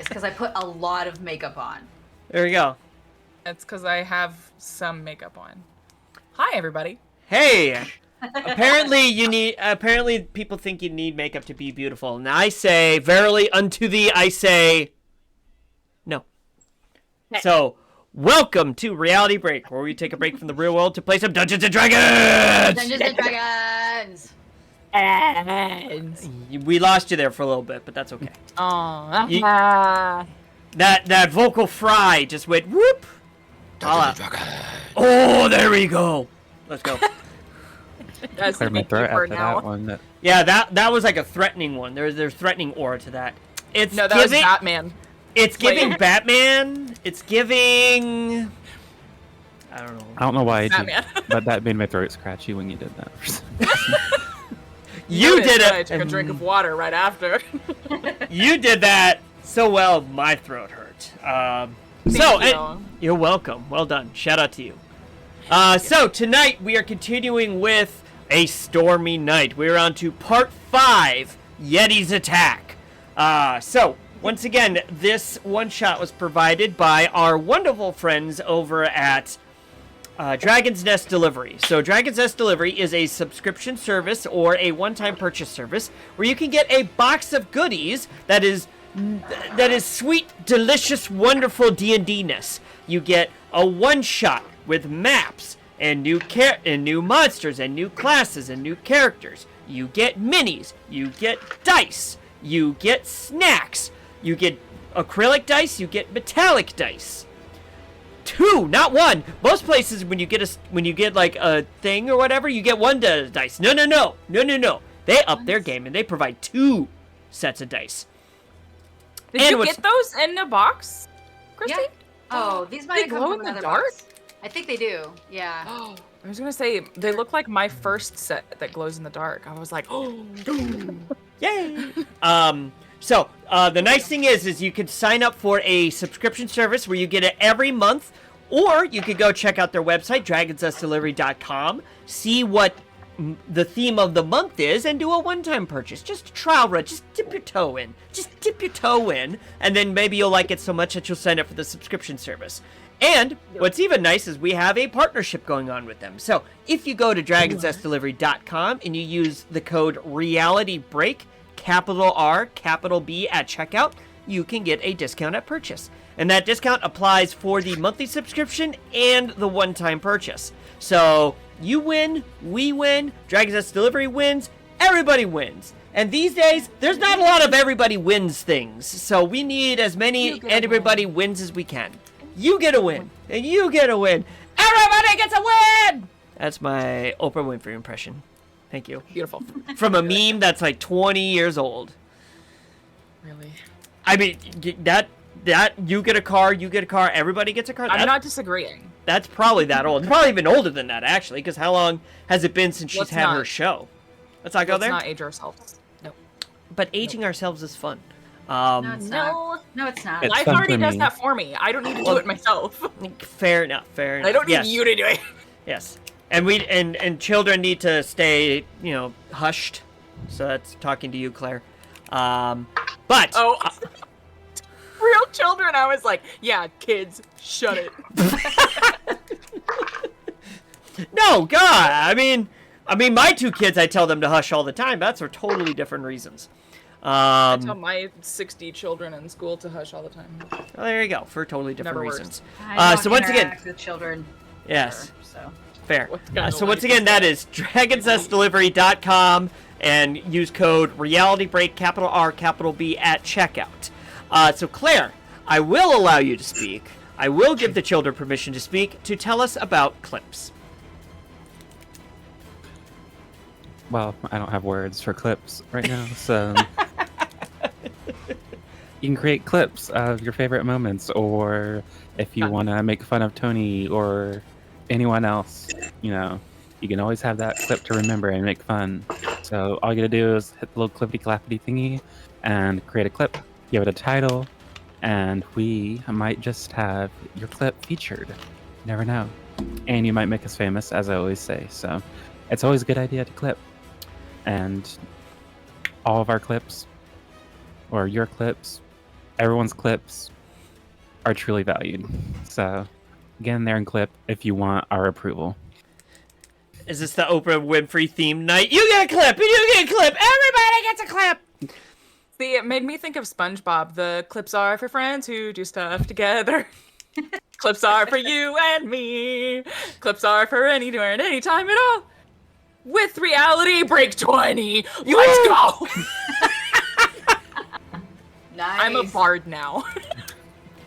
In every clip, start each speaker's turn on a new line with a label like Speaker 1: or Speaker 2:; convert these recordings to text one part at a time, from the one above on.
Speaker 1: It's because I put a lot of makeup on.
Speaker 2: There we go.
Speaker 3: It's because I have some makeup on. Hi, everybody.
Speaker 2: Hey! Apparently people think you need makeup to be beautiful. And I say, verily unto thee I say, no. So, welcome to Reality Break, where we take a break from the real world to play some Dungeons & Dragons!
Speaker 1: Dungeons and Dragons!
Speaker 2: We lost you there for a little bit, but that's okay.
Speaker 3: Oh,
Speaker 2: That vocal fry just went whoop. Oh, there we go. Let's go.
Speaker 3: That's
Speaker 4: Clear my throat after that one.
Speaker 2: Yeah, that was like a threatening one. There's threatening aura to that.
Speaker 3: No, that was Batman.
Speaker 2: It's giving Batman. It's giving. I don't know.
Speaker 4: I don't know why I did,
Speaker 3: Batman.
Speaker 4: but that made my throat scratchy when you did that.
Speaker 2: You did it.
Speaker 3: I took a drink of water right after.
Speaker 2: You did that so well. My throat hurt. You're welcome. Well done. Shout out to you. So tonight we are continuing with a stormy night. We're on to part 5, Yeti's Attack. So once again, this one shot was provided by our wonderful friends over at Dragon's Nest Delivery. So Dragon's Nest Delivery is a subscription service or a one-time purchase service where you can get a box of goodies that is sweet, delicious, wonderful D&D-ness. You get a one-shot with maps and new monsters and new classes and new characters. You get minis. You get dice. You get snacks. You get acrylic dice. You get metallic dice. 2, not 1. Most places when you get like a thing or whatever, you get 1 dice. No. They up their game and they provide 2 sets of dice.
Speaker 3: Did you get those in a box, Christy?
Speaker 1: Yeah. Oh, these might
Speaker 3: They
Speaker 1: have come
Speaker 3: glow
Speaker 1: from
Speaker 3: in the
Speaker 1: another
Speaker 3: dark?
Speaker 1: box. I think they do. Yeah.
Speaker 3: I was gonna say they look like my first set that glows in the dark. I was like, oh,
Speaker 2: Yay! So the nice thing is you can sign up for a subscription service where you get it every month, or you could go check out their website, dragonsnestdelivery.com, see what the theme of the month is, and do a one-time purchase. Just a trial run. Just dip your toe in. And then maybe you'll like it so much that you'll sign up for the subscription service. And what's even nice is we have a partnership going on with them. So if you go to dragonsnestdelivery.com and you use the code REALITYBREAK, capital R, capital B at checkout, you can get a discount at purchase. And that discount applies for the monthly subscription and the one-time purchase. So you win, we win, Dragon's Nest Delivery wins, everybody wins. And these days, there's not a lot of everybody wins things. So we need as many everybody wins as we can. You get a win, and you get a win. Everybody gets a win! That's my Oprah Winfrey impression. Thank you.
Speaker 3: beautiful.
Speaker 2: From a meme that's like 20 years old.
Speaker 3: Really?
Speaker 2: I mean, that you get a car, everybody gets a car.
Speaker 3: I'm not disagreeing.
Speaker 2: That's probably that old. It's probably even older than that, actually, because how long has it been since she's had her show? Let's not go there.
Speaker 3: Let's not age ourselves. No.
Speaker 2: But aging ourselves is fun.
Speaker 1: No, it's not. No, it's not.
Speaker 4: It's
Speaker 3: Life
Speaker 4: fun
Speaker 3: already
Speaker 4: for
Speaker 3: does
Speaker 4: me.
Speaker 3: that for me. I don't need to do it myself.
Speaker 2: Fair enough.
Speaker 3: I don't need
Speaker 2: Yes.
Speaker 3: you to do it.
Speaker 2: Yes. And and children need to stay, hushed. So that's talking to you, Claire. But
Speaker 3: Oh. Real children, I was like, yeah, kids, shut it.
Speaker 2: no, God. I mean, my 2 kids, I tell them to hush all the time. That's for totally different reasons.
Speaker 3: I tell my 60 children in school to hush all the time.
Speaker 2: Well, there you go. For totally different
Speaker 3: Never
Speaker 2: reasons.
Speaker 1: I
Speaker 2: So once again,
Speaker 1: interact with children.
Speaker 2: yes.
Speaker 1: So.
Speaker 2: Fair.
Speaker 3: What kind of
Speaker 2: So once
Speaker 3: life
Speaker 2: again,
Speaker 3: is
Speaker 2: that
Speaker 3: that?
Speaker 2: is dragonsnestdelivery.com and use code REALITYBREAK, capital R, capital B at checkout. So Claire, I will allow you to speak. I will give the children permission to speak to tell us about clips.
Speaker 4: Well, I don't have words for clips right now, so you can create clips of your favorite moments, or if you want to make fun of Tony or anyone else, you can always have that clip to remember and make fun. So all you gotta do is hit the little clippity clappity thingy and create a clip, give it a title, and we might just have your clip featured. Never know. And you might make us famous, as I always say. So it's always a good idea to clip. And all of our clips, or your clips, everyone's clips are truly valued. So get in there and clip if you want our approval.
Speaker 2: Is this the Oprah Winfrey themed night? You get a clip, and you get a clip. Everybody gets a clip.
Speaker 3: See, it made me think of SpongeBob. The clips are for friends who do stuff together. Clips are for you and me. Clips are for anywhere and any time at all. With reality break 20. Let's go.
Speaker 1: Nice.
Speaker 3: I'm a bard now.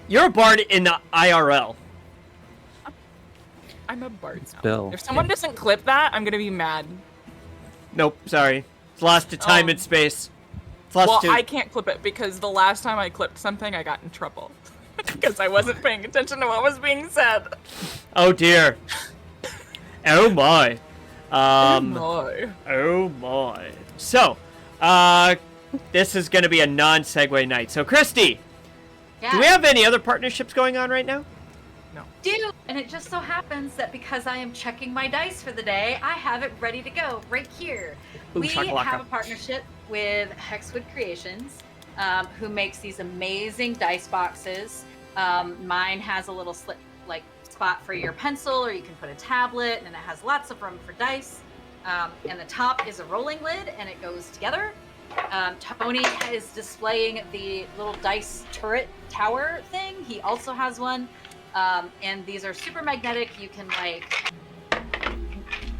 Speaker 2: You're a bard in the IRL.
Speaker 3: I'm a bard now.
Speaker 4: Bill.
Speaker 3: If someone doesn't clip that, I'm gonna be mad.
Speaker 2: Nope, sorry. It's lost to time and space. It's lost
Speaker 3: Well,
Speaker 2: to...
Speaker 3: I can't clip it because the last time I clipped something, I got in trouble. Because I wasn't paying attention to what was being said.
Speaker 2: Oh dear. Oh my.
Speaker 3: No.
Speaker 2: Oh my. So, this is gonna be a non-segue night. So, Christy,
Speaker 1: Yeah.
Speaker 2: do we have any other partnerships going on right now?
Speaker 1: Do. And it just so happens that because I am checking my dice for the day, I have it ready to go right here.
Speaker 2: Ooh,
Speaker 1: We
Speaker 2: shakalaka.
Speaker 1: have a partnership with Hexwood Creations, who makes these amazing dice boxes. Mine has a little spot for your pencil, or you can put a tablet, and it has lots of room for dice. And the top is a rolling lid, and it goes together. Tony is displaying the little dice turret tower thing. He also has one. And these are super magnetic. You can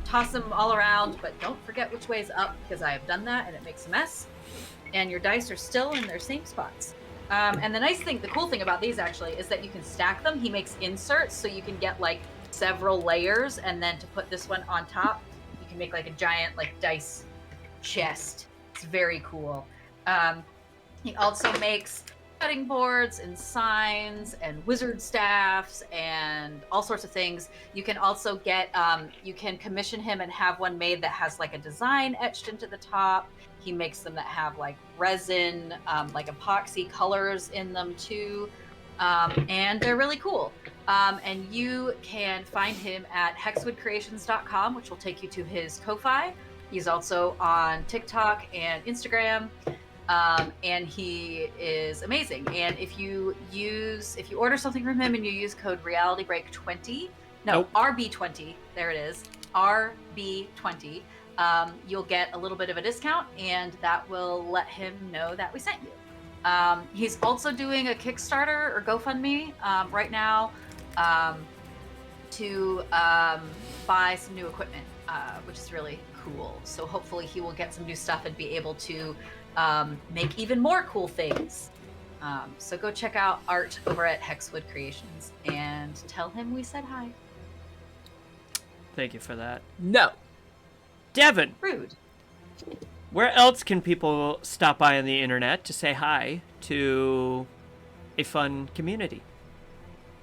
Speaker 1: toss them all around, but don't forget which way is up, because I have done that and it makes a mess. And your dice are still in their same spots. And the cool thing about these actually is that you can stack them. He makes inserts, so you can get several layers, and then to put this one on top, you can make a giant dice chest. It's very cool. He also makes cutting boards and signs and wizard staffs and all sorts of things. You can also get, you can commission him and have one made that has a design etched into the top. He makes them that have resin, epoxy colors in them too. And they're really cool. And you can find him at hexwoodcreations.com, which will take you to his Ko-Fi. He's also on TikTok and Instagram. And he is amazing. And if you order something from him and you use code RealityBreak20, RB20, there it is, RB20, you'll get a little bit of a discount, and that will let him know that we sent you. He's also doing a Kickstarter or GoFundMe right now to buy some new equipment, which is really cool. So hopefully he will get some new stuff and be able to make even more cool things. So go check out Art over at Hexwood Creations and tell him we said hi.
Speaker 2: Thank you for that.
Speaker 3: No.
Speaker 2: Devin,
Speaker 1: Rude.
Speaker 2: where else can people stop by on the internet to say hi to a fun community?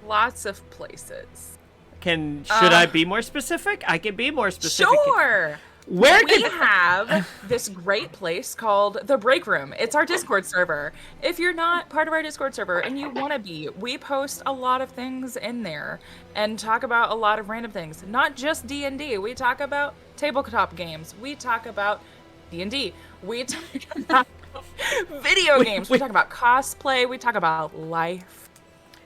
Speaker 3: Lots of places.
Speaker 2: Should I be more specific? I can be more specific.
Speaker 3: Sure.
Speaker 2: Where
Speaker 3: we have this great place called The Break Room. It's our Discord server. If you're not part of our Discord server and you want to be, we post a lot of things in there and talk about a lot of random things. Not just D&D. We talk about tabletop games. We talk about D&D. We talk about video games. We talk about cosplay. We talk about life.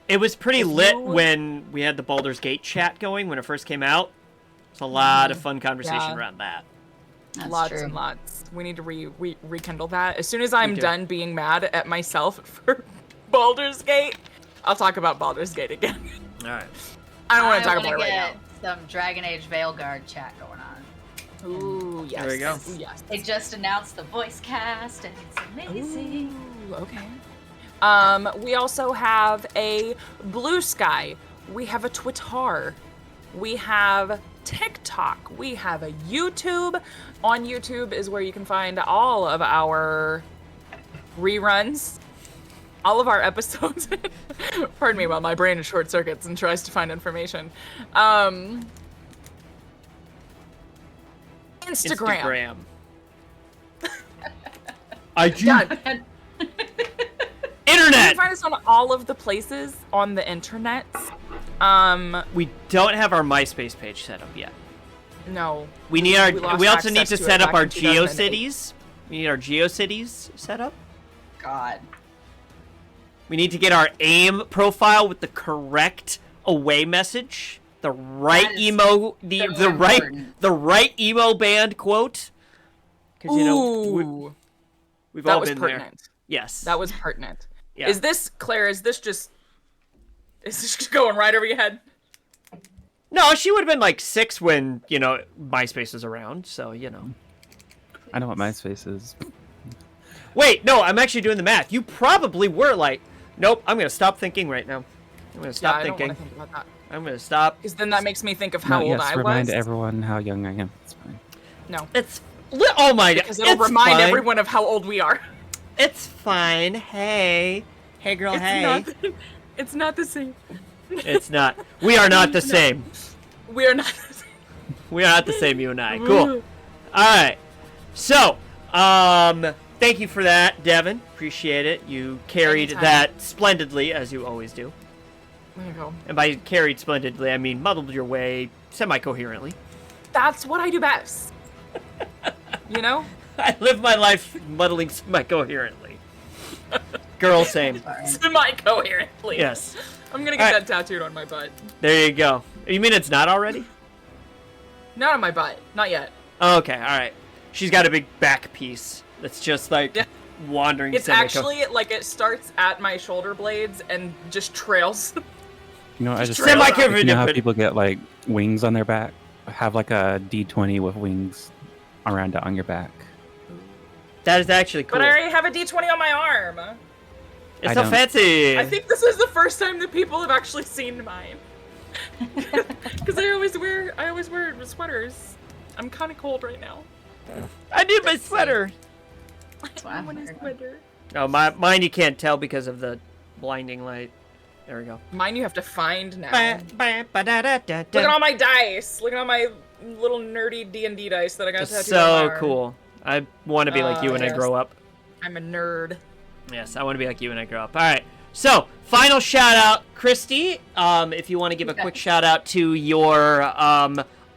Speaker 2: It was pretty lit when we had the Baldur's Gate chat going when it first came out. It's a lot of fun conversation around that.
Speaker 1: That's
Speaker 3: lots
Speaker 1: true.
Speaker 3: and lots. We need to rekindle that. As soon as I'm done being mad at myself for Baldur's Gate, I'll talk about Baldur's Gate again.
Speaker 2: All right.
Speaker 3: I don't want to talk about it right now.
Speaker 1: Some Dragon Age Veilguard chat going on.
Speaker 3: Ooh, yes.
Speaker 2: There we go.
Speaker 3: Ooh, yes.
Speaker 1: They just announced the voice cast, and it's amazing.
Speaker 3: Ooh, okay. We also have a Blue Sky. We have a Twitter. We have TikTok. We have a YouTube. On YouTube is where you can find all of our reruns, all of our episodes. Pardon me while my brain short circuits and tries to find information. Instagram.
Speaker 2: IG.
Speaker 3: Done. You
Speaker 2: Internet.
Speaker 3: can find us on all of the places on the internet.
Speaker 2: We don't have our MySpace page set up yet.
Speaker 3: No.
Speaker 2: We need our. We also need to
Speaker 3: access to it
Speaker 2: set up
Speaker 3: back
Speaker 2: our
Speaker 3: in 2008.
Speaker 2: GeoCities. We need our GeoCities set up.
Speaker 1: God.
Speaker 2: We need to get our AIM profile with the correct away message. The right emo, the right emo band quote. Because we've all been
Speaker 3: pertinent.
Speaker 2: there. Yes,
Speaker 3: that was pertinent.
Speaker 2: Yeah.
Speaker 3: Is this Claire? Is this just going right over your head?
Speaker 2: No, she would have been like 6 when MySpace was around. So
Speaker 4: I know what MySpace is.
Speaker 2: Wait, no, I'm actually doing the math. You probably were like, nope. I'm gonna stop thinking right now. I'm gonna stop thinking.
Speaker 3: I don't want to think about that.
Speaker 2: I'm gonna stop.
Speaker 3: Because then that makes me think of how old I was.
Speaker 4: Remind everyone how young I am. It's fine.
Speaker 3: No.
Speaker 2: Oh my god.
Speaker 3: Because it'll remind everyone of how old we are.
Speaker 2: It's fine. Hey girl, hey.
Speaker 3: It's not the same.
Speaker 2: It's not. We are not the same.
Speaker 3: We are not the same.
Speaker 2: We are not the same, you and I. Cool. Alright. So, thank you for that, Devin. Appreciate it. You carried that splendidly, as you always do.
Speaker 3: There you go.
Speaker 2: And by carried splendidly, I mean muddled your way semi-coherently.
Speaker 3: That's what I do best.
Speaker 2: I live my life muddling semi-coherently. Girl, same.
Speaker 3: Semi-coherently.
Speaker 2: Yes.
Speaker 3: I'm gonna get that tattooed on my butt.
Speaker 2: There you go. You mean it's not already?
Speaker 3: Not on my butt. Not yet.
Speaker 2: Oh, okay, alright. She's got a big back piece that's just like wandering.
Speaker 3: It's actually like it starts at my shoulder blades and just trails.
Speaker 4: I just
Speaker 2: semi-coherent.
Speaker 4: You know how people get like wings on their back? Have like a D20 with wings around it on your back.
Speaker 2: That is actually cool.
Speaker 3: But I already have a D20 on my arm.
Speaker 2: It's so fancy.
Speaker 3: I think this is the first time that people have actually seen mine. Because I always wear sweaters. I'm kind of cold right now.
Speaker 2: I need my sweater.
Speaker 3: I want a sweater.
Speaker 2: Oh, mine you can't tell because of the blinding light. There we go.
Speaker 3: Mine you have to find now. Look at all my dice. Look at all my little nerdy D&D dice that I got tattooed on my arm.
Speaker 2: So cool. I want to be like you when I grow up.
Speaker 3: I'm a nerd.
Speaker 2: Yes, I want to be like you when I grow up. All right. So, final shout out, Christy. If you want to give a quick shout out to your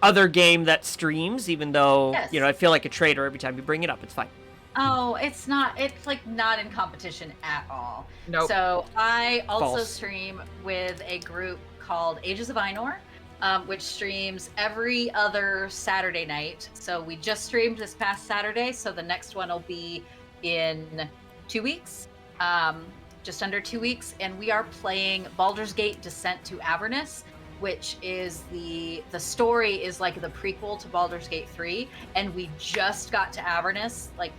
Speaker 2: other game that streams, even though I feel like a traitor every time you bring it up. It's fine.
Speaker 1: Oh, it's not. It's like not in competition at all.
Speaker 3: Nope.
Speaker 1: So I also stream with a group called Ages of Ainur, which streams every other Saturday night. So we just streamed this past Saturday. So the next one will be in 2 weeks, just under 2 weeks, and we are playing Baldur's Gate: Descent to Avernus, which is the story is like the prequel to Baldur's Gate 3, and we just got to Avernus like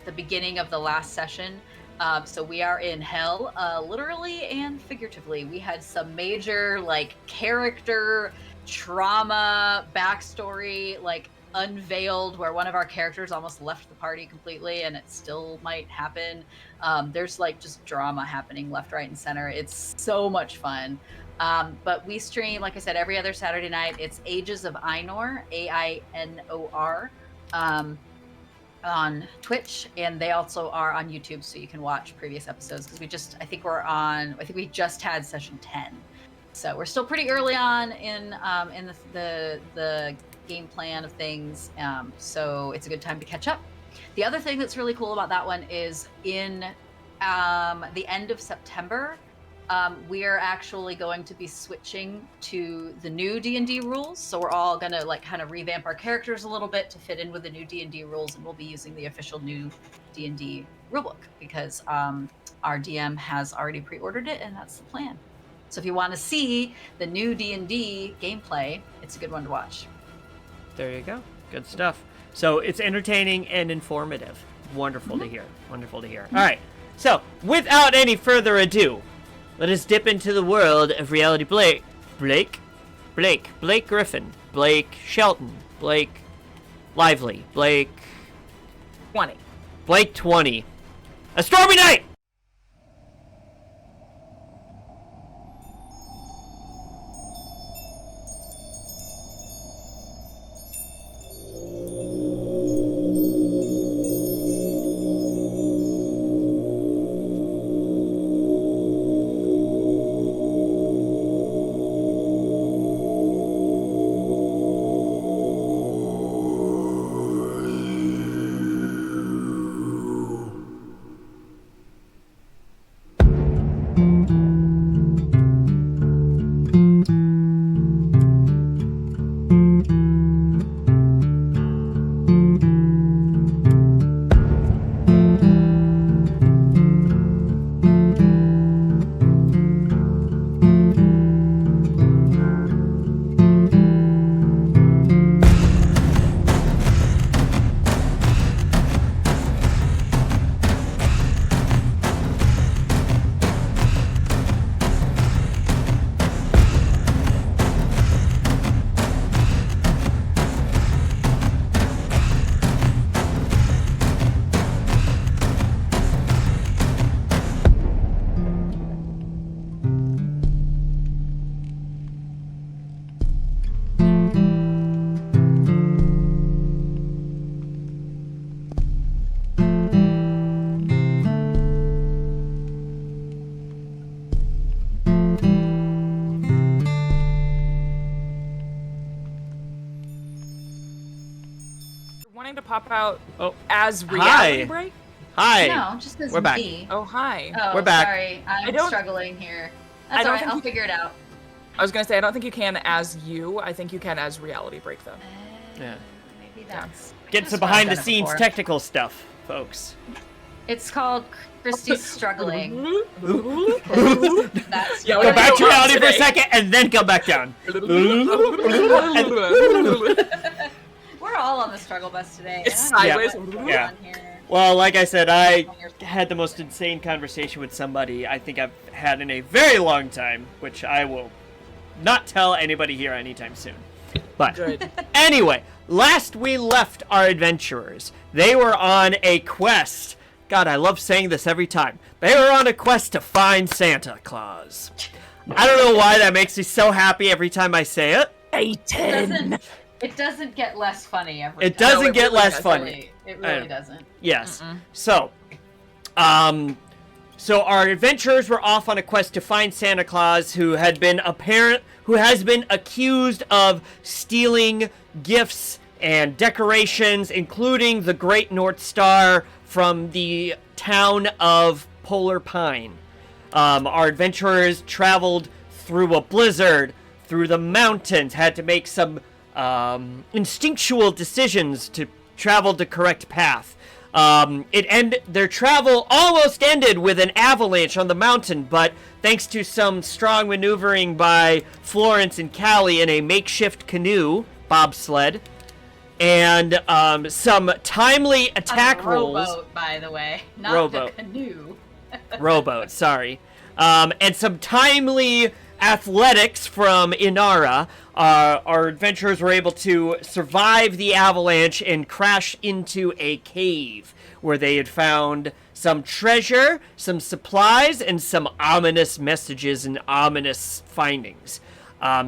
Speaker 1: the beginning of the last session. So we are in hell, literally and figuratively. We had some major like character trauma backstory like unveiled where one of our characters almost left the party completely, and it still might happen. There's like just drama happening left, right, and center. It's so much fun. But we stream, like I said, every other Saturday night. It's Ages of Ainur, Ainor, on Twitch, and they also are on YouTube, so you can watch previous episodes. Because I think we just had session 10, so we're still pretty early on in the game plan of things. So it's a good time to catch up. The other thing that's really cool about that one is in the end of September. We are actually going to be switching to the new D&D rules. So we're all going to like kind of revamp our characters a little bit to fit in with the new D&D rules, and we'll be using the official new D&D rulebook because our DM has already pre-ordered it, and that's the plan. So if you want to see the new D&D gameplay, it's a good one to watch.
Speaker 2: There you go. Good stuff. So it's entertaining and informative. Wonderful to hear. Wonderful to hear. All right. So without any further ado, let us dip into the world of Reality Blake Griffin, Blake Shelton, Blake Lively, Blake 20. A Stormy Night!
Speaker 3: wanting to pop out
Speaker 2: Oh,
Speaker 3: as reality
Speaker 2: hi.
Speaker 3: break?
Speaker 2: Hi.
Speaker 1: No, just as
Speaker 2: We're back.
Speaker 1: me.
Speaker 3: Oh, hi.
Speaker 1: Oh,
Speaker 2: We're back.
Speaker 1: sorry. I'm struggling here.
Speaker 3: I
Speaker 1: That's
Speaker 3: don't
Speaker 1: alright,
Speaker 3: think
Speaker 1: I'll
Speaker 3: you-
Speaker 1: figure it out.
Speaker 3: I was gonna say, I don't think you can as you. I think you can as reality break, though.
Speaker 2: Yeah.
Speaker 1: Maybe that's...
Speaker 2: Get
Speaker 1: that's
Speaker 2: some
Speaker 1: what I've
Speaker 2: behind the
Speaker 1: done it
Speaker 2: scenes
Speaker 1: before.
Speaker 2: technical stuff, folks.
Speaker 1: It's called Christy's Struggling. That's
Speaker 3: Yeah,
Speaker 2: Go
Speaker 3: we're
Speaker 2: back to
Speaker 3: on
Speaker 2: reality for a
Speaker 3: today.
Speaker 2: second and then come back down.
Speaker 1: We're all on the struggle bus today.
Speaker 3: It's
Speaker 1: I don't know
Speaker 3: sideways.
Speaker 1: what's going
Speaker 2: Yeah.
Speaker 1: on here.
Speaker 2: Well, like I said, I had the most insane conversation with somebody I think I've had in a very long time, which I will not tell anybody here anytime soon. But
Speaker 3: Good.
Speaker 2: anyway, last we left our adventurers, they were on a quest. God, I love saying this every time. They were on a quest to find Santa Claus. I don't know why that makes me so happy every time I say it.
Speaker 1: It doesn't get less funny every
Speaker 2: It
Speaker 1: time.
Speaker 2: doesn't
Speaker 3: it
Speaker 2: get
Speaker 3: really
Speaker 2: less
Speaker 3: doesn't.
Speaker 2: funny.
Speaker 1: It really doesn't.
Speaker 2: Yes. So our adventurers were off on a quest to find Santa Claus, who has been accused of stealing gifts and decorations, including the Great North Star from the town of Polar Pine. Our adventurers traveled through a blizzard, through the mountains, had to make some instinctual decisions to travel the correct path. Their travel almost ended with an avalanche on the mountain, but thanks to some strong maneuvering by Florence and Callie in a makeshift canoe, bobsled, and some timely attack rolls.
Speaker 1: Rowboat, by the way, not
Speaker 2: Rowboat.
Speaker 1: the canoe.
Speaker 2: Rowboat, sorry. And some timely athletics from Inara, our adventurers were able to survive the avalanche and crash into a cave where they had found some treasure, some supplies, and some ominous messages and ominous findings.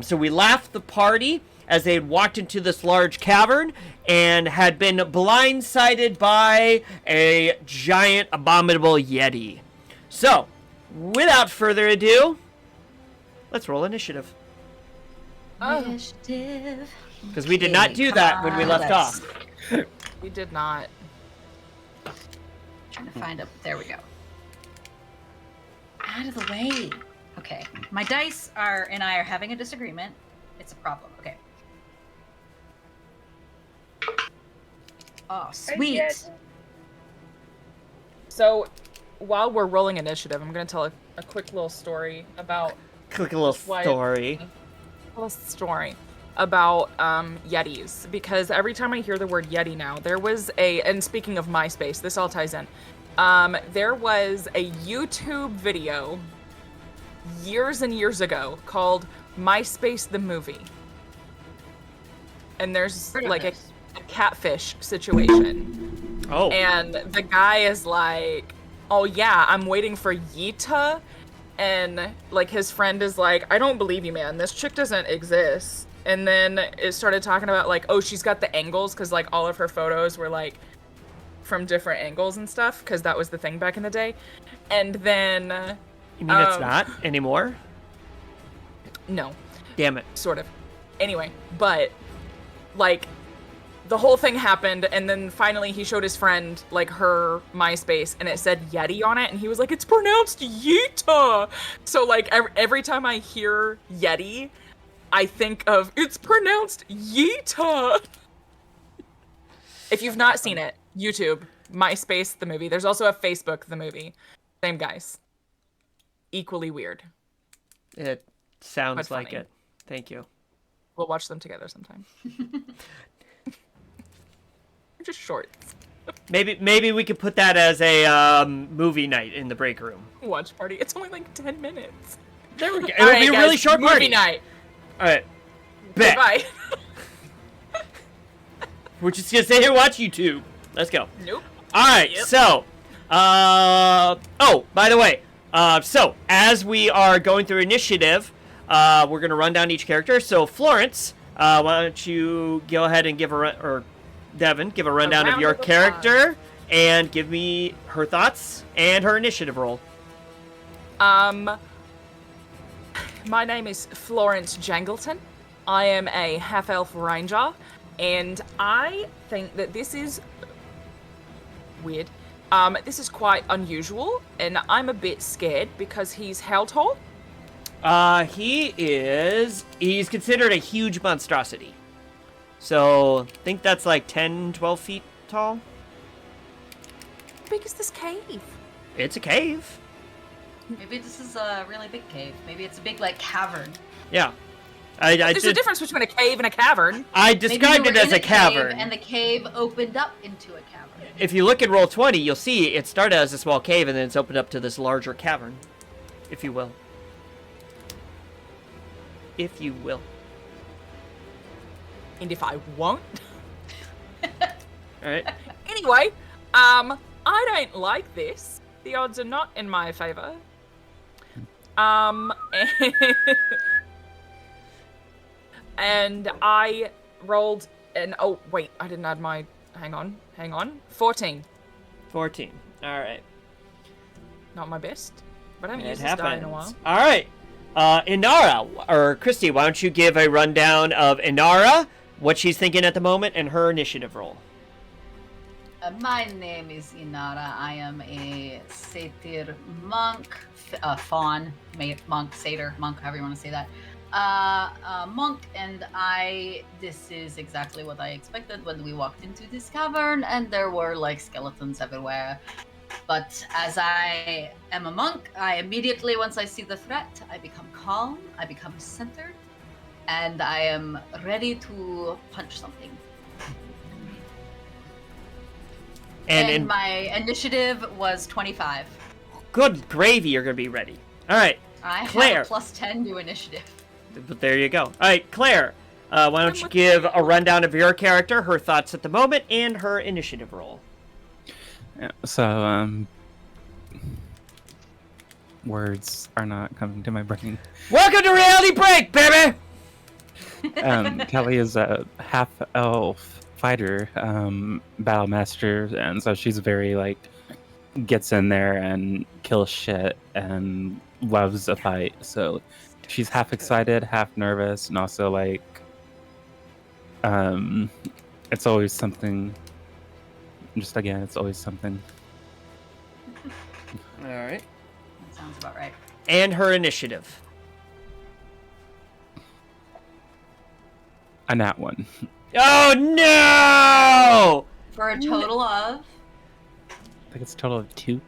Speaker 2: So we left the party as they had walked into this large cavern and had been blindsided by a giant, abominable Yeti. So, without further ado, let's roll initiative.
Speaker 1: Initiative.
Speaker 2: Because we did not do that when we left off.
Speaker 3: We did not.
Speaker 1: Trying to find there we go. Out of the way. Okay. My dice and I are having a disagreement. It's a problem. Okay. Oh, sweet.
Speaker 3: So, while we're rolling initiative, I'm going to tell a quick little story about...
Speaker 2: Click a little story.
Speaker 3: About Yetis, because every time I hear the word Yeti now, there was and speaking of MySpace, this all ties in. There was a YouTube video years and years ago called MySpace the Movie. And there's like a catfish situation.
Speaker 2: Oh.
Speaker 3: And the guy is like, oh yeah, I'm waiting for Yita. And like his friend is like, I don't believe you, man. This chick doesn't exist. And then it started talking about like, oh, she's got the angles because like all of her photos were like from different angles and stuff because that was the thing back in the day. And then
Speaker 2: You mean it's not anymore?
Speaker 3: no,
Speaker 2: Damn it.
Speaker 3: sort of. Anyway, but like the whole thing happened, and then finally he showed his friend like her MySpace, and it said Yeti on it, and he was like, "It's pronounced Yita." So like every time I hear Yeti, I think of it's pronounced Yita. If you've not seen it, YouTube, MySpace the movie. There's also a Facebook the movie. Same guys. Equally weird.
Speaker 2: It sounds
Speaker 3: But
Speaker 2: like
Speaker 3: funny.
Speaker 2: it. Thank you.
Speaker 3: We'll watch them together sometime. They're just shorts.
Speaker 2: Maybe we could put that as a movie night in the break room.
Speaker 3: Watch party. It's only like 10 minutes.
Speaker 2: There we go. It
Speaker 3: All
Speaker 2: would
Speaker 3: right,
Speaker 2: be a
Speaker 3: guys,
Speaker 2: really short
Speaker 3: movie
Speaker 2: party.
Speaker 3: night.
Speaker 2: All right. Bet.
Speaker 3: Bye.
Speaker 2: We're just gonna sit here and watch YouTube. Let's go.
Speaker 3: Nope.
Speaker 2: All right.
Speaker 3: Yep.
Speaker 2: So, oh, by the way, so as we are going through initiative, we're gonna run down each character. So, Florence, why don't you go ahead and give or Devin, give a rundown of
Speaker 3: round
Speaker 2: your
Speaker 3: of applause.
Speaker 2: character and give me her thoughts and her initiative roll.
Speaker 3: My name is Florence Jangleton. I am a half-elf ranger, And I think that this is weird. This is quite unusual, and I'm a bit scared because he's how tall?
Speaker 2: He's considered a huge monstrosity. So, I think that's like 10, 12 feet tall.
Speaker 3: How big is this cave?
Speaker 2: It's a cave.
Speaker 1: Maybe this is a really big cave. Maybe it's a big, like, cavern.
Speaker 2: Yeah.
Speaker 3: There's a difference between a cave and a cavern.
Speaker 2: I described it as a cavern.
Speaker 1: And the cave opened up into a cavern.
Speaker 2: If you look at Roll20, you'll see it started as a small cave and then it's opened up to this larger cavern, if you will. If you will.
Speaker 3: And if I won't.
Speaker 2: Alright.
Speaker 3: Anyway, I don't like this. The odds are not in my favor. And I rolled an... Oh, wait. I didn't add my... Hang on. 14.
Speaker 2: 14. Alright.
Speaker 3: Not my best. But I haven't
Speaker 2: It
Speaker 3: used this die in a
Speaker 2: happens.
Speaker 3: while.
Speaker 2: Alright. Inara, or Christy, why don't you give a rundown of Inara, what she's thinking at the moment, and her initiative roll.
Speaker 1: My name is Inara. I am a satyr monk, faun, monk, satyr, monk, however you want to say that. Monk, and this is exactly what I expected when we walked into this cavern, and there were like skeletons everywhere. But as I am a monk, I immediately, once I see the threat, I become calm, I become centered, and I am ready to punch something. And my initiative was 25.
Speaker 2: Good gravy, you're going to be ready. Alright,
Speaker 1: I
Speaker 2: Claire.
Speaker 1: have a plus 10 to initiative.
Speaker 2: But there you go. Alright, Claire, why don't you give a rundown of your character, her thoughts at the moment, and her initiative roll.
Speaker 4: Yeah, so, words are not coming to my brain.
Speaker 2: Welcome to Reality Break, baby!
Speaker 4: Kelly is a half-elf fighter, battle master, and so she's very, like, gets in there and kills shit and loves a fight. So she's half excited, half nervous, and also, like, it's always something. Just again, it's always something.
Speaker 2: Alright.
Speaker 1: That sounds about right.
Speaker 2: And her initiative.
Speaker 4: A nat one.
Speaker 2: Oh no!
Speaker 1: For a total of...
Speaker 4: I think it's a total of 2.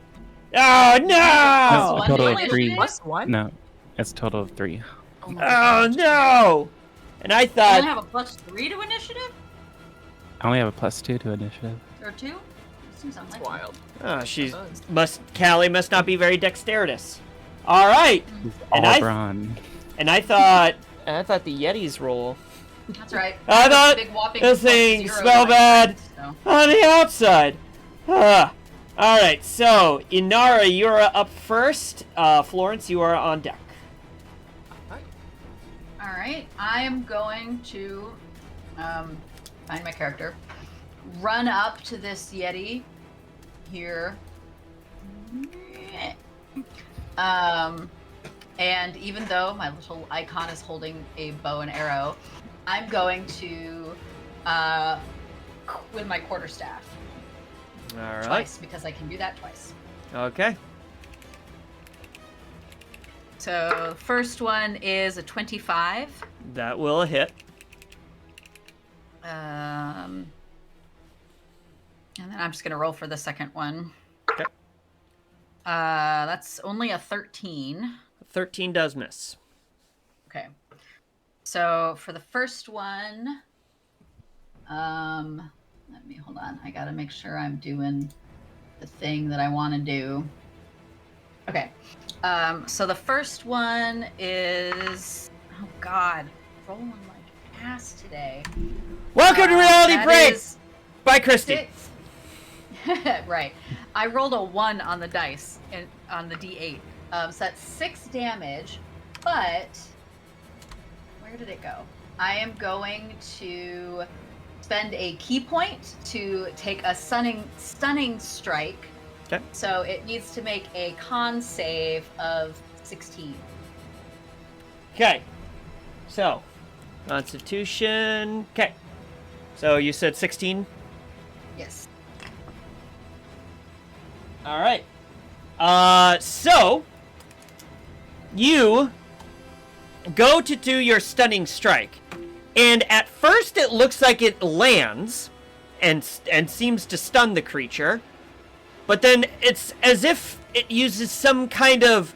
Speaker 2: Oh
Speaker 1: Plus
Speaker 2: no!
Speaker 1: one
Speaker 4: total
Speaker 1: to
Speaker 4: of 3.
Speaker 1: initiative?
Speaker 3: Plus one?
Speaker 4: No, it's a total of 3.
Speaker 1: Oh, my
Speaker 2: Oh
Speaker 1: gosh.
Speaker 2: no! And I
Speaker 1: You
Speaker 2: thought...
Speaker 1: only have a plus 3 to initiative?
Speaker 4: I only have a plus 2 to initiative.
Speaker 1: Or 2? Seems
Speaker 3: That's
Speaker 1: unlikely.
Speaker 3: wild.
Speaker 2: Oh, Callie must not be very dexterous. Alright!
Speaker 4: All
Speaker 2: And I-
Speaker 4: brawn.
Speaker 2: And I thought the Yeti's roll.
Speaker 1: That's right.
Speaker 2: I thought
Speaker 1: Big whopping
Speaker 2: this
Speaker 1: plus
Speaker 2: thing
Speaker 1: 0
Speaker 2: smell
Speaker 1: to
Speaker 2: bad.
Speaker 1: so.
Speaker 2: On the outside. Alright, so Inara, you're up first. Florence, you are on deck.
Speaker 1: Alright, I am going to find my character. Run up to this Yeti here. And even though my little icon is holding a bow and arrow, I'm going to with my quarterstaff
Speaker 2: Alright.
Speaker 1: twice because I can do that twice.
Speaker 2: Okay.
Speaker 1: So the first one is a 25.
Speaker 2: That will hit.
Speaker 1: And then I'm just gonna roll for the second one.
Speaker 2: Okay.
Speaker 1: That's only a 13.
Speaker 2: 13 does miss.
Speaker 1: Okay. So for the first one, let me hold on. I gotta make sure I'm doing the thing that I want to do. Okay. So the first one is, oh God, rolling like ass today.
Speaker 2: Welcome to Reality
Speaker 1: That
Speaker 2: Break
Speaker 1: is
Speaker 2: by Christy.
Speaker 1: 6. Right. I rolled a 1 on the dice and on the D8. So that's 6 damage, but where did it go? I am going to spend a key point to take a stunning strike.
Speaker 2: Okay.
Speaker 1: So it needs to make a con save of 16.
Speaker 2: Okay. So, Constitution. Okay. So you said 16?
Speaker 1: Yes.
Speaker 2: All right. So you go to do your stunning strike, and at first it looks like it lands and seems to stun the creature, but then it's as if it uses some kind of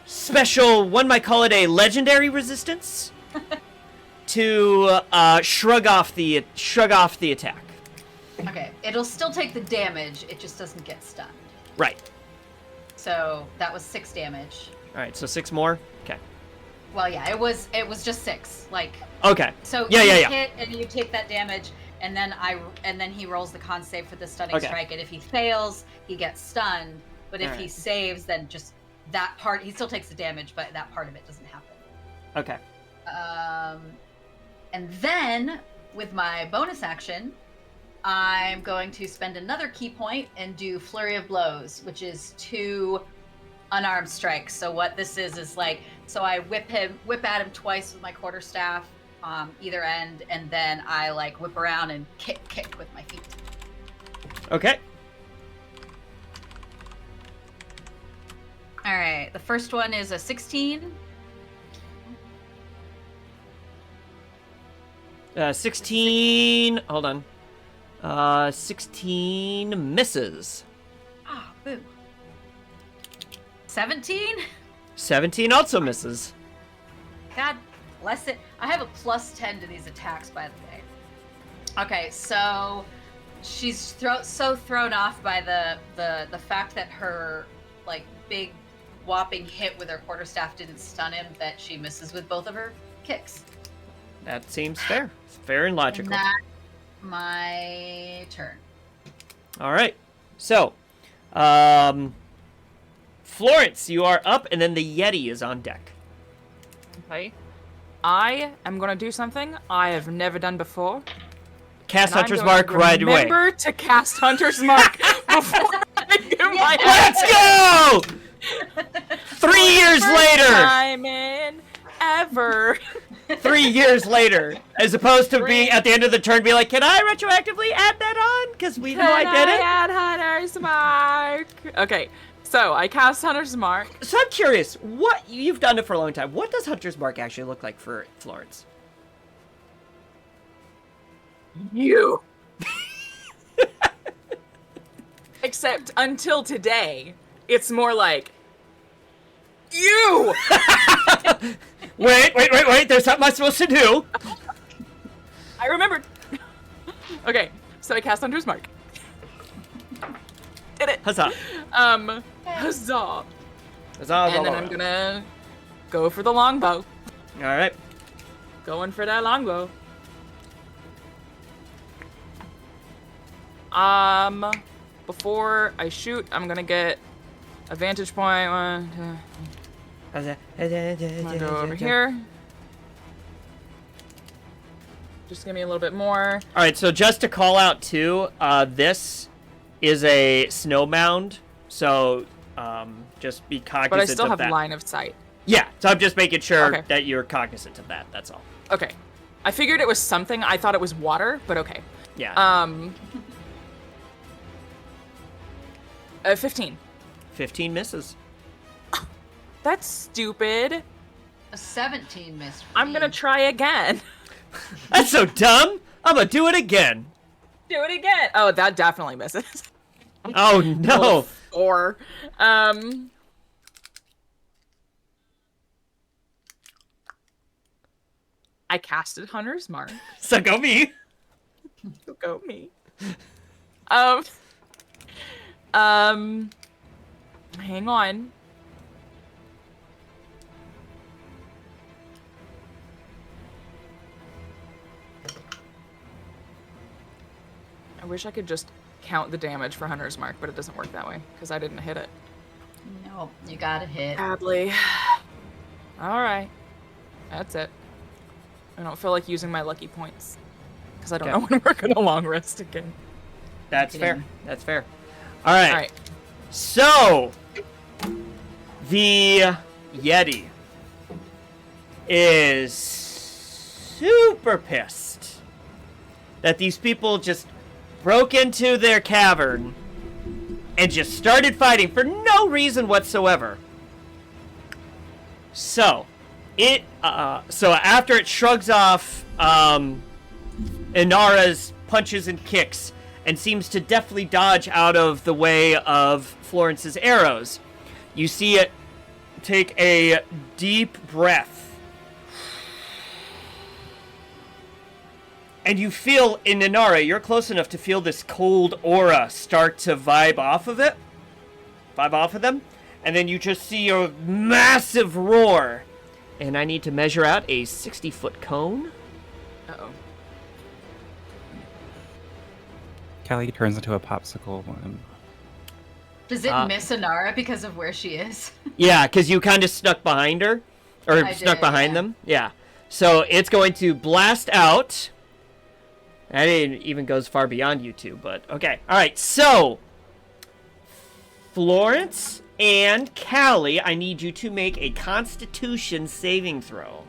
Speaker 2: special, one might call it a legendary resistance, to shrug off the attack.
Speaker 1: Okay, it'll still take the damage. It just doesn't get stunned.
Speaker 2: Right.
Speaker 1: So that was 6 damage.
Speaker 2: All right. So 6 more. Okay.
Speaker 1: Well, yeah, it was just 6. Like.
Speaker 2: Okay.
Speaker 1: So
Speaker 2: yeah,
Speaker 1: you
Speaker 2: yeah.
Speaker 1: hit and you take that damage, and then he rolls the con save for the stunning
Speaker 2: Okay.
Speaker 1: strike. And if he fails, he gets stunned. But if he saves, then just that part, he still takes the damage, but that part of it doesn't happen.
Speaker 2: Okay.
Speaker 1: And then with my bonus action, I'm going to spend another key point and do Flurry of Blows, which is 2 unarmed strikes. So what this is like, so I whip at him twice with my quarterstaff, either end, and then I like whip around and kick with my feet.
Speaker 2: Okay.
Speaker 1: All right, the first one is a 16.
Speaker 2: 16. Hold on. 16 misses.
Speaker 1: Ah, boo. 17?
Speaker 2: 17 also misses.
Speaker 1: God bless it. I have a +10 to these attacks, by the way. Okay, so she's so thrown off by the fact that her like big whopping hit with her quarterstaff didn't stun him that she misses with both of her kicks.
Speaker 2: That seems fair. It's fair and logical.
Speaker 1: And that's my turn.
Speaker 2: All right. So, Florence, you are up, and then the Yeti is on deck.
Speaker 3: Okay. I am gonna do something I have never done before.
Speaker 2: Cast
Speaker 3: And
Speaker 2: Hunter's
Speaker 3: I'm going
Speaker 2: Mark
Speaker 3: to
Speaker 2: right away.
Speaker 3: Remember to cast Hunter's Mark before I do my
Speaker 2: Let's go! 3 years later!
Speaker 3: Time in ever.
Speaker 2: 3 years later, as opposed to being at the end of the turn, be like, can I retroactively add that on? Because we know I did it.
Speaker 3: Add Hunter's Mark. Okay, so I cast Hunter's Mark.
Speaker 2: So I'm curious, what you've done it for a long time. What does Hunter's Mark actually look like for Florence?
Speaker 3: You. Except until today, it's more like you.
Speaker 2: Wait. There's something I'm supposed to do.
Speaker 3: I remembered. Okay, so I cast Hunter's Mark. Did it.
Speaker 2: Huzzah.
Speaker 3: Huzzah.
Speaker 2: Huzzah.
Speaker 3: And then I'm gonna go for the longbow.
Speaker 2: All right.
Speaker 3: Going for that longbow. Before I shoot, I'm gonna get a vantage point. I'm gonna go over here. Just give me a little bit more.
Speaker 2: All right, so just to call out too, this is a snow mound, so just be cognizant of that.
Speaker 3: But I still have line of sight.
Speaker 2: Yeah, so I'm just making sure
Speaker 3: Okay.
Speaker 2: that you're cognizant of that. That's all.
Speaker 3: Okay. I figured it was something. I thought it was water, but okay.
Speaker 2: Yeah.
Speaker 3: 15.
Speaker 2: 15 misses.
Speaker 3: That's stupid.
Speaker 1: A 17 missed.
Speaker 3: I'm gonna try again.
Speaker 2: That's so dumb. I'm gonna do it again.
Speaker 3: Do it again. Oh, that definitely misses.
Speaker 2: Oh no.
Speaker 3: 4. I casted Hunter's Mark.
Speaker 2: So go me.
Speaker 3: Go me. Hang on. I wish I could just count the damage for Hunter's Mark, but it doesn't work that way because I didn't hit it.
Speaker 1: No, you gotta hit.
Speaker 3: Badly. All right. That's it. I don't feel like using my lucky points because I don't know when we're gonna long rest again.
Speaker 2: That's fair. That's fair. All right.
Speaker 3: All right.
Speaker 2: So, the Yeti is super pissed that these people just broke into their cavern and just started fighting for no reason whatsoever. So, after it shrugs off Inara's punches and kicks and seems to deftly dodge out of the way of Florence's arrows, you see it take a deep breath. And you feel, in Inara, you're close enough to feel this cold aura start to vibe off of them. And then you just see a massive roar. And I need to measure out a 60-foot cone.
Speaker 3: Uh-oh.
Speaker 4: Callie turns into a popsicle.
Speaker 1: Does it miss Inara because of where she is?
Speaker 2: Yeah, because you kind of snuck behind her. Or snuck behind them. Yeah. So it's going to blast out. That even goes far beyond you two, but okay. All right, so Florence and Callie, I need you to make a Constitution saving throw.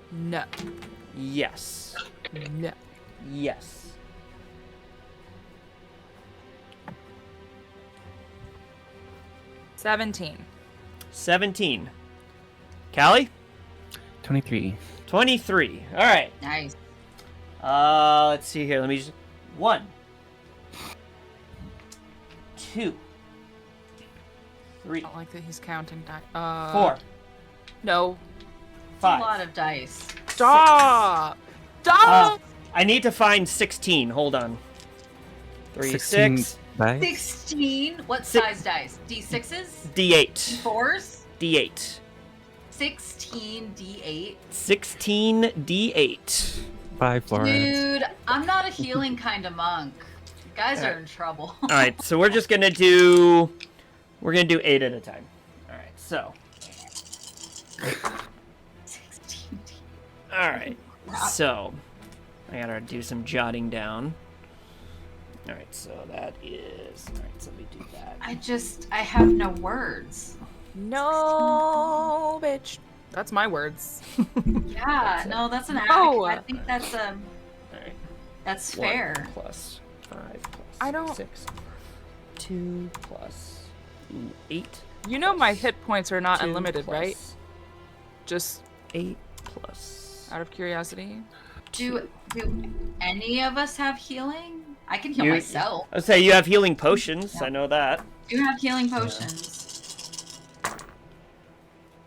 Speaker 3: No.
Speaker 2: Yes.
Speaker 3: No.
Speaker 2: Yes.
Speaker 3: $17.
Speaker 2: 17. Callie?
Speaker 4: 23.
Speaker 2: 23. All right.
Speaker 1: Nice.
Speaker 2: Let's see here. Let me just... 1. 2. 3.
Speaker 3: I don't like that he's counting.
Speaker 2: 4.
Speaker 3: No.
Speaker 2: 5.
Speaker 1: A lot of dice.
Speaker 3: Stop! Stop!
Speaker 2: I need to find 16. Hold on. 3,
Speaker 4: 16
Speaker 2: 6.
Speaker 4: dice?
Speaker 1: 16? What size dice? D6s?
Speaker 2: D8.
Speaker 1: 4s?
Speaker 2: D8.
Speaker 1: 16 D8?
Speaker 2: 16 D8.
Speaker 4: 5, Florence.
Speaker 1: Dude, I'm not a healing kind of monk. You guys are in trouble.
Speaker 2: All right, so we're just gonna do... We're gonna do 8 at a time. All right, so...
Speaker 1: 16
Speaker 2: All right, so... I gotta do some jotting down. All right, so that is... All right, so let me do that.
Speaker 1: I have no words.
Speaker 3: No, bitch. That's my words.
Speaker 1: Yeah, no, that's an act.
Speaker 3: No.
Speaker 1: I think that's
Speaker 2: All right.
Speaker 1: that's
Speaker 2: 1
Speaker 1: fair.
Speaker 2: plus 5 plus
Speaker 3: I don't-
Speaker 2: 6. 2 plus 8.
Speaker 3: You know my hit points are not
Speaker 2: 2
Speaker 3: unlimited,
Speaker 2: plus
Speaker 3: right? Just
Speaker 2: 8 plus...
Speaker 3: out of curiosity.
Speaker 1: Do any of us have healing? I can heal myself.
Speaker 2: I'd say you have healing potions. I know that.
Speaker 1: You have healing potions.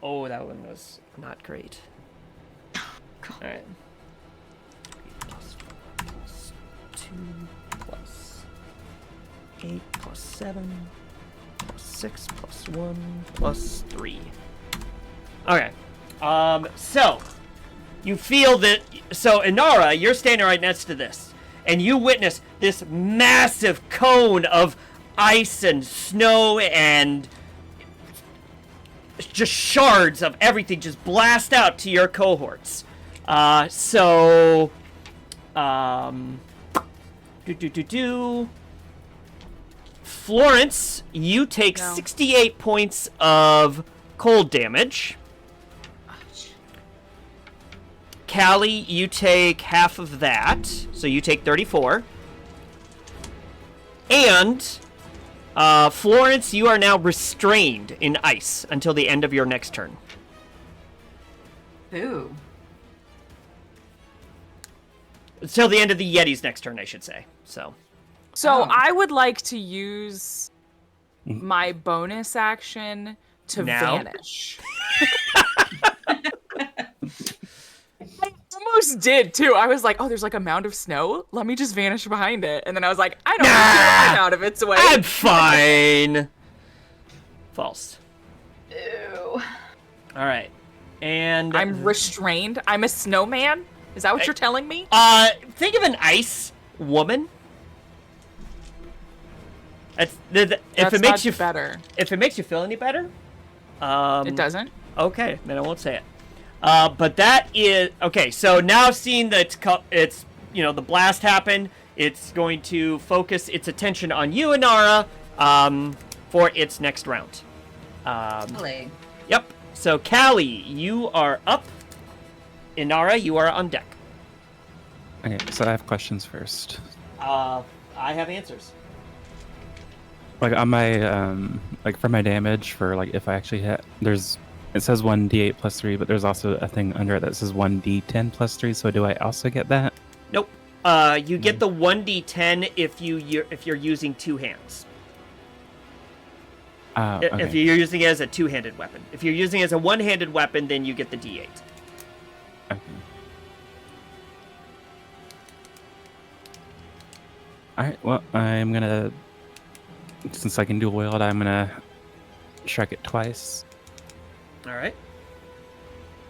Speaker 2: Oh, that one was not great. Alright. 3 plus 4 plus 2 plus 8 plus 7 plus 6 plus 1 plus 3. Okay. So, you feel that... So, Inara, you're standing right next to this. And you witness this massive cone of ice and snow and... just shards of everything just blast out to your cohorts. Florence, you take 68 points of cold damage. Callie, you take half of that, so you take 34. And Florence, you are now restrained in ice until the end of your next turn.
Speaker 1: Ooh.
Speaker 2: Until the end of the Yeti's next turn, I should say. So
Speaker 3: I would like to use my bonus action to
Speaker 2: Now?
Speaker 3: vanish. I almost did too. I was like, oh, there's like a mound of snow. Let me just vanish behind it. And then I was like, I don't want to get out of its way.
Speaker 2: I'm fine. False.
Speaker 1: Ew.
Speaker 2: All right. And
Speaker 3: I'm restrained. I'm a snowman. Is that what you're telling me?
Speaker 2: think of an ice woman. If it makes you
Speaker 3: better.
Speaker 2: If it makes you feel any better,
Speaker 3: It doesn't.
Speaker 2: okay, then I won't say it. But that is okay. So now seeing that it's the blast happened, it's going to focus its attention on you, Inara, for its next round.
Speaker 1: Really?
Speaker 2: Yep. So Callie, you are up. Inara, you are on deck.
Speaker 4: Okay, so I have questions first.
Speaker 2: I have answers.
Speaker 4: Like on my like for my damage for like if I actually hit, it says 1d8 plus 3, but there's also a thing under it that says 1d10 plus 3. So do I also get that?
Speaker 2: Nope. You get the 1d10 if you're using two hands.
Speaker 4: Okay.
Speaker 2: If you're using it as a two-handed weapon. If you're using it as a one-handed weapon, then you get the d8.
Speaker 4: Okay. Alright, well, I'm gonna, since I can dual wield, I'm gonna strike it twice.
Speaker 2: Alright.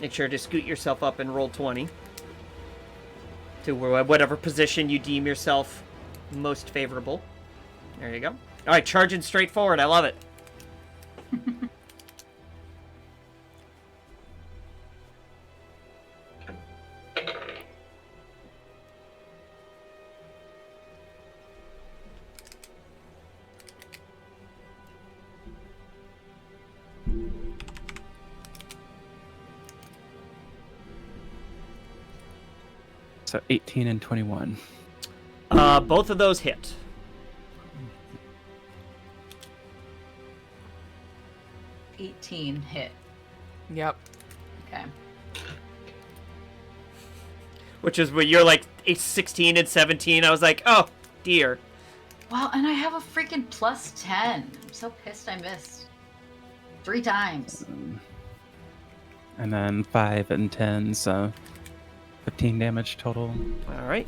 Speaker 2: Make sure to scoot yourself up and roll 20. To whatever position you deem yourself most favorable. There you go. Alright, charging straight forward. I love it.
Speaker 4: So 18 and 21.
Speaker 2: Both of those hit.
Speaker 1: $18 hit.
Speaker 3: Yep.
Speaker 1: Okay.
Speaker 2: Which is when you're like 16 and 17. I was like, oh, dear.
Speaker 1: Wow, and I have a freaking plus 10. I'm so pissed I missed. 3 times.
Speaker 4: And then 5 and 10, so 15 damage total.
Speaker 2: Alright.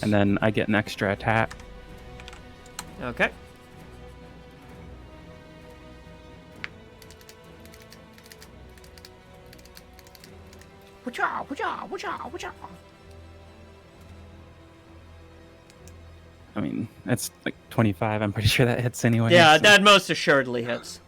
Speaker 4: And then I get an extra attack.
Speaker 2: Okay.
Speaker 4: I mean, that's like 25. I'm pretty sure that hits anyway.
Speaker 2: Yeah,
Speaker 4: so.
Speaker 2: that most assuredly hits.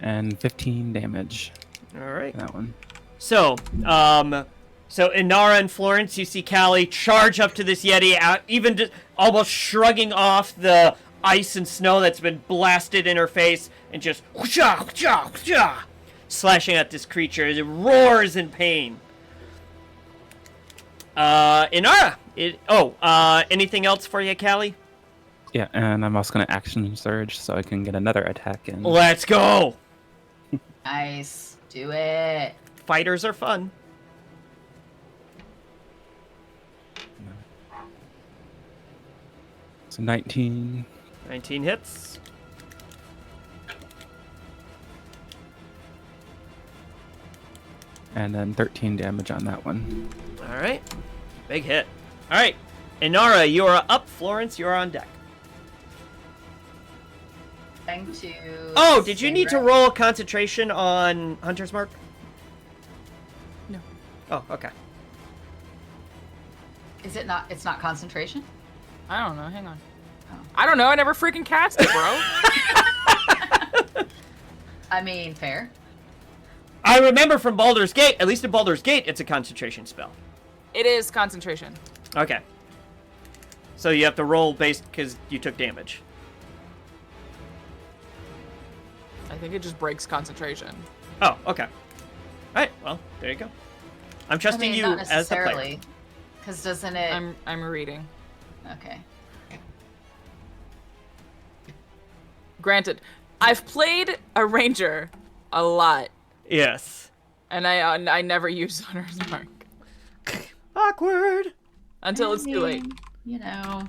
Speaker 4: And 15 damage.
Speaker 2: Alright.
Speaker 4: That one.
Speaker 2: So Inara and Florence, you see Callie charge up to this Yeti, even just almost shrugging off the ice and snow that's been blasted in her face, and just whooshah, whooshah, whooshah, slashing at this creature. It roars in pain. Inara, anything else for you, Callie?
Speaker 4: Yeah, and I'm also going to action surge so I can get another attack in.
Speaker 2: Let's go!
Speaker 1: Nice. Do it.
Speaker 2: Fighters are fun.
Speaker 4: So 19.
Speaker 2: 19 hits.
Speaker 4: And then 13 damage on that one.
Speaker 2: Alright. Big hit. Alright. Inara, you are up. Florence, you are on deck.
Speaker 1: Trying to.
Speaker 2: Oh, did you need to roll concentration on Hunter's Mark?
Speaker 3: No.
Speaker 2: Oh, okay.
Speaker 1: Is it not? It's not concentration?
Speaker 3: I don't know. Hang on.
Speaker 1: Oh.
Speaker 3: I don't know. I never freaking cast it, bro.
Speaker 1: I mean, fair.
Speaker 2: I remember from Baldur's Gate, at least in Baldur's Gate, it's a concentration spell.
Speaker 3: It is concentration.
Speaker 2: Okay. So you have to roll based because you took damage.
Speaker 3: I think it just breaks concentration.
Speaker 2: Oh, okay. Alright, well, there you go. I'm trusting you
Speaker 1: not
Speaker 2: as the player.
Speaker 1: necessarily. Because doesn't it?
Speaker 3: I'm reading.
Speaker 1: Okay.
Speaker 3: Granted, I've played a ranger a lot,
Speaker 2: Yes.
Speaker 3: and I never use Hunter's Mark
Speaker 2: Awkward.
Speaker 3: until it's too late.
Speaker 1: You know.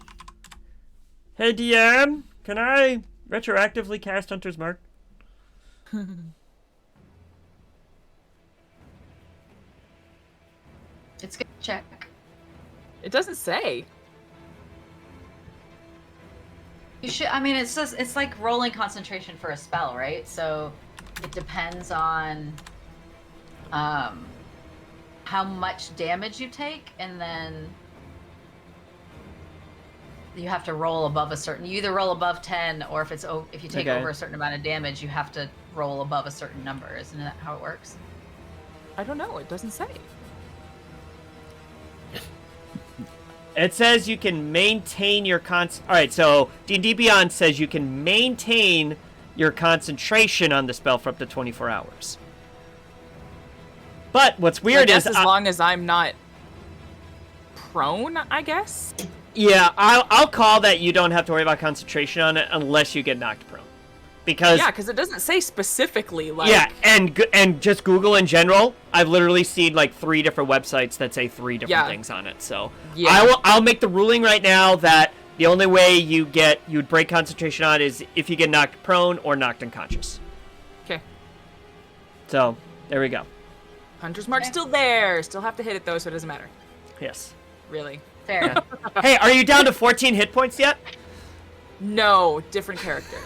Speaker 2: Hey, DM, can I retroactively cast Hunter's Mark?
Speaker 1: It's good to check.
Speaker 3: It doesn't say.
Speaker 1: You should. I mean, it's just. It's like rolling concentration for a spell, right? So it depends on how much damage you take, and then you have to roll above a certain. You either roll above 10, or if you take
Speaker 2: Okay.
Speaker 1: over a certain amount of damage, you have to roll above a certain number. Isn't that how it works?
Speaker 3: I don't know. It doesn't say.
Speaker 2: It says you can maintain your All right, so D&D Beyond says you can maintain your concentration on the spell for up to 24 hours. But what's weird is...
Speaker 3: as long as I'm not prone, I guess?
Speaker 2: Yeah, I'll call that you don't have to worry about concentration on it unless you get knocked prone. Because...
Speaker 3: Yeah, because it doesn't say specifically, like...
Speaker 2: Yeah, and just Google in general, I've literally seen like 3 different websites that say 3 different things on it. So I'll make the ruling right now that the only way you'd break concentration on is if you get knocked prone or knocked unconscious.
Speaker 3: Okay.
Speaker 2: So, there we go.
Speaker 3: Hunter's Mark's still there. Still have to hit it, though, so it doesn't matter.
Speaker 2: Yes.
Speaker 3: Really.
Speaker 1: Fair.
Speaker 2: Hey, are you down to 14 hit points yet?
Speaker 3: No, different character.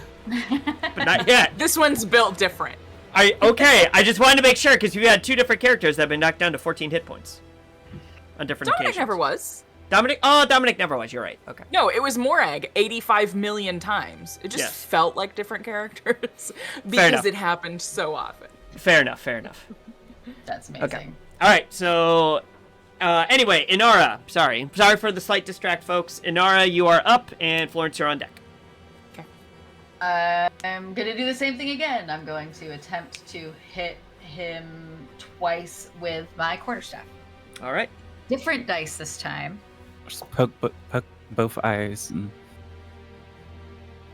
Speaker 2: But not yet.
Speaker 3: This one's built different.
Speaker 2: Okay, I just wanted to make sure, because you had 2 different characters that have been knocked down to 14 hit points. On different
Speaker 3: Dominic
Speaker 2: occasions.
Speaker 3: never was.
Speaker 2: Dominic never was, you're right. Okay.
Speaker 3: No, it was Morag 85 million times. It just felt like different characters because it happened so often.
Speaker 2: Fair enough.
Speaker 1: That's amazing.
Speaker 2: Okay. All right, so anyway, Inara, sorry for the slight distract, folks. Inara, you are up, and Florence, you're on deck.
Speaker 3: Okay.
Speaker 1: I'm gonna do the same thing again. I'm going to attempt to hit him twice with my quarterstaff.
Speaker 2: All right.
Speaker 1: Different dice this time.
Speaker 4: Just poke both eyes. And...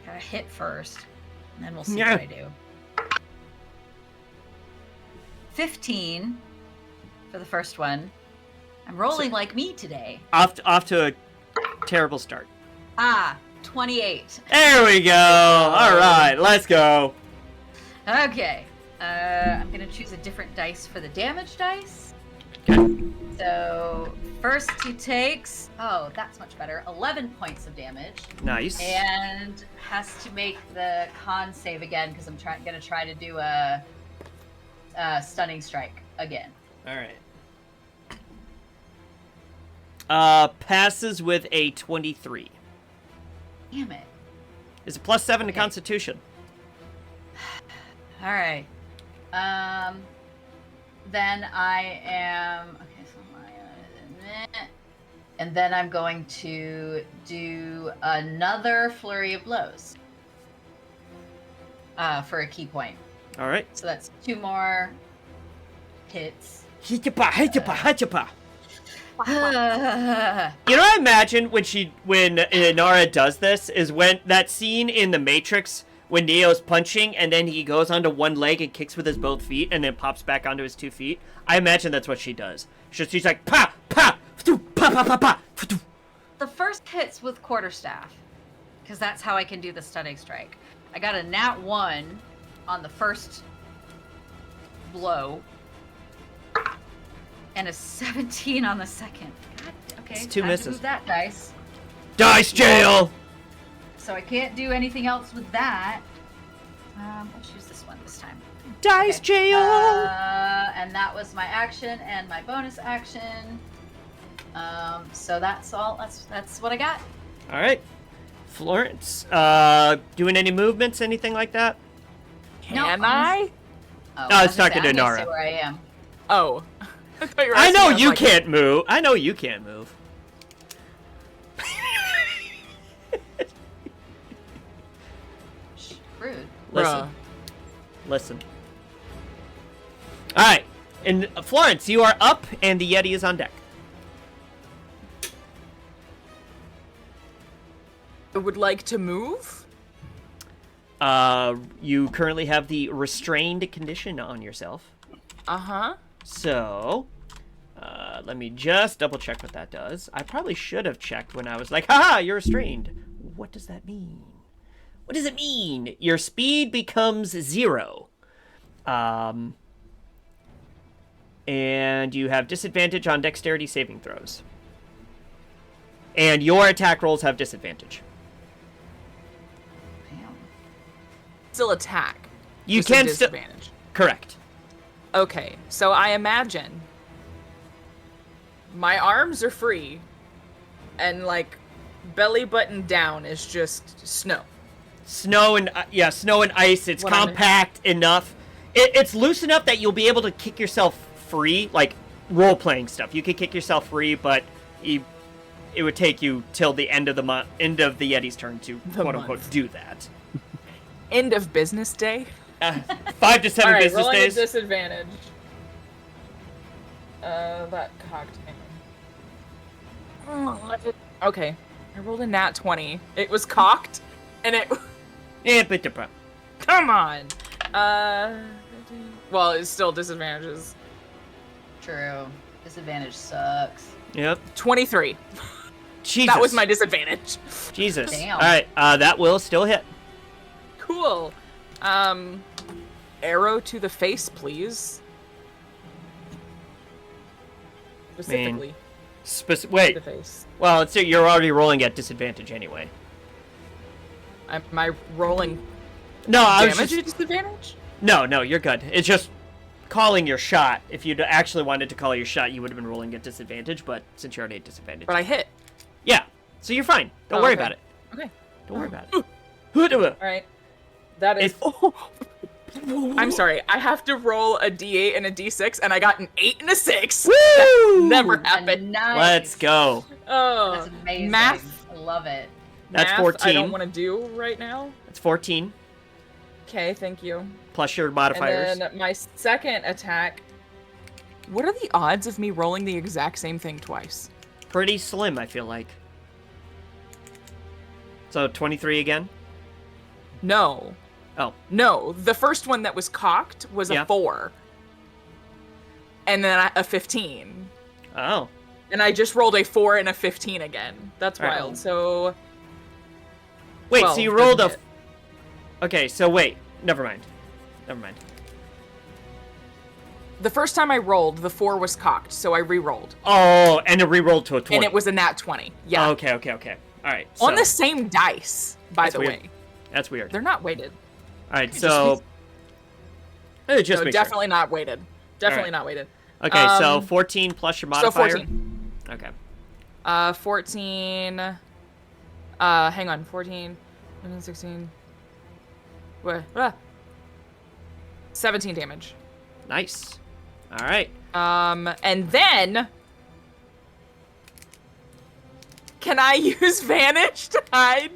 Speaker 1: Gotta hit first, and then we'll see what I do. 15 for the first one. I'm rolling like me today.
Speaker 2: Off to a terrible start.
Speaker 1: 28.
Speaker 2: There we go. All right, let's go.
Speaker 1: Okay. I'm gonna choose a different dice for the damage dice.
Speaker 2: Okay.
Speaker 1: So first he takes, that's much better, 11 points of damage.
Speaker 2: Nice.
Speaker 1: And has to make the con save again because I'm gonna try to do a stunning strike again.
Speaker 2: All right. Passes with a 23.
Speaker 1: Damn it.
Speaker 2: Is a +7 to Constitution.
Speaker 1: All right. Then I am and then I'm going to do another flurry of blows for a key point.
Speaker 2: All right.
Speaker 1: So that's 2 more hits.
Speaker 2: Hit-ya-pa. You know what I imagine when Inara does this is when that scene in The Matrix when Neo's punching and then he goes onto one leg and kicks with his both feet and then pops back onto his 2 feet. I imagine that's what she does. She's like pa pa pa pa pa pa.
Speaker 1: The first hits with quarterstaff, because that's how I can do the stunning strike. I got a nat 1 on the first blow, and a 17 on the second. God, okay,
Speaker 2: it's 2
Speaker 1: time
Speaker 2: misses.
Speaker 1: to move that dice.
Speaker 2: Dice jail.
Speaker 1: So I can't do anything else with that. I'll choose this one this time.
Speaker 2: Dice jail.
Speaker 1: And that was my action and my bonus action. So that's all. That's what I got.
Speaker 2: All right. Florence, doing any movements, anything like that?
Speaker 3: Can I?
Speaker 2: No, it's talking to Nara.
Speaker 1: See where I am.
Speaker 3: Oh.
Speaker 2: I know you can't move. I know you can't move.
Speaker 1: Rude.
Speaker 2: Listen. All right. And Florence, you are up, and the Yeti is on deck.
Speaker 3: I would like to move.
Speaker 2: You currently have the restrained condition on yourself.
Speaker 3: Uh-huh.
Speaker 2: So, let me just double check what that does. I probably should have checked when I was like, haha, you're restrained. What does that mean? What does it mean? Your speed becomes 0. And you have disadvantage on dexterity saving throws. And your attack rolls have disadvantage.
Speaker 3: Still attack.
Speaker 2: You
Speaker 3: Just
Speaker 2: can
Speaker 3: a
Speaker 2: still...
Speaker 3: disadvantage.
Speaker 2: Correct.
Speaker 3: Okay, so I imagine my arms are free and like belly button down is just snow.
Speaker 2: Snow and ice. It's compact enough. It's loose enough that you'll be able to kick yourself free, like role-playing stuff. You can kick yourself free, but it would take you till the end of the end of the Yeti's turn to quote unquote do that.
Speaker 3: End of business day.
Speaker 2: 5 to 7 business
Speaker 3: rolling
Speaker 2: days.
Speaker 3: A disadvantage. That cocked me. Okay, I rolled a nat 20. It was cocked, and it.
Speaker 2: Yeah, but
Speaker 3: Come on. Well, it's still disadvantages.
Speaker 1: True. Disadvantage sucks.
Speaker 2: Yep.
Speaker 3: 23.
Speaker 2: Jesus.
Speaker 3: That was my disadvantage.
Speaker 2: Jesus.
Speaker 1: Damn.
Speaker 2: All right. That will still hit.
Speaker 3: Cool. Arrow to the face, please. Specifically.
Speaker 2: Wait.
Speaker 3: To the face.
Speaker 2: Well, you're already rolling at disadvantage anyway.
Speaker 3: Am I rolling
Speaker 2: No, I was
Speaker 3: damage
Speaker 2: just...
Speaker 3: at disadvantage?
Speaker 2: No, you're good. It's just calling your shot. If you'd actually wanted to call your shot, you would have been rolling at disadvantage, but since you're already at disadvantage.
Speaker 3: But I hit.
Speaker 2: Yeah, so you're fine. Don't worry
Speaker 3: okay.
Speaker 2: about it.
Speaker 3: Okay.
Speaker 2: Don't worry about it.
Speaker 3: Alright. That is... I'm sorry. I have to roll a d8 and a d6, and I got an 8 and a 6.
Speaker 2: Woo!
Speaker 3: That never happened.
Speaker 1: Nice.
Speaker 2: Let's go.
Speaker 3: Oh,
Speaker 1: That's amazing.
Speaker 3: Math.
Speaker 1: I love it.
Speaker 2: That's
Speaker 3: Math
Speaker 2: 14.
Speaker 3: I don't want to do right now.
Speaker 2: That's 14,
Speaker 3: Okay, thank you.
Speaker 2: plus your modifiers.
Speaker 3: And then my second attack. What are the odds of me rolling the exact same thing twice?
Speaker 2: Pretty slim, I feel like. So 23 again?
Speaker 3: No.
Speaker 2: Oh.
Speaker 3: No, the first one that was cocked was
Speaker 2: Yeah.
Speaker 3: a 4. And then a 15.
Speaker 2: Oh.
Speaker 3: And I just rolled a 4 and a 15 again. That's
Speaker 2: All right.
Speaker 3: wild. So
Speaker 2: Wait,
Speaker 3: 12
Speaker 2: so you rolled
Speaker 3: doesn't
Speaker 2: a...
Speaker 3: hit.
Speaker 2: Okay, so wait. Never mind.
Speaker 3: The first time I rolled, the 4 was cocked, so I re-rolled.
Speaker 2: Oh, and it re-rolled to a 20.
Speaker 3: And it was a nat 20. Yeah.
Speaker 2: Oh, okay. All right.
Speaker 3: On
Speaker 2: so-
Speaker 3: the same dice, by
Speaker 2: That's
Speaker 3: the
Speaker 2: weird.
Speaker 3: way.
Speaker 2: That's weird.
Speaker 3: They're not weighted.
Speaker 2: All right, so... Just
Speaker 3: No,
Speaker 2: make
Speaker 3: definitely not weighted. Definitely
Speaker 2: Alright.
Speaker 3: not weighted.
Speaker 2: sure. Okay, so 14 plus your modifier.
Speaker 3: So 14.
Speaker 2: Okay.
Speaker 3: 14. Hang on. 14, 15, 16. What? 17 damage.
Speaker 2: Nice. All right.
Speaker 3: And then. Can I use Vanish to hide?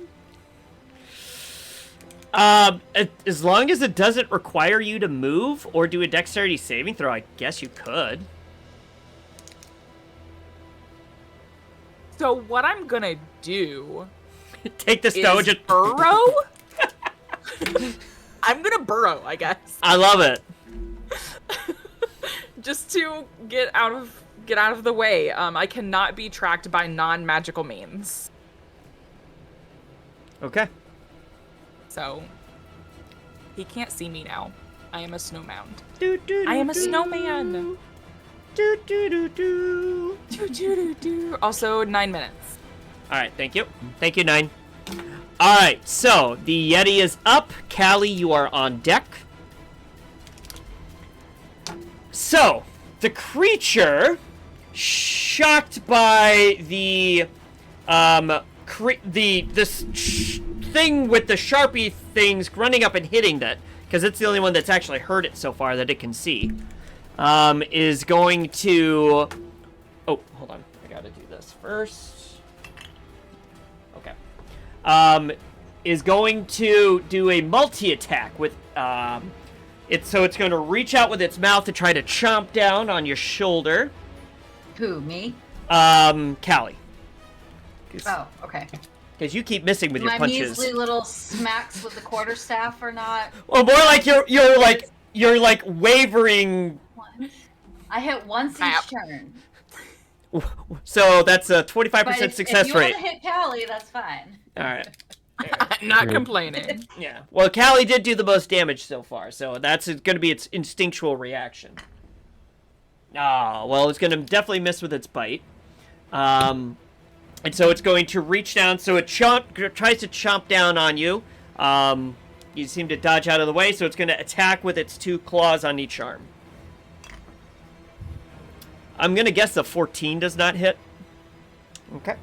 Speaker 2: As long as it doesn't require you to move or do a dexterity saving throw, I guess you could.
Speaker 3: So what I'm gonna do
Speaker 2: Take the stone.
Speaker 3: is
Speaker 2: Just
Speaker 3: burrow. I'm gonna burrow, I guess,
Speaker 2: I love it.
Speaker 3: just to get out of the way. I cannot be tracked by non-magical means.
Speaker 2: Okay.
Speaker 3: So, he can't see me now. I am a snowmound.
Speaker 2: Do,
Speaker 3: I am a
Speaker 2: do.
Speaker 3: snowman.
Speaker 2: Do, do, do, do.
Speaker 3: Also, 9 minutes.
Speaker 2: All right, thank you. Thank you, 9. All right, so the Yeti is up. Callie, you are on deck. So, the creature, shocked by the thing with the Sharpie things running up and hitting that, because it's the only one that's actually heard it so far that it can see, is going to... Oh, hold on. I gotta do this first. Okay. Is going to do a multi-attack with... So it's going to reach out with its mouth to try to chomp down on your shoulder.
Speaker 1: Who, me?
Speaker 2: Callie.
Speaker 1: Oh, okay.
Speaker 2: Because you keep missing with your
Speaker 1: My
Speaker 2: punches.
Speaker 1: measly little smacks with the quarterstaff are not.
Speaker 2: Well, more like you're like wavering.
Speaker 1: Once. I hit once
Speaker 3: Ow.
Speaker 1: each turn.
Speaker 2: So that's a 25%
Speaker 1: But if
Speaker 2: success
Speaker 1: you
Speaker 2: rate.
Speaker 1: want to hit Callie, that's fine.
Speaker 2: All right.
Speaker 3: Not
Speaker 4: Rude.
Speaker 3: complaining.
Speaker 2: Yeah. Well, Callie did do the most damage so far, so that's going to be its instinctual reaction. Ah, well, it's going to definitely miss with its bite. And so it's going to reach down. So it tries to chomp down on you. You seem to dodge out of the way, so it's going to attack with its 2 claws on each arm. I'm going to guess a 14 does not hit. Okay.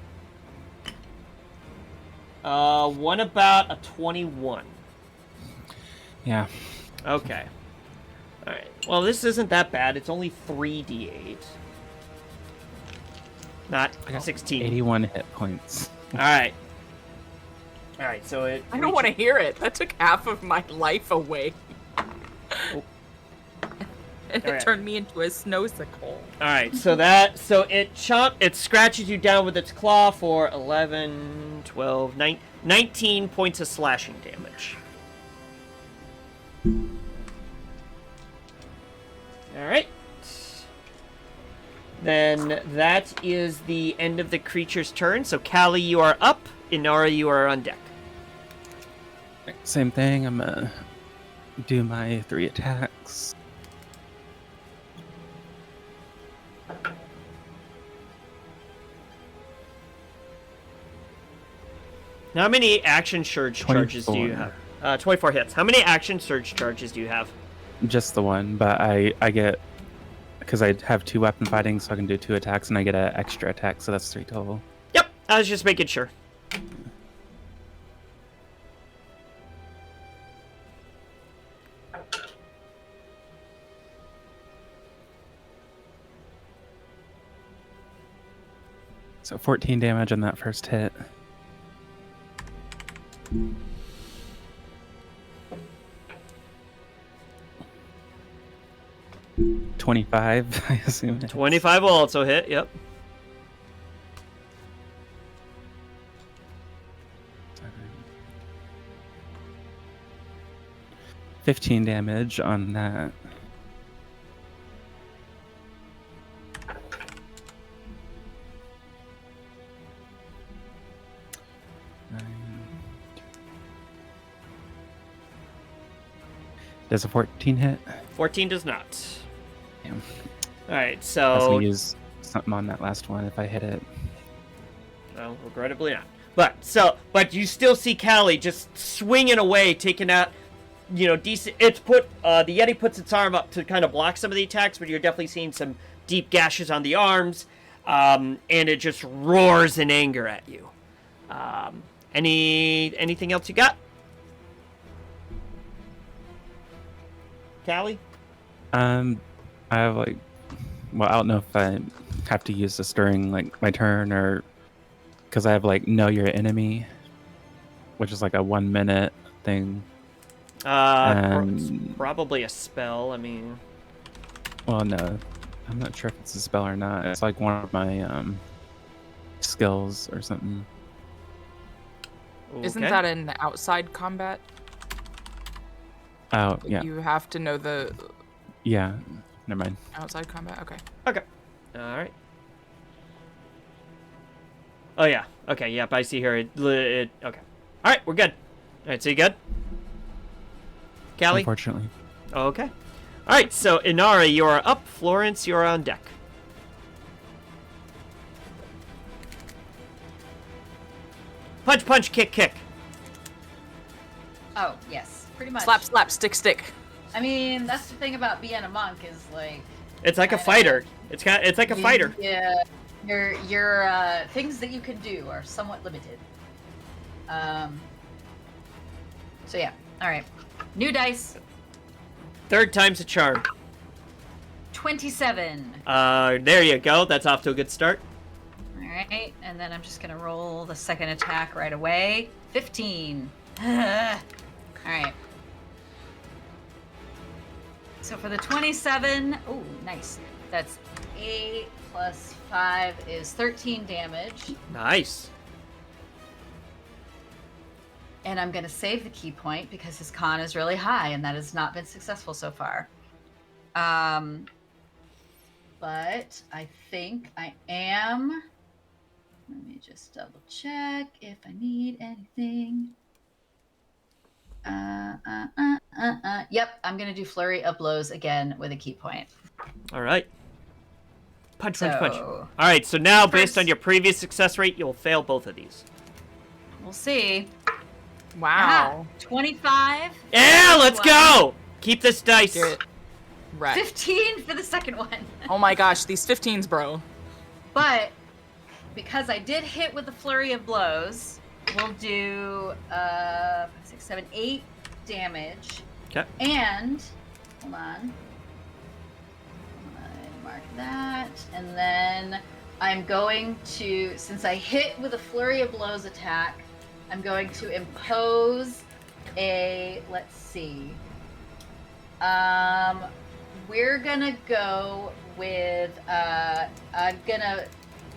Speaker 2: What about a 21?
Speaker 4: Yeah.
Speaker 2: Okay. Alright. Well, this isn't that bad. It's only 3d8. Not
Speaker 4: I got
Speaker 2: 16.
Speaker 4: 81 hit points.
Speaker 2: All right. All right, so it...
Speaker 3: I don't want to hear it. That took half of my life away.
Speaker 2: Oh.
Speaker 3: And
Speaker 2: All
Speaker 3: it
Speaker 2: right.
Speaker 3: turned me into a snowsicle.
Speaker 2: All right, so it scratches you down with its claw for 11, 12, 19 points of slashing damage. All right. Then that is the end of the creature's turn. So Callie, you are up. Inara, you are on deck.
Speaker 4: Same thing. I'm gonna do my 3 attacks.
Speaker 2: Now, how many action surge charges do you
Speaker 4: 24.
Speaker 2: have? 24 hits. How many action surge charges do you have?
Speaker 4: Just the one, but I get, because I have 2 weapon fighting, so I can do 2 attacks, and I get an extra attack, so that's 3 total.
Speaker 2: Yep, I was just making sure.
Speaker 4: So 14 damage on that first hit. $25, I assume.
Speaker 2: 25 will also hit, yep.
Speaker 4: $15 damage on that. Does a 14 hit?
Speaker 2: 14 does not.
Speaker 4: Damn.
Speaker 2: Alright,
Speaker 4: I was
Speaker 2: so...
Speaker 4: gonna use something on that last one if I hit it.
Speaker 2: No, regrettably not. But you still see Callie just swinging away, taking out, decent... the Yeti puts its arm up to kind of block some of the attacks, but you're definitely seeing some deep gashes on the arms, and it just roars in anger at you. Anything else you got? Callie?
Speaker 4: I have I don't know if I have to use this during my turn or because I have know your enemy, which is a 1 minute thing.
Speaker 2: Probably a spell. I mean,
Speaker 4: well, no, I'm not sure if it's a spell or not. It's one of my skills or something.
Speaker 3: Isn't
Speaker 2: Okay.
Speaker 3: that an outside combat?
Speaker 4: Oh yeah,
Speaker 3: You have to know the
Speaker 4: yeah. Never mind.
Speaker 3: outside combat? Okay.
Speaker 2: Okay. All right. Oh yeah. Okay. Yep. I see here. Okay. All right. We're good. All right. So you good? Callie?
Speaker 4: Unfortunately.
Speaker 2: Okay. All right. So Inara, you are up. Florence, you are on deck. Punch, punch, kick, kick.
Speaker 1: Oh, yes, pretty much.
Speaker 3: Slap, slap, stick, stick.
Speaker 1: I mean, that's the thing about being a monk is
Speaker 2: It's like a fighter. It's like a fighter.
Speaker 1: Yeah, your things that you can do are somewhat limited. So yeah, all right. New dice.
Speaker 2: Third time's a charm.
Speaker 1: 27.
Speaker 2: There you go. That's off to a good start.
Speaker 1: All right, and then I'm just gonna roll the second attack right away. 15. All right. So for the 27, oh, nice. That's 8 plus 5 is 13 damage.
Speaker 2: Nice.
Speaker 1: And I'm going to save the key point because his con is really high, and that has not been successful so far. But I think I am. Let me just double check if I need anything. Yep, I'm going to do Flurry of Blows again with a key point.
Speaker 2: All right. Punch, punch, punch.
Speaker 1: So,
Speaker 2: All right, so now, based
Speaker 1: first-
Speaker 2: on your previous success rate, you'll fail both of these.
Speaker 1: we'll see.
Speaker 3: Wow.
Speaker 1: 25.
Speaker 2: Yeah, let's
Speaker 1: One.
Speaker 2: go! Keep this dice.
Speaker 3: Do it. Right.
Speaker 1: 15 for the second one.
Speaker 3: Oh my gosh, these 15s, bro.
Speaker 1: But because I did hit with the Flurry of Blows, we'll do 5, 6, 7, 8 damage.
Speaker 2: Okay.
Speaker 1: And hold on, mark that, and then I'm going to, since I hit with a flurry of blows attack, I'm going to impose a, let's see. We're gonna go with, I'm gonna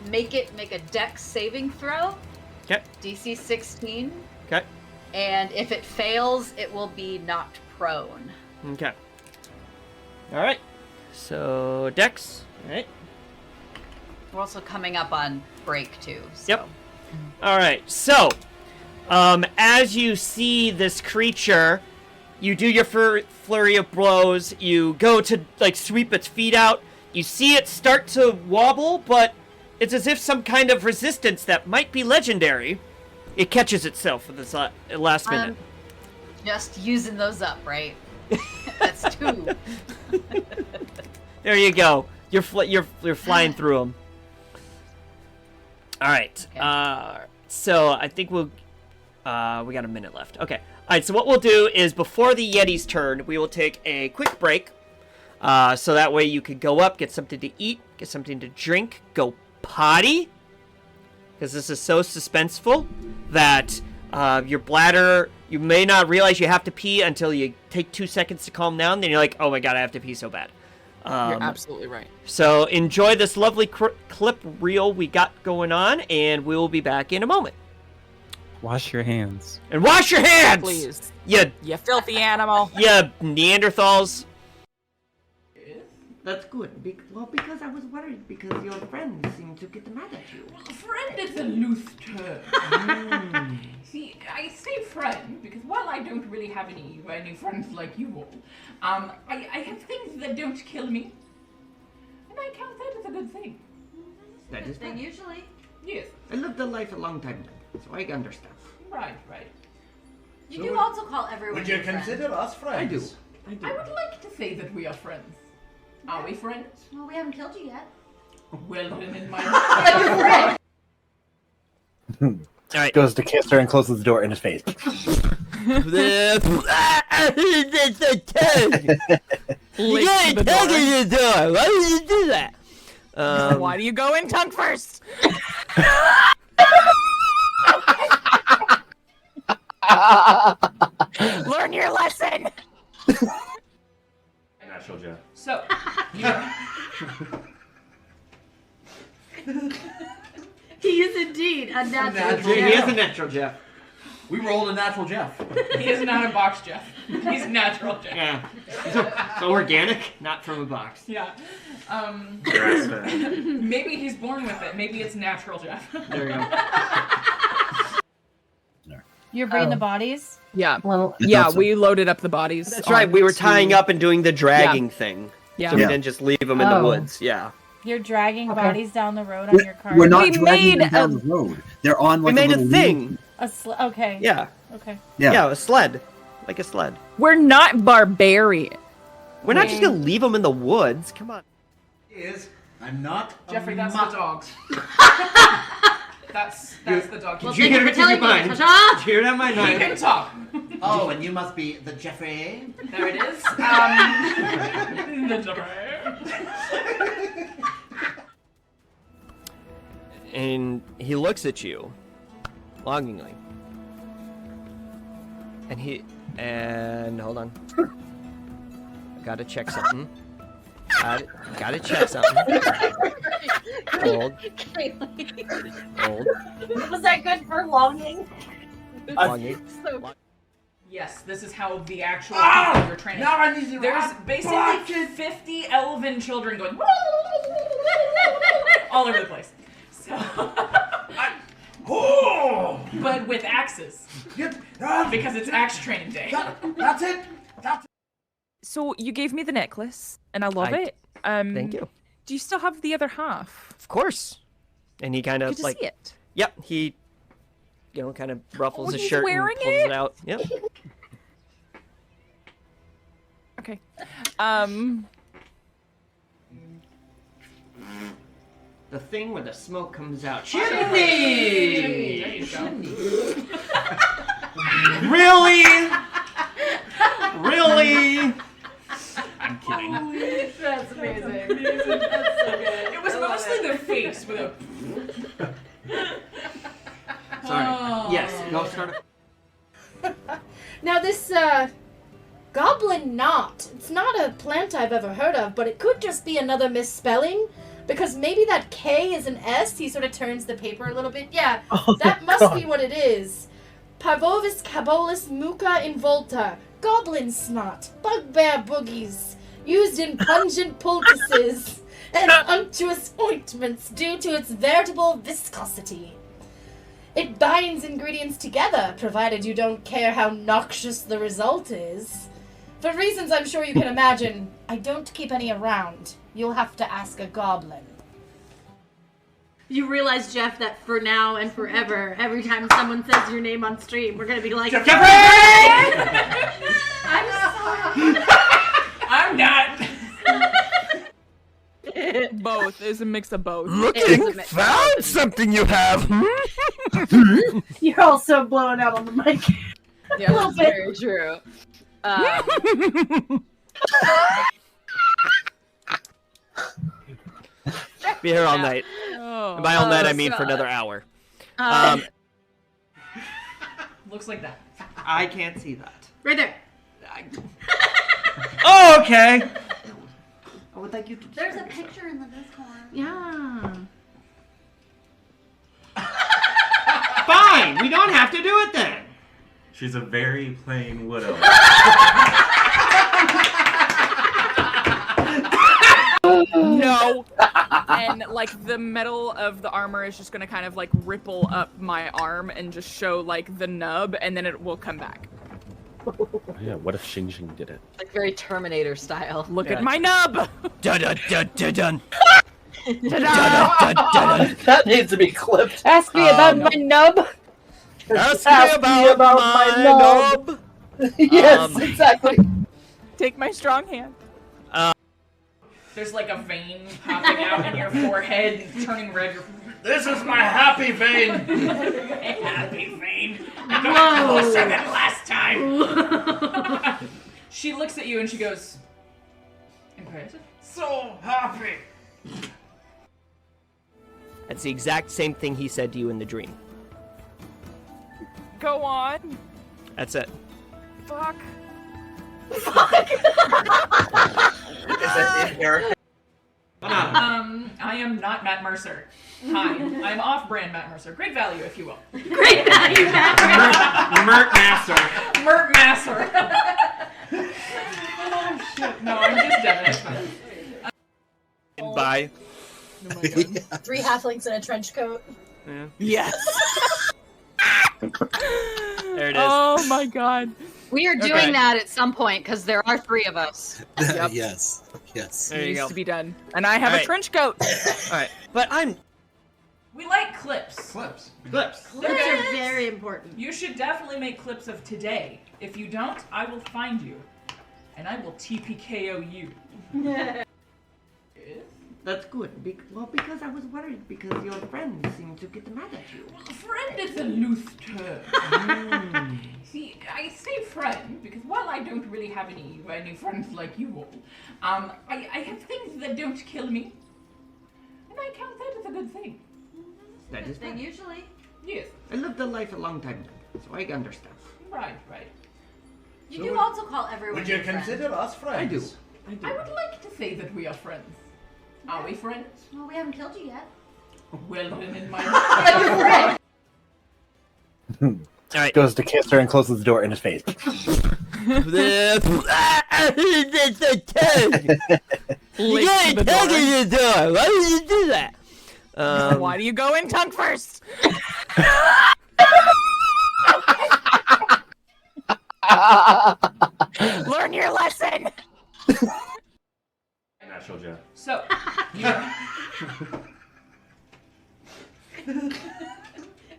Speaker 1: make a dex saving throw.
Speaker 2: Okay.
Speaker 1: DC 16.
Speaker 2: Okay.
Speaker 1: And if it fails, it will be knocked prone.
Speaker 2: Okay. All right. So Dex. All right.
Speaker 1: We're also coming up on break too. So.
Speaker 2: Yep. All right. So, as you see this creature, you do your flurry of blows. You go to like sweep its feet out. You see it start to wobble, but it's as if some kind of resistance that might be legendary. It catches itself at this last minute.
Speaker 1: Just using those up, right? That's 2.
Speaker 2: There you go. You're flying through them. All right.
Speaker 1: Okay.
Speaker 2: So I think we got a minute left. Okay. All right. So what we'll do is before the Yeti's turn, we will take a quick break. So that way you could go up, get something to eat, get something to drink, go potty. Because this is so suspenseful that your bladder, you may not realize you have to pee until you take 2 seconds to calm down. Then you're like, oh my god, I have to pee so bad.
Speaker 3: You're absolutely right.
Speaker 2: So enjoy this lovely clip reel we got going on, and we will be back in a moment.
Speaker 4: Wash your hands.
Speaker 2: And wash your hands!
Speaker 3: Please.
Speaker 2: You
Speaker 3: filthy animal.
Speaker 2: Neanderthals.
Speaker 5: That's good. Because I was worried because your friends seem to get mad at you.
Speaker 6: Friend is a loose term. See, I say friend because while I don't really have any friends like you all, I have things that don't kill me, and I count that as a good thing.
Speaker 5: That is
Speaker 1: Thing
Speaker 5: fine.
Speaker 1: usually.
Speaker 6: Yes.
Speaker 5: I lived a life a long time ago, so I understand.
Speaker 6: Right.
Speaker 1: You
Speaker 7: So
Speaker 1: do
Speaker 7: would-
Speaker 1: also call everyone
Speaker 7: Would you
Speaker 1: your friend.
Speaker 7: consider us
Speaker 5: I do.
Speaker 7: friends?
Speaker 6: I would like to say that we are friends. Are we friends?
Speaker 1: Well, we haven't killed you yet.
Speaker 6: Well, then in my
Speaker 2: All right.
Speaker 8: Goes to kiss her and closes the door in his face.
Speaker 2: What are you doing? Why did you do that?
Speaker 3: Why do you go in tongue first? Learn your lesson.
Speaker 7: Natural Jeff.
Speaker 6: so.
Speaker 1: He is indeed a natural.
Speaker 5: He is a natural, Jeff.
Speaker 7: We rolled a natural Jeff.
Speaker 6: He is not a box Jeff. He's natural Jeff.
Speaker 5: Yeah. So organic, not from a box.
Speaker 6: Yeah. Maybe he's born with it. Maybe it's natural Jeff.
Speaker 5: There you go.
Speaker 9: You're bringing the bodies?
Speaker 3: Yeah.
Speaker 9: Well,
Speaker 3: We loaded up the bodies.
Speaker 2: That's right. We were tying up and doing the dragging thing.
Speaker 3: Yeah.
Speaker 2: So we didn't just leave them in the woods. Yeah.
Speaker 9: you're dragging bodies down the road on your car.
Speaker 8: We're not
Speaker 3: We
Speaker 8: dragging
Speaker 3: made
Speaker 8: them down the road. They're on like
Speaker 2: We made a
Speaker 8: little
Speaker 2: thing.
Speaker 9: Okay.
Speaker 2: Yeah.
Speaker 9: Okay.
Speaker 8: Yeah.
Speaker 2: A sled. Like a sled.
Speaker 3: We're not barbarian.
Speaker 2: We're not just gonna leave them in the woods. Come on.
Speaker 7: I'm not
Speaker 6: Jeffrey, that's the dogs. That's the dog.
Speaker 5: Did you hear it in your mind? Did you hear that in my
Speaker 6: He
Speaker 5: mind?
Speaker 6: can talk.
Speaker 7: Oh, and you must be the Jeffrey.
Speaker 6: There it is. The Jeffrey.
Speaker 2: And he looks at you longingly. And hold on. Gotta check something. Gotta check something. Hold.
Speaker 9: Was that good for longing?
Speaker 2: Longing.
Speaker 6: Yes, this is how the actual people you're training.
Speaker 7: Now I need to
Speaker 6: There's basically 50 elven children going all over the place. So, but with axes, because it's axe training day.
Speaker 7: That's it. That's it.
Speaker 3: So you gave me the necklace, and I love it.
Speaker 2: Thank you.
Speaker 3: Do you still have the other half?
Speaker 2: Of course. And he kind of
Speaker 3: Good to
Speaker 2: like.
Speaker 3: see it.
Speaker 2: Yep. He, kind of ruffles
Speaker 3: Oh,
Speaker 2: his
Speaker 3: he's
Speaker 2: shirt and
Speaker 3: wearing
Speaker 2: pulls it out. Yep.
Speaker 3: Okay.
Speaker 5: The thing where the smoke comes out.
Speaker 6: There you go.
Speaker 5: Really? Really? I'm kidding.
Speaker 1: That's amazing. That's so good.
Speaker 6: It was Mostly their face with a.
Speaker 2: Sorry.
Speaker 6: Oh.
Speaker 2: Yes. Go start.
Speaker 10: Now this, goblin knot. It's not a plant I've ever heard of, but it could just be another misspelling. Because maybe that K is an S. He sort of turns the paper a little bit. Yeah, that must be what it is. Parvovis cabolus muca involta. Goblin snot. Bugbear boogies. Used in pungent poultices and unctuous ointments due to its veritable viscosity. It binds ingredients together, provided you don't care how noxious the result is. For reasons I'm sure you can imagine, I don't keep any around. You'll have to ask a goblin.
Speaker 11: You realize, Jeff, that for now and forever, every time someone says your name on stream, we're gonna be like,
Speaker 6: Jeffrey!
Speaker 11: I'm sorry.
Speaker 6: I'm not.
Speaker 3: Both. It's a mix of both.
Speaker 2: Found something you have.
Speaker 9: You're also blowing out on the mic.
Speaker 1: Yeah, that's very true.
Speaker 2: Be here all night.
Speaker 3: Oh.
Speaker 2: And by all night, I mean for another hour.
Speaker 6: Looks like that.
Speaker 2: I can't see that.
Speaker 11: Right there.
Speaker 2: Oh, okay.
Speaker 5: I would like you to.
Speaker 11: There's a picture in the Discord.
Speaker 9: Yeah.
Speaker 2: Fine. We don't have to do it then.
Speaker 12: She's a very plain widow.
Speaker 3: No. And like the metal of the armor is just gonna kind of like ripple up my arm and just show like the nub, and then it will come back.
Speaker 4: Oh, yeah, what if Xing Xing did it?
Speaker 1: Like very Terminator style.
Speaker 3: Look at my nub!
Speaker 2: Dun dun dun dun dun.
Speaker 7: That needs to be clipped.
Speaker 9: Ask me about my nub.
Speaker 2: Ask me about my nub.
Speaker 7: Yes, exactly.
Speaker 3: Take my strong hand.
Speaker 6: There's like a vein popping out in your forehead, turning red. This is my happy vein. Happy vein. I got closer than last time. She looks at you and she goes, "Impressive. So happy."
Speaker 2: That's the exact same thing he said to you in the dream.
Speaker 3: Go on.
Speaker 2: That's it.
Speaker 3: Fuck.
Speaker 6: I am not Matt Mercer. Hi, I'm off-brand Matt Mercer. Great value, if you will.
Speaker 11: Great value, Matt.
Speaker 2: Mert Master.
Speaker 6: Mert Masser. Oh shit! No, I'm just Devin. It's fine.
Speaker 2: Bye.
Speaker 3: Oh my God.
Speaker 10: 3 halflings in a trench coat.
Speaker 2: Yeah.
Speaker 3: Yes.
Speaker 2: There it is.
Speaker 3: Oh my God.
Speaker 1: We are doing
Speaker 2: Okay.
Speaker 1: that at some point because there are 3 of us.
Speaker 3: Yep.
Speaker 8: Yes. Yes.
Speaker 2: There you
Speaker 3: Needs
Speaker 2: go.
Speaker 3: to be done. And I have a
Speaker 2: Alright.
Speaker 3: trench coat.
Speaker 2: All right, but I'm
Speaker 6: We like clips.
Speaker 7: Clips.
Speaker 2: clips.
Speaker 11: Clips are very important.
Speaker 6: You should definitely make clips of today. If you don't, I will find you, and I will TPKO you.
Speaker 5: That's good. Because I was worried because your friends seem to get mad at you.
Speaker 6: Friend is a loose term. See, I say friend because while I don't really have any friends like you all, I have things that don't kill me, and I count that as a good thing.
Speaker 5: That is
Speaker 11: Thing
Speaker 5: fine.
Speaker 11: usually.
Speaker 6: Yes,
Speaker 5: I lived a life a long time ago, so I understand.
Speaker 6: right.
Speaker 11: You
Speaker 7: So
Speaker 11: do
Speaker 7: would-
Speaker 11: also call everyone
Speaker 7: Would you
Speaker 11: your friend.
Speaker 7: consider us friends?
Speaker 5: I do.
Speaker 6: I would like to say that we are friends. Are we friends?
Speaker 11: Well, we haven't killed you yet.
Speaker 6: Well, then in my
Speaker 2: All right.
Speaker 8: Goes to kiss her and closes the door in his face.
Speaker 3: Licks the door.
Speaker 2: Why did you do that?
Speaker 3: Why do you go in tongue first? Learn your lesson.
Speaker 12: Natural Jeff.
Speaker 6: so.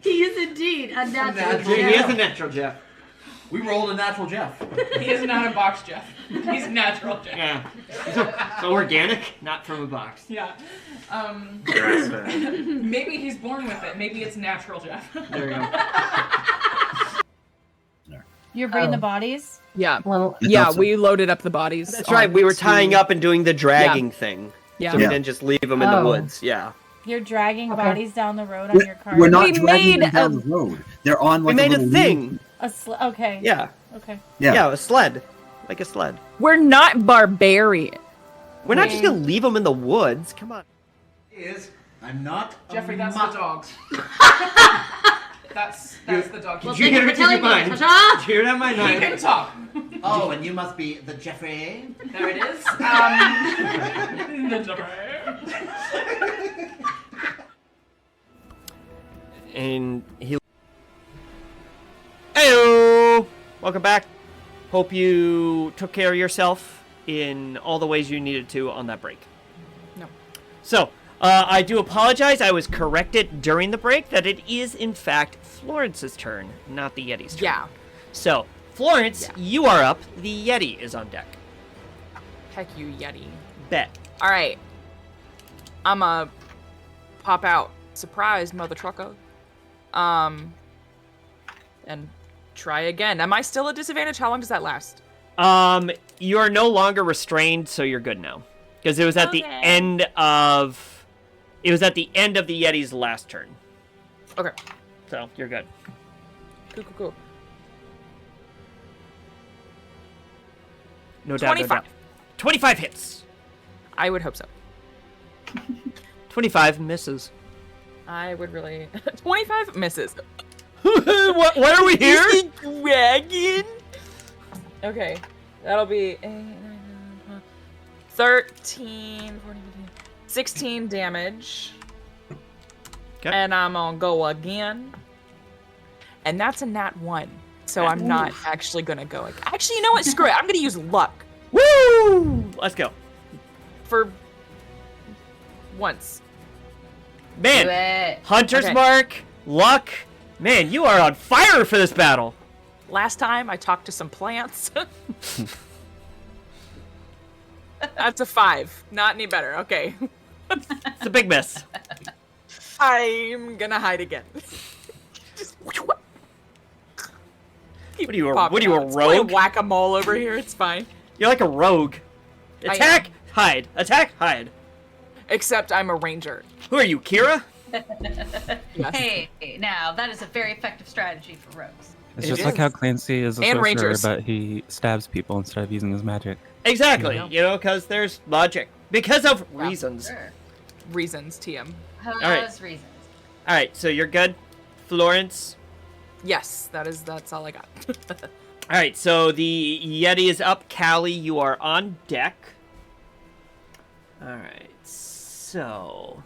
Speaker 11: He is indeed a natural.
Speaker 2: He is a natural Jeff.
Speaker 7: We rolled a natural Jeff.
Speaker 6: He is not a box Jeff. He's natural Jeff.
Speaker 2: Yeah. So organic, not from a box.
Speaker 6: Yeah.
Speaker 12: Grass-fed.
Speaker 6: Maybe he's born with it. Maybe it's natural Jeff.
Speaker 2: There you go.
Speaker 9: You're bringing the bodies?
Speaker 3: Yeah.
Speaker 8: Well,
Speaker 3: Yeah, we loaded up the bodies.
Speaker 2: That's right. We were tying
Speaker 3: onto-
Speaker 2: up and doing the dragging thing.
Speaker 3: Yeah.
Speaker 2: So we didn't just leave them in the woods. Yeah.
Speaker 13: You're dragging bodies down the road on your car.
Speaker 8: We're not dragging them down the road. They're on like
Speaker 2: we made
Speaker 8: a
Speaker 2: a
Speaker 8: little
Speaker 2: thing.
Speaker 13: Okay.
Speaker 2: Yeah.
Speaker 13: Okay.
Speaker 2: Yeah, a sled. Like a sled.
Speaker 3: We're not barbarian.
Speaker 2: We're not just gonna leave them in the woods. Come on.
Speaker 12: I'm not.
Speaker 6: Jeffrey, that's the dogs. That's the dog.
Speaker 12: Did you hear it in your mind? Did you hear that in my
Speaker 6: He
Speaker 12: mind?
Speaker 6: can talk.
Speaker 7: Oh, and you must be the Jeffrey.
Speaker 6: There it is. The Jeffrey.
Speaker 2: And he. Heyo! Welcome back. Hope you took care of yourself in all the ways you needed to on that break.
Speaker 3: No.
Speaker 2: So, I do apologize. I was corrected during the break that it is, in fact, Florence's turn, not the Yeti's turn.
Speaker 3: Yeah.
Speaker 2: So, Florence, you are up. The Yeti is on deck.
Speaker 3: Heck you, Yeti.
Speaker 2: Bet.
Speaker 3: All right. I'ma pop out. Surprise, mother trucker. And try again. Am I still at disadvantage? How long does that last?
Speaker 2: You are no longer restrained, so you're good now. Because it was at the end of... It was at the end of the Yeti's last turn.
Speaker 3: Okay.
Speaker 2: So, you're good.
Speaker 3: Cool.
Speaker 2: No doubt,
Speaker 3: 25.
Speaker 2: no doubt. 25 hits.
Speaker 3: I would hope so.
Speaker 2: 25 misses.
Speaker 3: I would really... 25 misses.
Speaker 2: Why are we here?
Speaker 3: Dragon? Okay. That'll be... 13, 14, 15, 16 damage.
Speaker 2: Okay.
Speaker 3: And I'm gonna go again. And that's a nat 1. So I'm not actually gonna go again. Actually, you know what? Screw it. I'm gonna use luck.
Speaker 2: Woo! Let's go.
Speaker 3: For... once.
Speaker 2: Man,
Speaker 1: Do it.
Speaker 2: Hunter's
Speaker 3: Okay.
Speaker 2: Mark, luck. Man, you are on fire for this battle.
Speaker 3: Last time I talked to some plants. That's a 5. Not any better. Okay.
Speaker 2: It's a big miss.
Speaker 3: I'm gonna hide again.
Speaker 2: What are you, a rogue?
Speaker 3: Whack-a-mole over here. It's fine.
Speaker 2: You're like a rogue. Attack, hide. Attack, hide.
Speaker 3: Except I'm a ranger.
Speaker 2: Who are you, Kira?
Speaker 3: Yes.
Speaker 1: Hey, now that is a very effective strategy for rogues.
Speaker 4: It's just like how Clancy is a
Speaker 3: And
Speaker 4: sorcerer,
Speaker 3: rangers.
Speaker 4: but he stabs people instead of using his magic.
Speaker 2: Exactly.
Speaker 3: Yeah.
Speaker 2: You know, because there's logic. Because of reasons.
Speaker 1: Sure.
Speaker 3: Reasons, TM.
Speaker 2: right.
Speaker 1: Reasons.
Speaker 2: All right, so you're good, Florence.
Speaker 3: Yes, that's all I got.
Speaker 2: All right, so the Yeti is up. Callie, you are on deck. All right, so...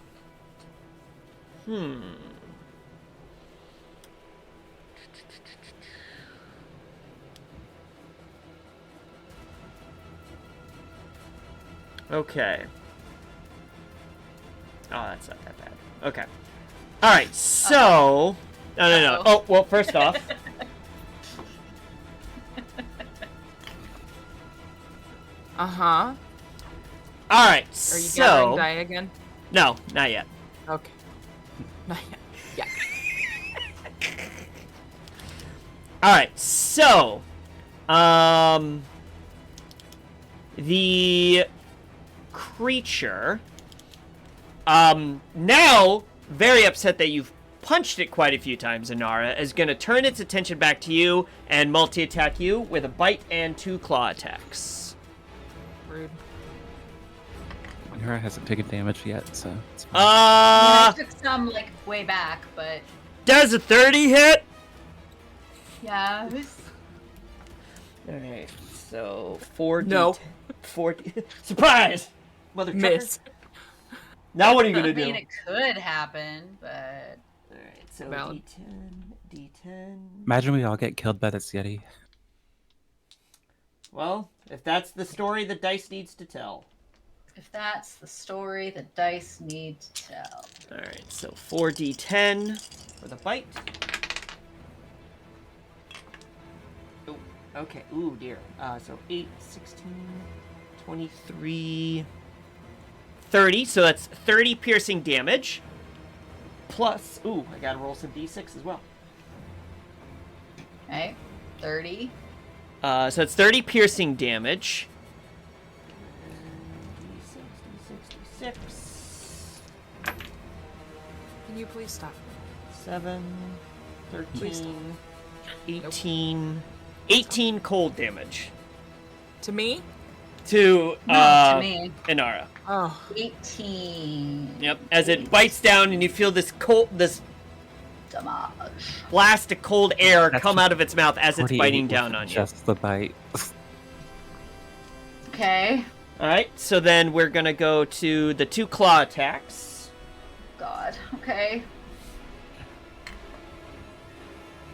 Speaker 2: Okay. Oh, that's not that bad. Okay. All right, so... No. Oh, well, first off...
Speaker 3: Uh-huh.
Speaker 2: All right,
Speaker 3: Are you
Speaker 2: so...
Speaker 3: gathering die again?
Speaker 2: No, not yet.
Speaker 3: Okay. Not yet. Yeah.
Speaker 2: All right, so... The creature... now, very upset that you've punched it quite a few times, Inara, is going to turn its attention back to you and multi-attack you with a bite and 2 claw attacks.
Speaker 3: Rude.
Speaker 4: Nora hasn't taken damage yet, so it's fine.
Speaker 1: I took some like way back, but
Speaker 2: Does a 30 hit?
Speaker 1: yeah.
Speaker 2: Alright, so 4d...
Speaker 3: No.
Speaker 2: 4d... Surprise! Mother
Speaker 3: Miss.
Speaker 2: Now what are you going to
Speaker 1: I
Speaker 2: do?
Speaker 1: mean, it could happen, but
Speaker 2: Alright, so
Speaker 3: Valid.
Speaker 2: D10...
Speaker 4: Imagine we all get killed by this Yeti.
Speaker 2: Well, if that's the story the dice needs to tell.
Speaker 1: if that's the story the dice need to tell.
Speaker 2: Alright, so 4d10 for the bite. Ooh, okay, ooh dear. So 8, 16, 23, 30. So that's 30 piercing damage. Plus, ooh, I gotta roll some d6 as well.
Speaker 1: Okay, 30.
Speaker 2: So it's 30 piercing damage. D6, 6.
Speaker 3: Can you please stop?
Speaker 2: 7,
Speaker 3: Please
Speaker 2: 13, 18. 18 cold damage.
Speaker 3: To me?
Speaker 2: To,
Speaker 1: to me.
Speaker 2: Inara.
Speaker 3: Oh.
Speaker 1: 18.
Speaker 2: Yep. As it bites down and you feel this
Speaker 1: damage.
Speaker 2: Blast of cold air come out of its mouth as it's
Speaker 4: 48
Speaker 2: biting down on you.
Speaker 4: Just the bite.
Speaker 1: Okay.
Speaker 2: Alright, so then we're gonna go to the 2 claw attacks.
Speaker 1: God. Okay.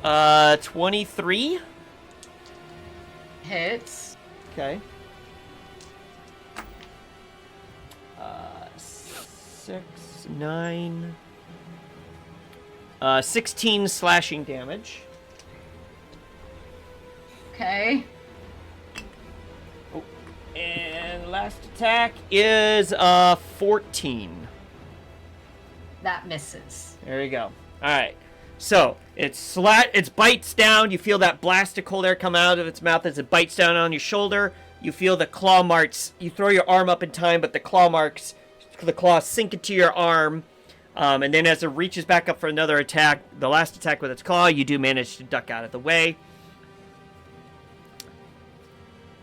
Speaker 2: 23.
Speaker 1: Hits.
Speaker 2: Okay. 6, 9. 16 slashing damage.
Speaker 1: Okay.
Speaker 2: Oh, and last attack is 14.
Speaker 1: That misses.
Speaker 2: There you go. Alright. So, it bites down. You feel that blast of cold air come out of its mouth as it bites down on your shoulder. You feel the claw marks. You throw your arm up in time, but the claws sink into your arm. And then as it reaches back up for another attack, the last attack with its claw, you do manage to duck out of the way.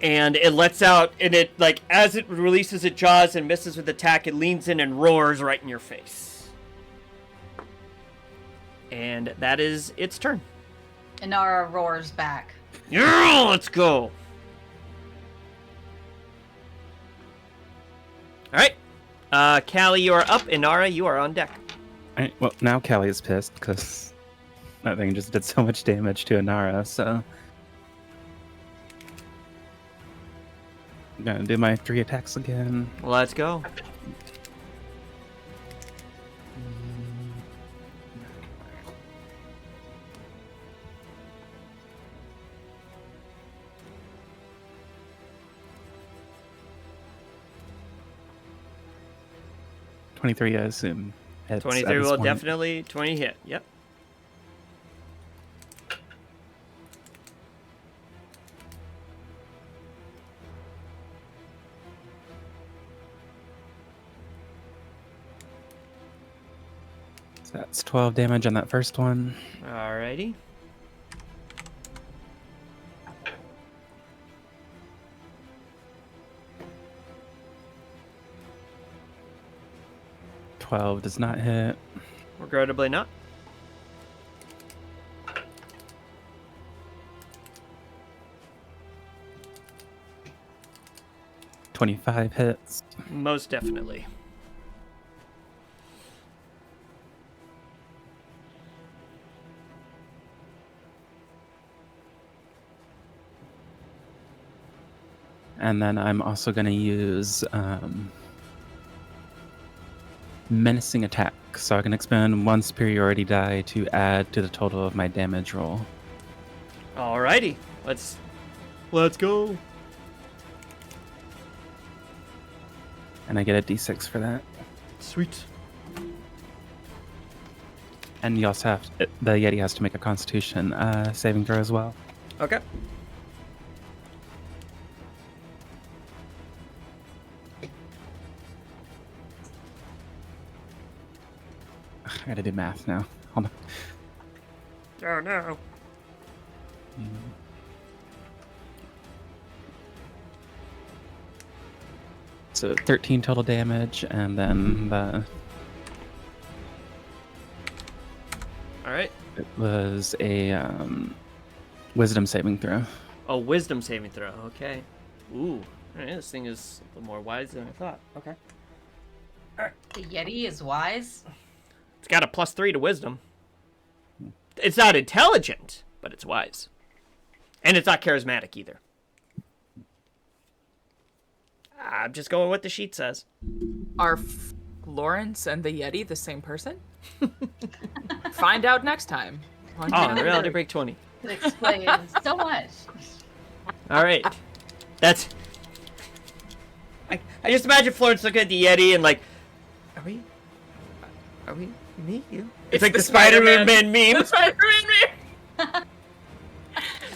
Speaker 2: And it lets out, and it, like, as it releases its jaws and misses with attack, it leans in and roars right in your face. And that is its turn.
Speaker 1: Inara roars back.
Speaker 2: Yeah, let's go. Alright. Callie, you are up. Inara, you are on deck.
Speaker 4: Alright, well, now Callie is pissed because that thing just did so much damage to Inara, so... I'm gonna do my 3 attacks again.
Speaker 2: Let's go.
Speaker 4: .23, I assume.
Speaker 2: 23 will definitely 20 hit. Yep.
Speaker 4: So that's 12 damage on that first one.
Speaker 2: Alrighty.
Speaker 4: .12 does not hit.
Speaker 2: Regrettably not.
Speaker 4: .25 hits.
Speaker 2: Most definitely.
Speaker 4: And then I'm also going to use menacing attack, so I can expend 1 superiority die to add to the total of my damage roll.
Speaker 2: Alrighty. Let's go.
Speaker 4: And I get a d6 for that.
Speaker 2: Sweet.
Speaker 4: And you also have the Yeti has to make a Constitution saving throw as well.
Speaker 2: Okay.
Speaker 4: I gotta do math now. Hold on.
Speaker 2: Oh no.
Speaker 4: So 13 total damage, and then the...
Speaker 2: Alright.
Speaker 4: It was a wisdom saving throw.
Speaker 2: Oh, wisdom saving throw. Okay. Ooh. Alright, this thing is a little more wise than I thought. Okay.
Speaker 1: The Yeti is wise.
Speaker 2: It's got a +3 to wisdom. It's not intelligent, but it's wise. And it's not charismatic either. I'm just going with what the sheet says.
Speaker 3: Are Lawrence and the Yeti the same person? Find out next time.
Speaker 2: Oh, reality break 20.
Speaker 1: It explains so much.
Speaker 2: All right. That's... I just imagine Florence looking at the Yeti and like, Are we me? You? It's like the Spider-Man meme.
Speaker 3: The Spider-Man meme!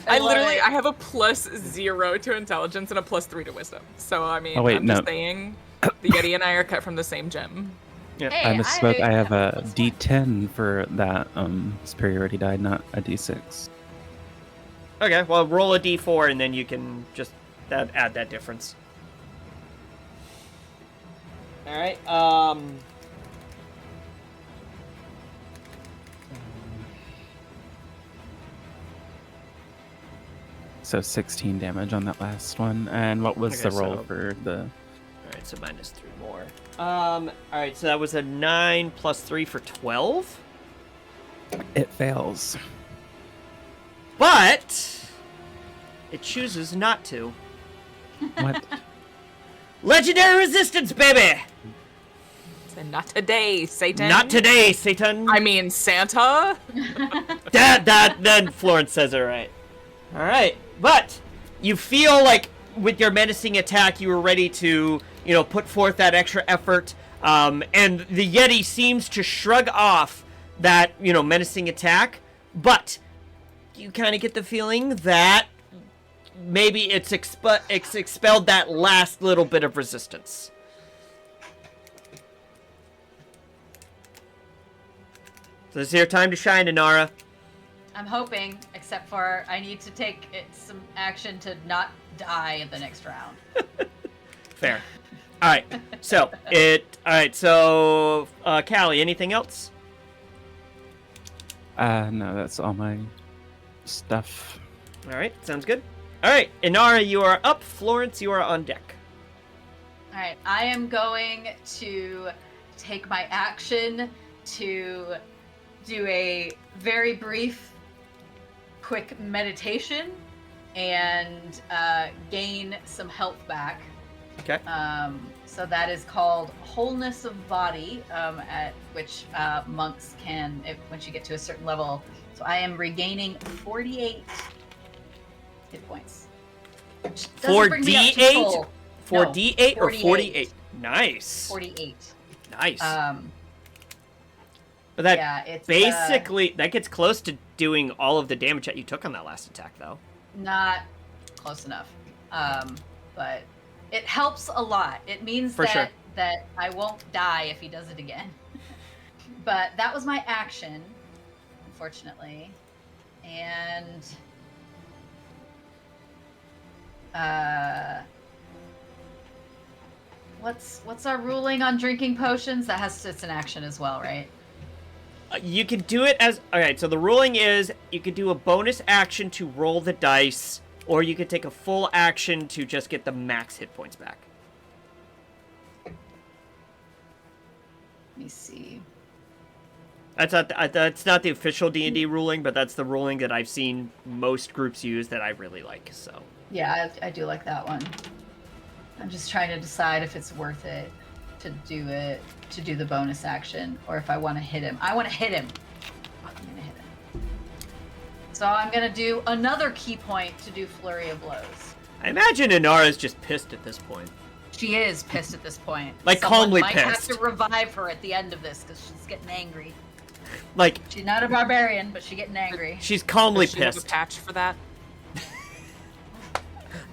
Speaker 3: I have a +0 to intelligence and a +3 to wisdom. So, I mean,
Speaker 4: Oh, wait,
Speaker 3: I'm
Speaker 4: no.
Speaker 3: just saying... The Yeti and I are cut from the same gem.
Speaker 2: Yeah.
Speaker 10: Hey,
Speaker 4: I misspoke. I have a D10 for that superiority die, not a D6.
Speaker 2: Okay, well, roll a d4, and then you can just add that difference. All right.
Speaker 4: So 16 damage on that last one. And what was
Speaker 2: Okay,
Speaker 4: the roll
Speaker 2: so-
Speaker 4: for the...
Speaker 2: All right, so minus 3 more. All right, so that was a 9 plus 3 for 12.
Speaker 4: It fails.
Speaker 2: But it chooses not to.
Speaker 4: What?
Speaker 2: Legendary resistance, baby!
Speaker 3: So not today, Satan.
Speaker 2: Not today, Satan.
Speaker 3: I mean, Santa.
Speaker 2: Then Florence says it right. All right, but you feel like with your menacing attack, you were ready to, put forth that extra effort. And the Yeti seems to shrug off that, menacing attack, but you kind of get the feeling that maybe it's expelled that last little bit of resistance. So this is your time to shine, Inara.
Speaker 1: I'm hoping, except for I need to take some action to not die in the next round.
Speaker 2: Fair. All right. So Callie, anything else?
Speaker 4: No, that's all my stuff.
Speaker 2: All right, sounds good. All right, Inara, you are up. Florence, you are on deck.
Speaker 1: All right, I am going to take my action to do a very brief, quick meditation and gain some health back.
Speaker 2: Okay.
Speaker 1: So that is called Wholeness of Body, at which monks can, once you get to a certain level. So I am regaining 48 hit points.
Speaker 2: 4d8? 4d8 or
Speaker 1: 48.
Speaker 2: 48? Nice.
Speaker 1: 48.
Speaker 2: Nice. But
Speaker 1: yeah, it's
Speaker 2: basically that gets close to doing all of the damage that you took on that last attack, though.
Speaker 1: Not close enough. But it helps a lot. It means
Speaker 2: For sure.
Speaker 1: that I won't die if he does it again. But that was my action, unfortunately. And what's our ruling on drinking potions? It's an action as well, right?
Speaker 2: You can do it as... Alright, so the ruling is you could do a bonus action to roll the dice, or you could take a full action to just get the max hit points back.
Speaker 1: Let me see.
Speaker 2: That's not the official D&D ruling, but that's the ruling that I've seen most groups use that I really like, so...
Speaker 1: Yeah, I do like that one. I'm just trying to decide if it's worth it to do the bonus action, or if I want to hit him. I want to hit him. I'm gonna hit him. So I'm gonna do another key point to do Flurry of Blows.
Speaker 2: I imagine Inara's just pissed at this point.
Speaker 1: She is pissed at this point.
Speaker 2: Like,
Speaker 1: Someone
Speaker 2: calmly
Speaker 1: might
Speaker 2: pissed.
Speaker 1: have to revive her at the end of this because she's getting angry.
Speaker 2: Like,
Speaker 1: She's not a barbarian, but she's getting angry.
Speaker 2: she's calmly
Speaker 3: Does she have a
Speaker 2: pissed.
Speaker 3: patch for that?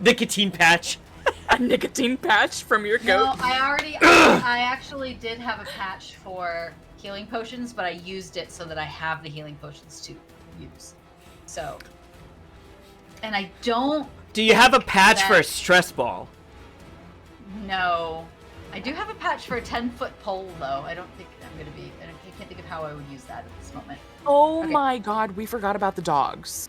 Speaker 2: Nicotine patch.
Speaker 3: A nicotine patch from your
Speaker 1: No,
Speaker 3: goat?
Speaker 1: I actually did have a patch for healing potions, but I used it so that I have the healing potions to use. So, and I don't...
Speaker 2: Do you have a patch for a
Speaker 1: that-
Speaker 2: stress ball?
Speaker 1: No. I do have a patch for a 10-foot pole, though. I don't think I'm going to be... I can't think of how I would use that at this moment.
Speaker 3: Oh
Speaker 1: Okay.
Speaker 3: my god, we forgot about the dogs.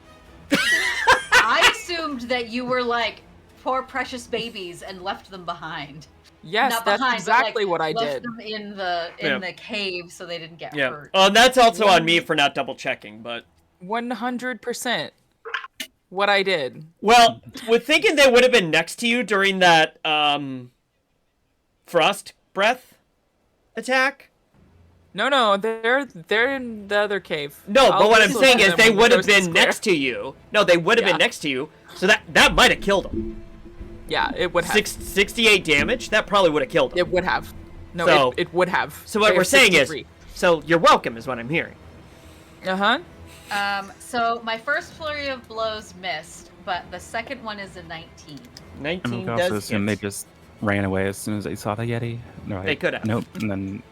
Speaker 1: I assumed that you were like poor precious babies and left them behind.
Speaker 3: Yes,
Speaker 1: Not
Speaker 3: that's
Speaker 1: behind, but,
Speaker 3: exactly
Speaker 1: like,
Speaker 3: what I
Speaker 1: left
Speaker 3: did.
Speaker 1: them in the
Speaker 2: Yeah.
Speaker 1: cave so they didn't get
Speaker 2: Yeah.
Speaker 1: hurt.
Speaker 2: Oh, and that's also on me for not double checking, but...
Speaker 3: 100% what I did.
Speaker 2: Well, we're thinking they would have been next to you during that, frost breath attack.
Speaker 3: No, they're in the other cave.
Speaker 2: No,
Speaker 3: I'll
Speaker 2: but what I'm
Speaker 3: whistle
Speaker 2: saying
Speaker 3: to
Speaker 2: is
Speaker 3: them
Speaker 2: they
Speaker 3: when the
Speaker 2: would have
Speaker 3: ghost is
Speaker 2: been
Speaker 3: clear.
Speaker 2: next to you. No, they would have
Speaker 3: Yeah.
Speaker 2: been next to you. So that might have killed them.
Speaker 3: Yeah, it would have.
Speaker 2: 68 damage? That probably would have killed them.
Speaker 3: It would have. No,
Speaker 2: So-
Speaker 3: it would have.
Speaker 2: So what
Speaker 3: They
Speaker 2: we're
Speaker 3: have
Speaker 2: saying
Speaker 3: 63.
Speaker 2: is, so you're welcome is what I'm hearing.
Speaker 3: Uh-huh.
Speaker 1: So my first flurry of blows missed, but the second one is a 19.
Speaker 2: 19
Speaker 4: I'm gonna also
Speaker 2: does
Speaker 4: assume
Speaker 2: hit.
Speaker 4: they just ran away as soon as they saw the Yeti? No,
Speaker 2: They could have.
Speaker 4: Nope. And then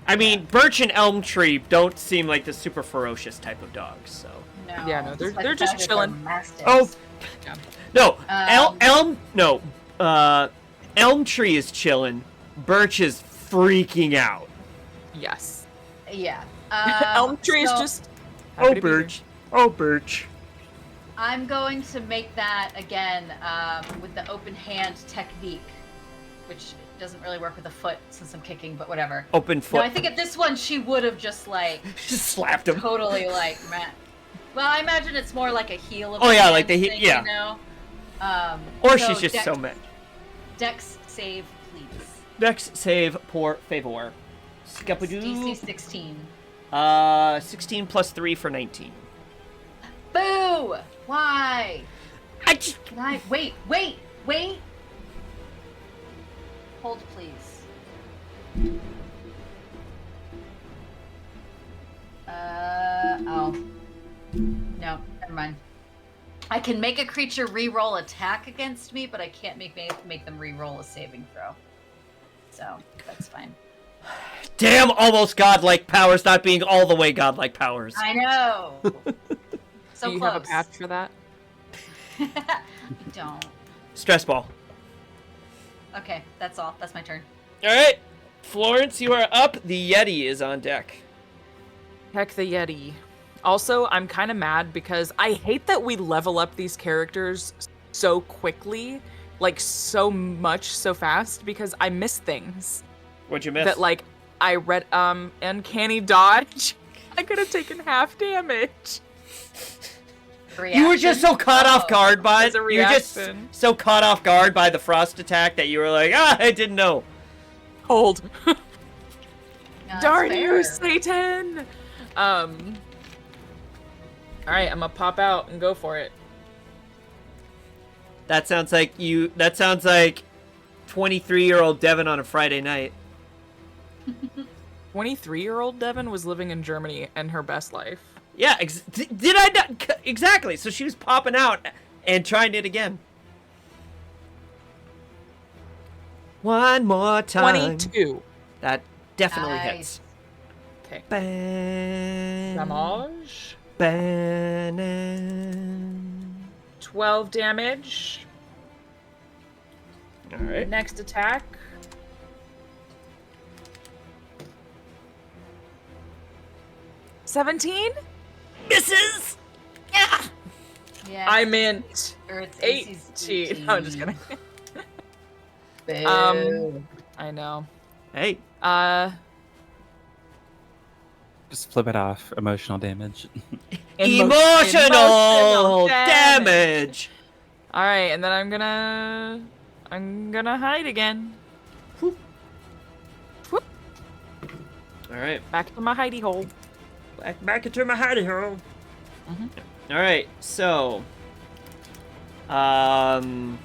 Speaker 2: I mean, Birch and Elm Tree don't seem like the super ferocious type of dogs, so.
Speaker 1: No.
Speaker 3: Yeah, no,
Speaker 1: despite
Speaker 3: they're
Speaker 1: the
Speaker 3: just
Speaker 1: fact that
Speaker 3: chilling.
Speaker 1: mastiffs.
Speaker 2: Oh, no.
Speaker 1: Um,
Speaker 2: Elm Tree is chilling. Birch is freaking out.
Speaker 3: Yes.
Speaker 1: Yeah.
Speaker 3: Elm Tree is
Speaker 1: so
Speaker 3: just.
Speaker 2: Oh,
Speaker 3: happy to be here.
Speaker 2: Birch. Oh, Birch.
Speaker 1: I'm going to make that again with the open hand technique, which doesn't really work with a foot since I'm kicking, but whatever.
Speaker 2: Open foot.
Speaker 1: No, I think at this one she would have just like
Speaker 2: Just slapped him.
Speaker 1: totally like well, I imagine it's more like a heel of
Speaker 2: Oh,
Speaker 1: the
Speaker 2: yeah,
Speaker 1: hand
Speaker 2: like the
Speaker 1: thing,
Speaker 2: yeah.
Speaker 1: you know?
Speaker 2: Or
Speaker 1: so
Speaker 2: she's just so mad.
Speaker 1: Dex save, please.
Speaker 2: Dex save por favor.
Speaker 1: DC 16.
Speaker 2: 16 plus 3 for 19.
Speaker 1: Boo! Why?
Speaker 2: I just...
Speaker 1: Can I... Wait! Hold, please. Oh. No, never mind. I can make a creature re-roll attack against me, but I can't make them re-roll a saving throw. So, that's fine.
Speaker 2: Damn almost godlike powers not being all the way godlike powers.
Speaker 1: I know! So
Speaker 3: Do you
Speaker 1: close.
Speaker 3: have a patch for that?
Speaker 1: I don't.
Speaker 2: Stress ball.
Speaker 1: Okay, that's all. That's my turn.
Speaker 2: Alright. Florence, you are up. The Yeti is on deck.
Speaker 3: Heck the Yeti. Also, I'm kind of mad because I hate that we level up these characters so quickly, like so much, so fast, because I miss things.
Speaker 2: What'd you miss?
Speaker 3: That, like, I read, Uncanny Dodge. I could have taken half damage.
Speaker 2: You were just so caught off guard by
Speaker 3: As a
Speaker 2: you were just
Speaker 3: reaction.
Speaker 2: so caught off guard by the frost attack that you were like, I didn't know.
Speaker 3: Hold.
Speaker 1: That's
Speaker 3: Darn
Speaker 1: fair.
Speaker 3: you, Satan! Alright, I'm gonna pop out and go for it.
Speaker 2: That sounds like 23-year-old Devin on a Friday night.
Speaker 3: 23-year-old Devin was living in Germany and her best life.
Speaker 2: Yeah, did I not? Exactly. So she was popping out and trying it again. One more time.
Speaker 3: 22.
Speaker 2: That definitely
Speaker 1: Nice.
Speaker 2: hits.
Speaker 3: Okay.
Speaker 2: Damage.
Speaker 3: Damage. 12 damage.
Speaker 2: Alright.
Speaker 3: Next attack. $17?
Speaker 2: Misses! Yeah!
Speaker 1: Yeah.
Speaker 3: I meant
Speaker 1: Earth's
Speaker 3: 18. No, I'm just kidding.
Speaker 1: Boo.
Speaker 3: I know.
Speaker 2: Hey.
Speaker 4: just flip it off. Emotional damage.
Speaker 2: Emotional damage!
Speaker 3: Alright, and then I'm gonna hide again.
Speaker 2: Whoop.
Speaker 3: Whoop.
Speaker 2: Alright.
Speaker 3: Back to my hidey hole.
Speaker 2: Back into my hidey hole. Alright, so alright,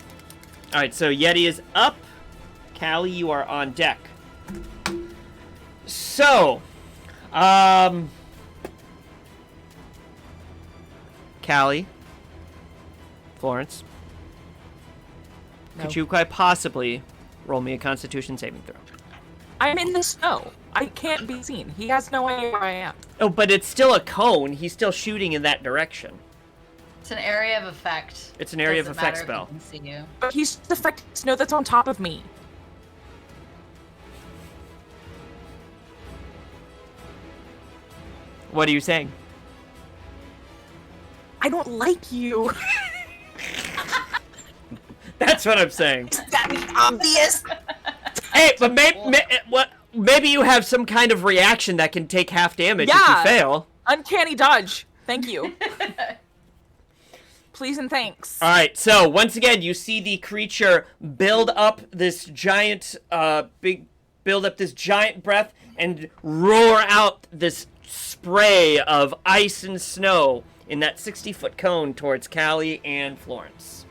Speaker 2: so Yeti is up. Callie, you are on deck. So Callie, Florence, could you quite possibly roll me a Constitution saving throw?
Speaker 3: I'm in the snow. I can't be seen. He has no idea where I am.
Speaker 2: Oh, but it's still a cone. He's still shooting in that direction.
Speaker 1: It's an area of effect.
Speaker 2: It's an area of
Speaker 1: Doesn't
Speaker 2: effect
Speaker 1: matter if
Speaker 2: spell.
Speaker 1: he can see you.
Speaker 3: But he's just affecting snow that's on top of me.
Speaker 2: What are you saying?
Speaker 3: I don't like you.
Speaker 2: That's what I'm saying.
Speaker 3: That's obvious.
Speaker 2: Hey, but maybe you have some kind of reaction that can take half damage if you fail.
Speaker 3: Uncanny dodge. Thank you. Please and thanks.
Speaker 2: All right, so once again, you see the creature build up this giant breath and roar out this spray of ice and snow in that 60-foot cone towards Callie and Florence.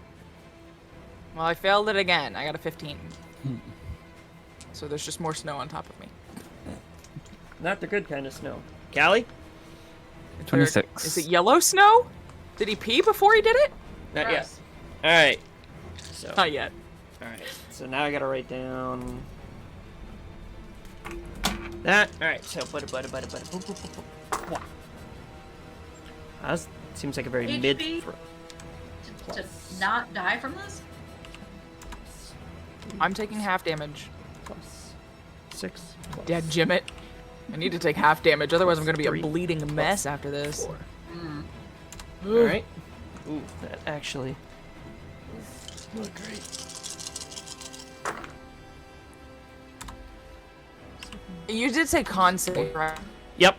Speaker 3: Well, I failed it again. I got a 15. So there's just more snow on top of me.
Speaker 2: Not the good kind of snow. Callie?
Speaker 4: 26.
Speaker 3: Is it yellow snow? Did he pee before he did it?
Speaker 2: Not yet. All right. So.
Speaker 3: Not yet.
Speaker 2: All right. so now I gotta write down that. All right, so that seems like a very mid.
Speaker 1: To not die from this?
Speaker 3: I'm taking half damage.
Speaker 2: Plus 6.
Speaker 3: Dad, Jimmit. I need to take half damage, otherwise I'm going to be a bleeding mess after this.
Speaker 2: All right. Ooh, that actually not great.
Speaker 3: You did say con save, right?
Speaker 2: Yep.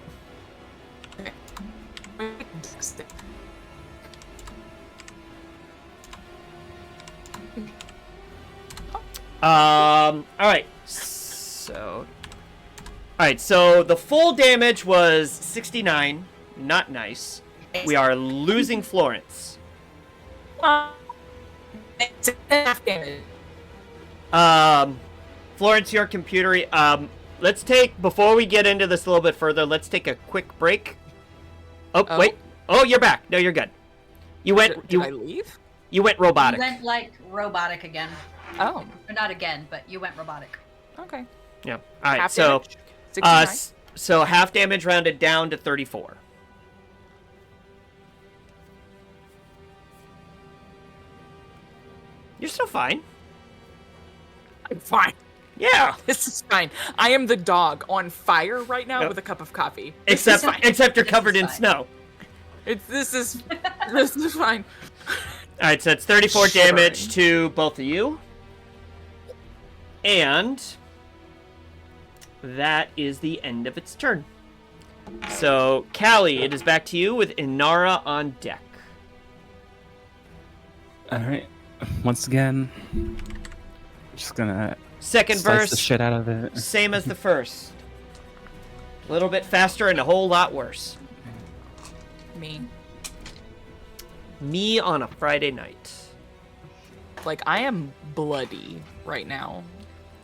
Speaker 2: All right. So the full damage was 69. Not nice. We are losing Florence. Florence, your computer. Let's take, before we get into this a little bit further, let's take a quick break. Oh, wait. Oh, you're back. No, you're good. You went.
Speaker 3: Did I leave?
Speaker 2: You went robotic.
Speaker 1: You went like robotic again.
Speaker 3: Oh.
Speaker 1: Or not again, but you went robotic.
Speaker 3: Okay.
Speaker 2: Yeah. All right.
Speaker 3: Half
Speaker 2: So,
Speaker 3: damage?
Speaker 2: so half damage rounded down to 34. You're still fine.
Speaker 3: I'm fine.
Speaker 2: Yeah.
Speaker 3: This is fine. I am the dog on fire right now with a cup of coffee.
Speaker 2: Except you're covered in snow.
Speaker 3: This is fine.
Speaker 2: All right, so it's 34 damage to both of you. And that is the end of its turn. So, Callie, it is back to you with Inara on deck.
Speaker 4: All right. Once again, just gonna
Speaker 2: second
Speaker 4: slice
Speaker 2: verse,
Speaker 4: the shit out of it.
Speaker 2: Same as the first. A little bit faster and a whole lot worse. Me on a Friday night.
Speaker 3: Like, I am bloody right now.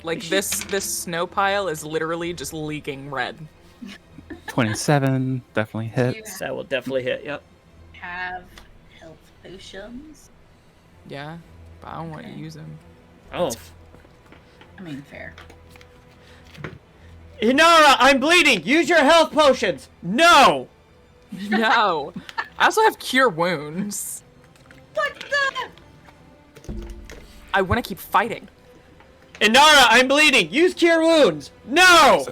Speaker 3: Like, this snow pile is literally just leaking red.
Speaker 4: 27 definitely hits.
Speaker 2: That will definitely hit. Yep.
Speaker 1: Have health potions.
Speaker 3: Yeah, but I don't want to use them.
Speaker 2: Oh.
Speaker 1: I mean, fair.
Speaker 2: Inara, I'm bleeding. Use your health potions. No.
Speaker 3: No. I also have cure wounds.
Speaker 1: What the?
Speaker 3: I want to keep fighting.
Speaker 2: Inara, I'm bleeding. Use cure wounds. No.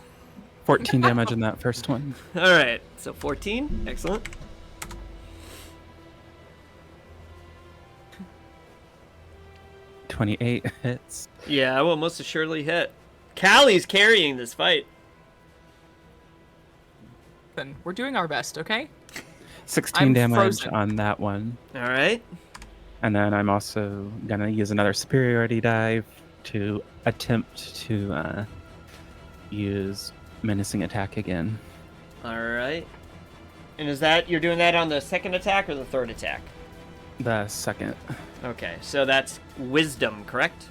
Speaker 4: 14 damage in that first one.
Speaker 2: All right. So 14. Excellent.
Speaker 4: $28 hits.
Speaker 2: Yeah, I will most assuredly hit. Callie's carrying this fight.
Speaker 3: Then we're doing our best, okay?
Speaker 4: 16 damage on that one.
Speaker 2: All right.
Speaker 4: And then I'm also gonna use another superiority dive to attempt to use menacing attack again.
Speaker 2: All right. And is that, you're doing that on the second attack or the third attack?
Speaker 4: The second.
Speaker 2: Okay, so that's wisdom, correct?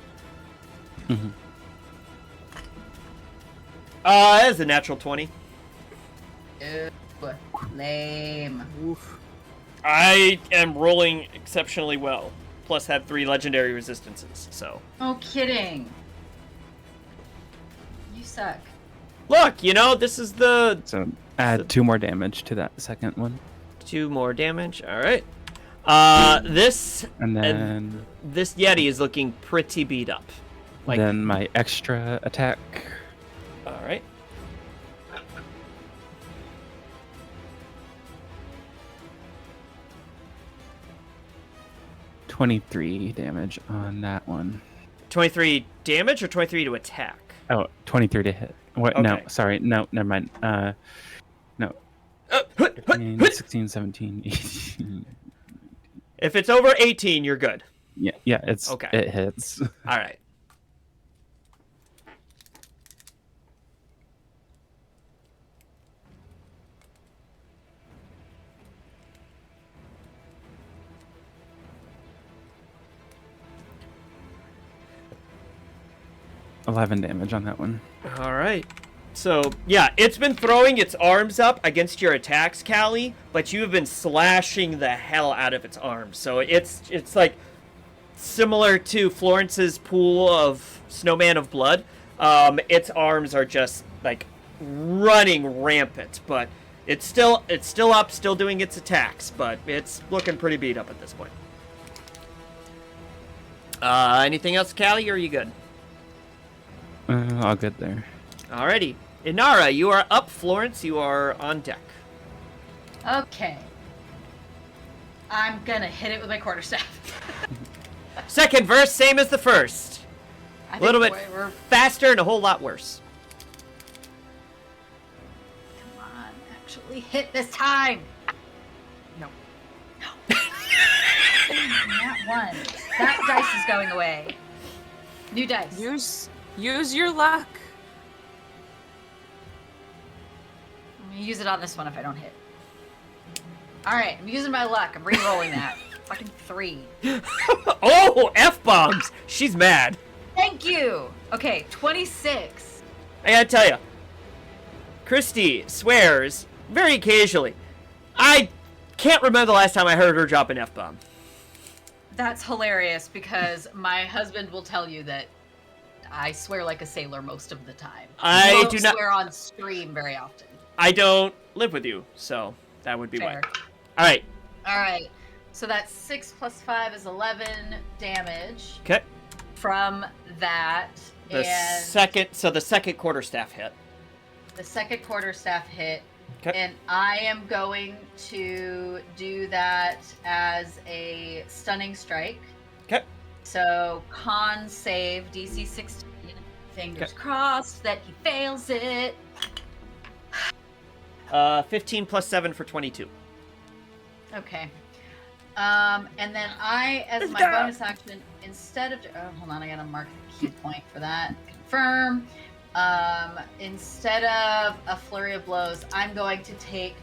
Speaker 4: Mm-hmm.
Speaker 2: That is a natural 20.
Speaker 1: Ew, lame.
Speaker 3: Oof.
Speaker 2: I am rolling exceptionally well. Plus have 3 legendary resistances, so.
Speaker 1: Oh, kidding. You suck.
Speaker 2: Look, you know, this is the...
Speaker 4: So add 2 more damage to that second one.
Speaker 2: 2 more damage, alright. This...
Speaker 4: And then...
Speaker 2: this Yeti is looking pretty beat up. Like,
Speaker 4: then my extra attack.
Speaker 2: Alright.
Speaker 4: $23 damage on that one.
Speaker 2: 23 damage or 23 to attack?
Speaker 4: Oh, 23 to hit. What?
Speaker 2: Okay.
Speaker 4: No, sorry. No, never mind. No. 16, 17, 18.
Speaker 2: If it's over 18, you're good.
Speaker 4: Yeah, it's
Speaker 2: okay.
Speaker 4: It hits.
Speaker 2: All right.
Speaker 4: $11 damage on that one.
Speaker 2: All right. So, yeah, it's been throwing its arms up against your attacks, Callie, but you have been slashing the hell out of its arms. So it's like similar to Florence's pool of snowman of blood. Its arms are just like running rampant, but it's still up, still doing its attacks, but it's looking pretty beat up at this point. Anything else, Callie, or are you good?
Speaker 4: All good there.
Speaker 2: Alrighty. Inara, you are up. Florence, you are on deck.
Speaker 1: Okay. I'm gonna hit it with my quarterstaff.
Speaker 2: Second verse, same as the first. A little bit
Speaker 1: we're
Speaker 2: faster and a whole lot worse.
Speaker 1: Come on, actually hit this time. No. That one. That dice is going away. New dice.
Speaker 3: Use your luck.
Speaker 1: I'm gonna use it on this one if I don't hit. Alright, I'm using my luck. I'm re-rolling that. Fucking 3.
Speaker 2: Oh, F-bombs! She's mad.
Speaker 1: Thank you! Okay, 26.
Speaker 2: I gotta tell you, Christy swears very occasionally. I can't remember the last time I heard her drop an F-bomb.
Speaker 1: That's hilarious because my husband will tell you that I swear like a sailor most of the time.
Speaker 2: I do not
Speaker 1: swear on stream very often.
Speaker 2: I don't live with you, so that would be
Speaker 1: Fair.
Speaker 2: why. All right.
Speaker 1: All right. So that's 6 plus 5 is 11 damage.
Speaker 2: Okay.
Speaker 1: From that,
Speaker 2: The
Speaker 1: and
Speaker 2: second quarterstaff hit.
Speaker 1: the second quarterstaff hit,
Speaker 2: Okay.
Speaker 1: and I am going to do that as a stunning strike.
Speaker 2: Okay.
Speaker 1: So con save DC 16. Fingers crossed that he fails it.
Speaker 2: 15 plus 7 for 22.
Speaker 1: Okay. And then I, as my bonus action, instead of hold on, I gotta mark the key point for that. Confirm. Instead of a flurry of blows, I'm going to take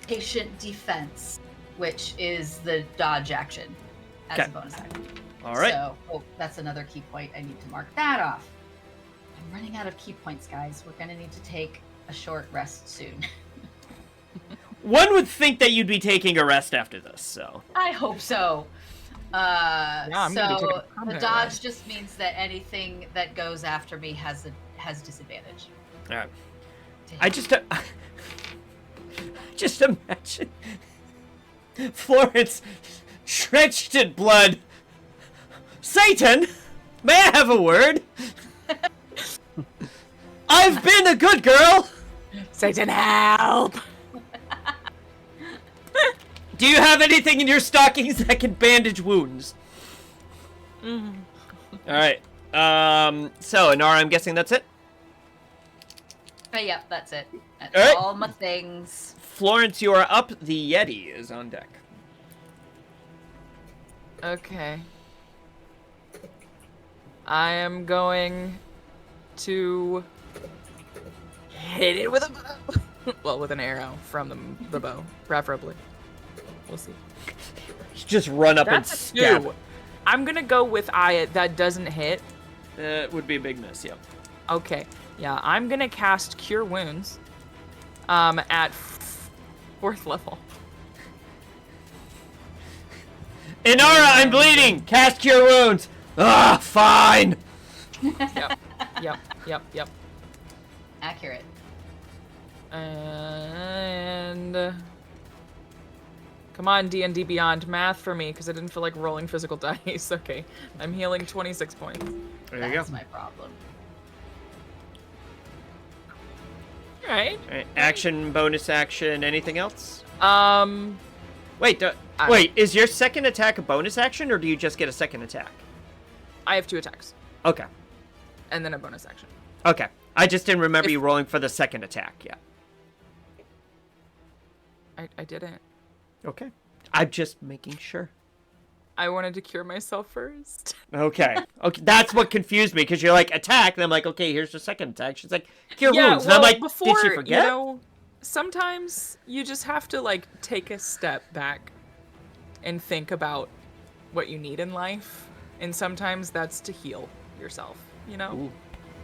Speaker 1: patient defense, which is the dodge action, as a bonus action.
Speaker 2: All right.
Speaker 1: So, that's another key point. I need to mark that off. I'm running out of key points, guys. We're gonna need to take a short rest soon.
Speaker 2: One would think that you'd be taking a rest after this, so.
Speaker 1: I hope so.
Speaker 3: I'm gonna be taking a
Speaker 1: The
Speaker 3: permanent
Speaker 1: dodge
Speaker 3: rest.
Speaker 1: just means that anything that goes after me has disadvantage.
Speaker 2: All right. I just imagine Florence drenched in blood. Satan, may I have a word? I've been a good girl.
Speaker 3: Satan, help!
Speaker 2: Do you have anything in your stockings that can bandage wounds? All right. So, Inara, I'm guessing that's it?
Speaker 1: Yep, that's it. That's
Speaker 2: All right.
Speaker 1: all my things.
Speaker 2: Florence, you are up. The Yeti is on deck.
Speaker 3: Okay. I am going to hit it with a bow. Well, with an arrow from the bow, preferably. We'll see.
Speaker 2: Just run up and
Speaker 3: That's a
Speaker 2: stab.
Speaker 3: 2. I'm gonna go with that doesn't hit.
Speaker 2: It would be a big miss, yep.
Speaker 3: Okay. Yeah, I'm gonna cast Cure Wounds. At 4th level.
Speaker 2: Inara, I'm bleeding! Cast Cure Wounds! Ah, fine!
Speaker 3: Yep.
Speaker 1: Accurate.
Speaker 3: And come on, D&D Beyond, math for me, because I didn't feel like rolling physical dice. Okay, I'm healing 26 points.
Speaker 2: There you
Speaker 1: That's
Speaker 2: go.
Speaker 1: my problem.
Speaker 3: All right.
Speaker 2: Action, bonus action, anything else? Wait, is your second attack a bonus action, or do you just get a second attack?
Speaker 3: I have 2 attacks.
Speaker 2: Okay.
Speaker 3: And then a bonus action.
Speaker 2: Okay. I just didn't remember you rolling for the second attack, yeah.
Speaker 3: I didn't.
Speaker 2: Okay. I'm just making sure.
Speaker 3: I wanted to cure myself first.
Speaker 2: Okay. Okay, that's what confused me, because you're like, attack, and I'm like, okay, here's the second attack. She's like, cure
Speaker 3: Yeah,
Speaker 2: wounds.
Speaker 3: well,
Speaker 2: and I'm like,
Speaker 3: before,
Speaker 2: did she forget?
Speaker 3: You know, sometimes you just have to, like, take a step back and think about what you need in life. And sometimes that's to heal yourself, you know?
Speaker 2: Ooh,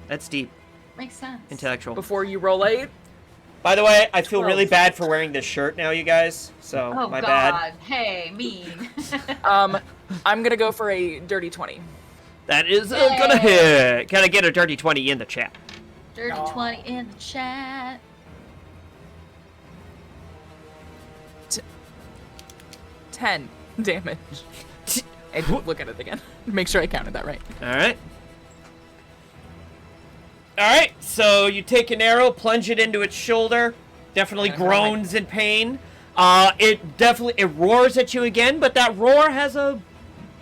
Speaker 2: that's deep.
Speaker 1: Makes sense.
Speaker 2: Intellectual.
Speaker 3: Before you roll 8.
Speaker 2: By the way, I feel
Speaker 3: 12.
Speaker 2: really bad for wearing this shirt now, you guys. So,
Speaker 1: Oh
Speaker 2: my
Speaker 1: God!
Speaker 2: bad.
Speaker 1: Hey, mean.
Speaker 3: I'm gonna go for a dirty 20.
Speaker 2: That is gonna hit. Gotta get a dirty 20 in the chat.
Speaker 1: Dirty 20 in the chat.
Speaker 3: 10 damage. I didn't look at it again. Make sure I counted that right.
Speaker 2: Alright. Alright, so you take an arrow, plunge it into its shoulder. Definitely groans in pain. It roars at you again, but that roar has a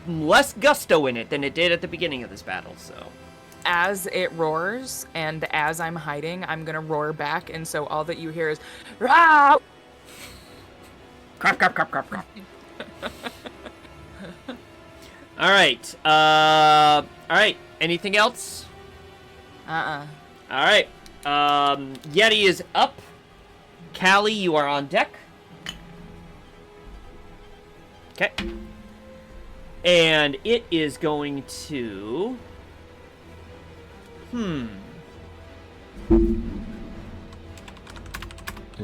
Speaker 2: less gusto in it than it did at the beginning of this battle, so.
Speaker 3: As it roars, and as I'm hiding, I'm gonna roar back, and so all that you hear is, "Rah!"
Speaker 2: Crap, crap, crap, crap, crap. Alright, alright, anything else? Alright, Yeti is up. Callie, you are on deck. Okay. And it is going to...
Speaker 4: Did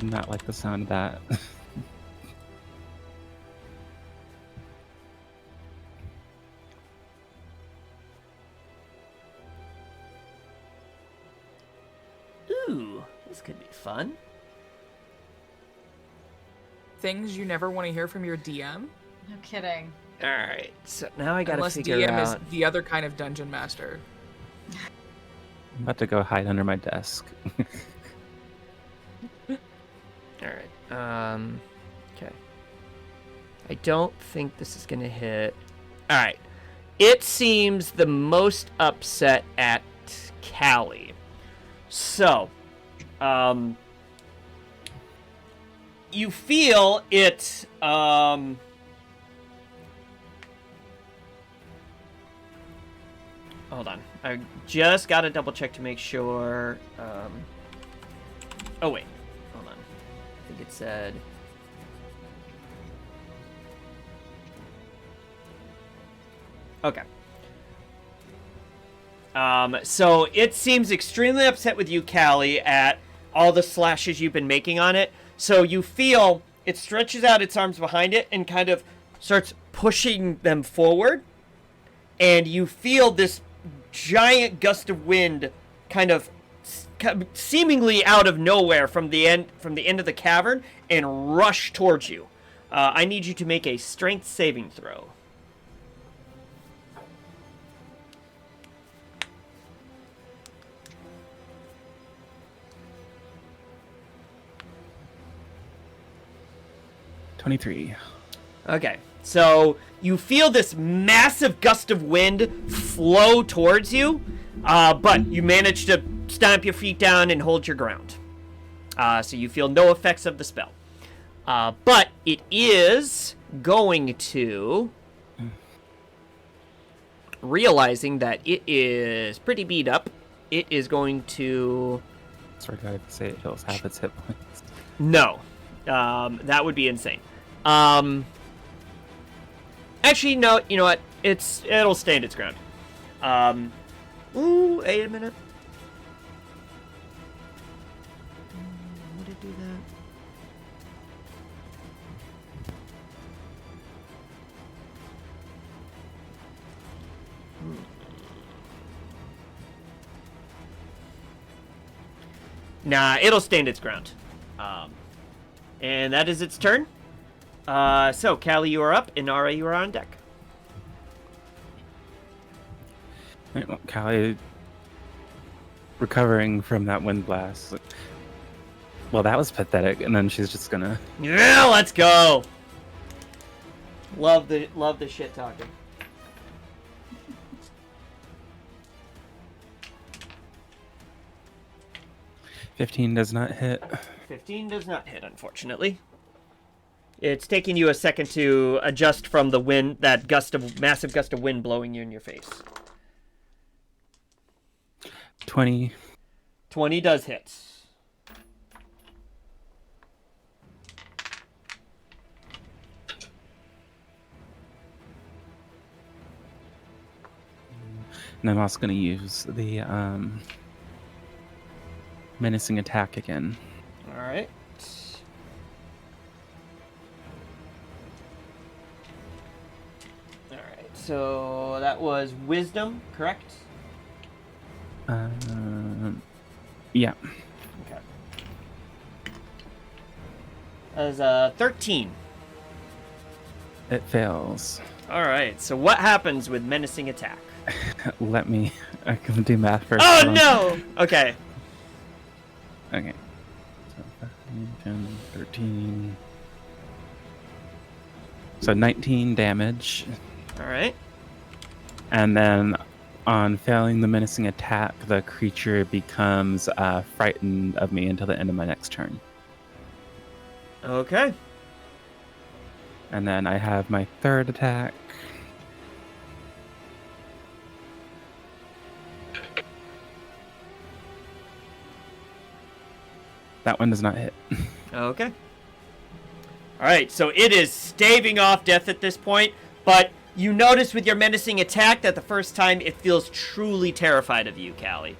Speaker 4: not like the sound of that.
Speaker 2: Ooh, this could be fun.
Speaker 3: Things you never want to hear from your DM.
Speaker 1: No kidding.
Speaker 2: Alright, so now I gotta
Speaker 3: Unless
Speaker 2: figure
Speaker 3: DM
Speaker 2: out...
Speaker 3: is the other kind of dungeon master.
Speaker 4: I'm about to go hide under my desk.
Speaker 2: Alright, okay. I don't think this is gonna hit. Alright. It seems the most upset at Callie. So, you feel it, hold on. I just gotta double check to make sure, oh wait, hold on. I think it said... Okay. So it seems extremely upset with you, Callie, at all the slashes you've been making on it. So you feel it stretches out its arms behind it and kind of starts pushing them forward. And you feel this giant gust of wind kind of seemingly out of nowhere from the end of the cavern and rush towards you. I need you to make a strength saving throw.
Speaker 4: $23.
Speaker 2: Okay, so you feel this massive gust of wind flow towards you, but you manage to stomp your feet down and hold your ground. So you feel no effects of the spell. But it is going to... Realizing that it is pretty beat up, it is going to...
Speaker 4: Sorry, I have to say it heals half its hit points.
Speaker 2: No. That would be insane. Actually, no, you know what? It'll stand its ground. Wait a minute. Would it do that? Nah, it'll stand its ground. And that is its turn. So, Callie, you are up, and Nara, you are on deck.
Speaker 4: Right, well, Callie, recovering from that wind blast. Well, that was pathetic, and then she's just gonna...
Speaker 2: Yeah, let's go! Love the shit talking.
Speaker 4: 15 does not hit.
Speaker 2: 15 does not hit, unfortunately. It's taking you a second to adjust from the wind, that massive gust of wind blowing you in your face.
Speaker 4: 20.
Speaker 2: 20 does hit.
Speaker 4: And I'm also going to use the menacing attack again.
Speaker 2: All right. All right. So that was wisdom, correct?
Speaker 4: Yeah.
Speaker 2: Okay. That was 13.
Speaker 4: It fails.
Speaker 2: All right. So what happens with menacing attack?
Speaker 4: Let me. I can do math first.
Speaker 2: Oh no! Okay.
Speaker 4: Okay. So 15, 10, 13. So 19 damage.
Speaker 2: All right.
Speaker 4: And then on failing the menacing attack, the creature becomes frightened of me until the end of my next turn.
Speaker 2: Okay.
Speaker 4: And then I have my third attack. That one does not hit.
Speaker 2: Okay. All right, so it is staving off death at this point, but you notice with your menacing attack that the first time it feels truly terrified of you, Callie.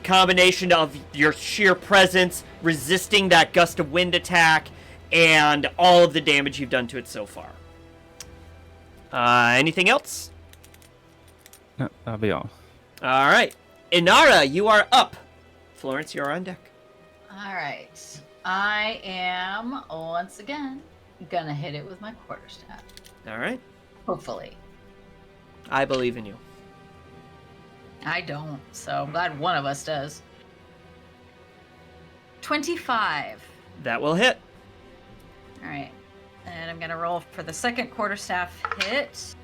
Speaker 2: Combination of your sheer presence, resisting that gust of wind attack, and all of the damage you've done to it so far. Anything else?
Speaker 4: No, that'll be all.
Speaker 2: All right. Inara, you are up. Florence, you're on deck.
Speaker 1: All right. I am, once again, gonna hit it with my quarterstaff.
Speaker 2: All right.
Speaker 1: Hopefully.
Speaker 2: I believe in you.
Speaker 1: I don't, so I'm glad one of us does. 25.
Speaker 2: That will hit.
Speaker 1: All right. And I'm gonna roll for the second quarterstaff hit.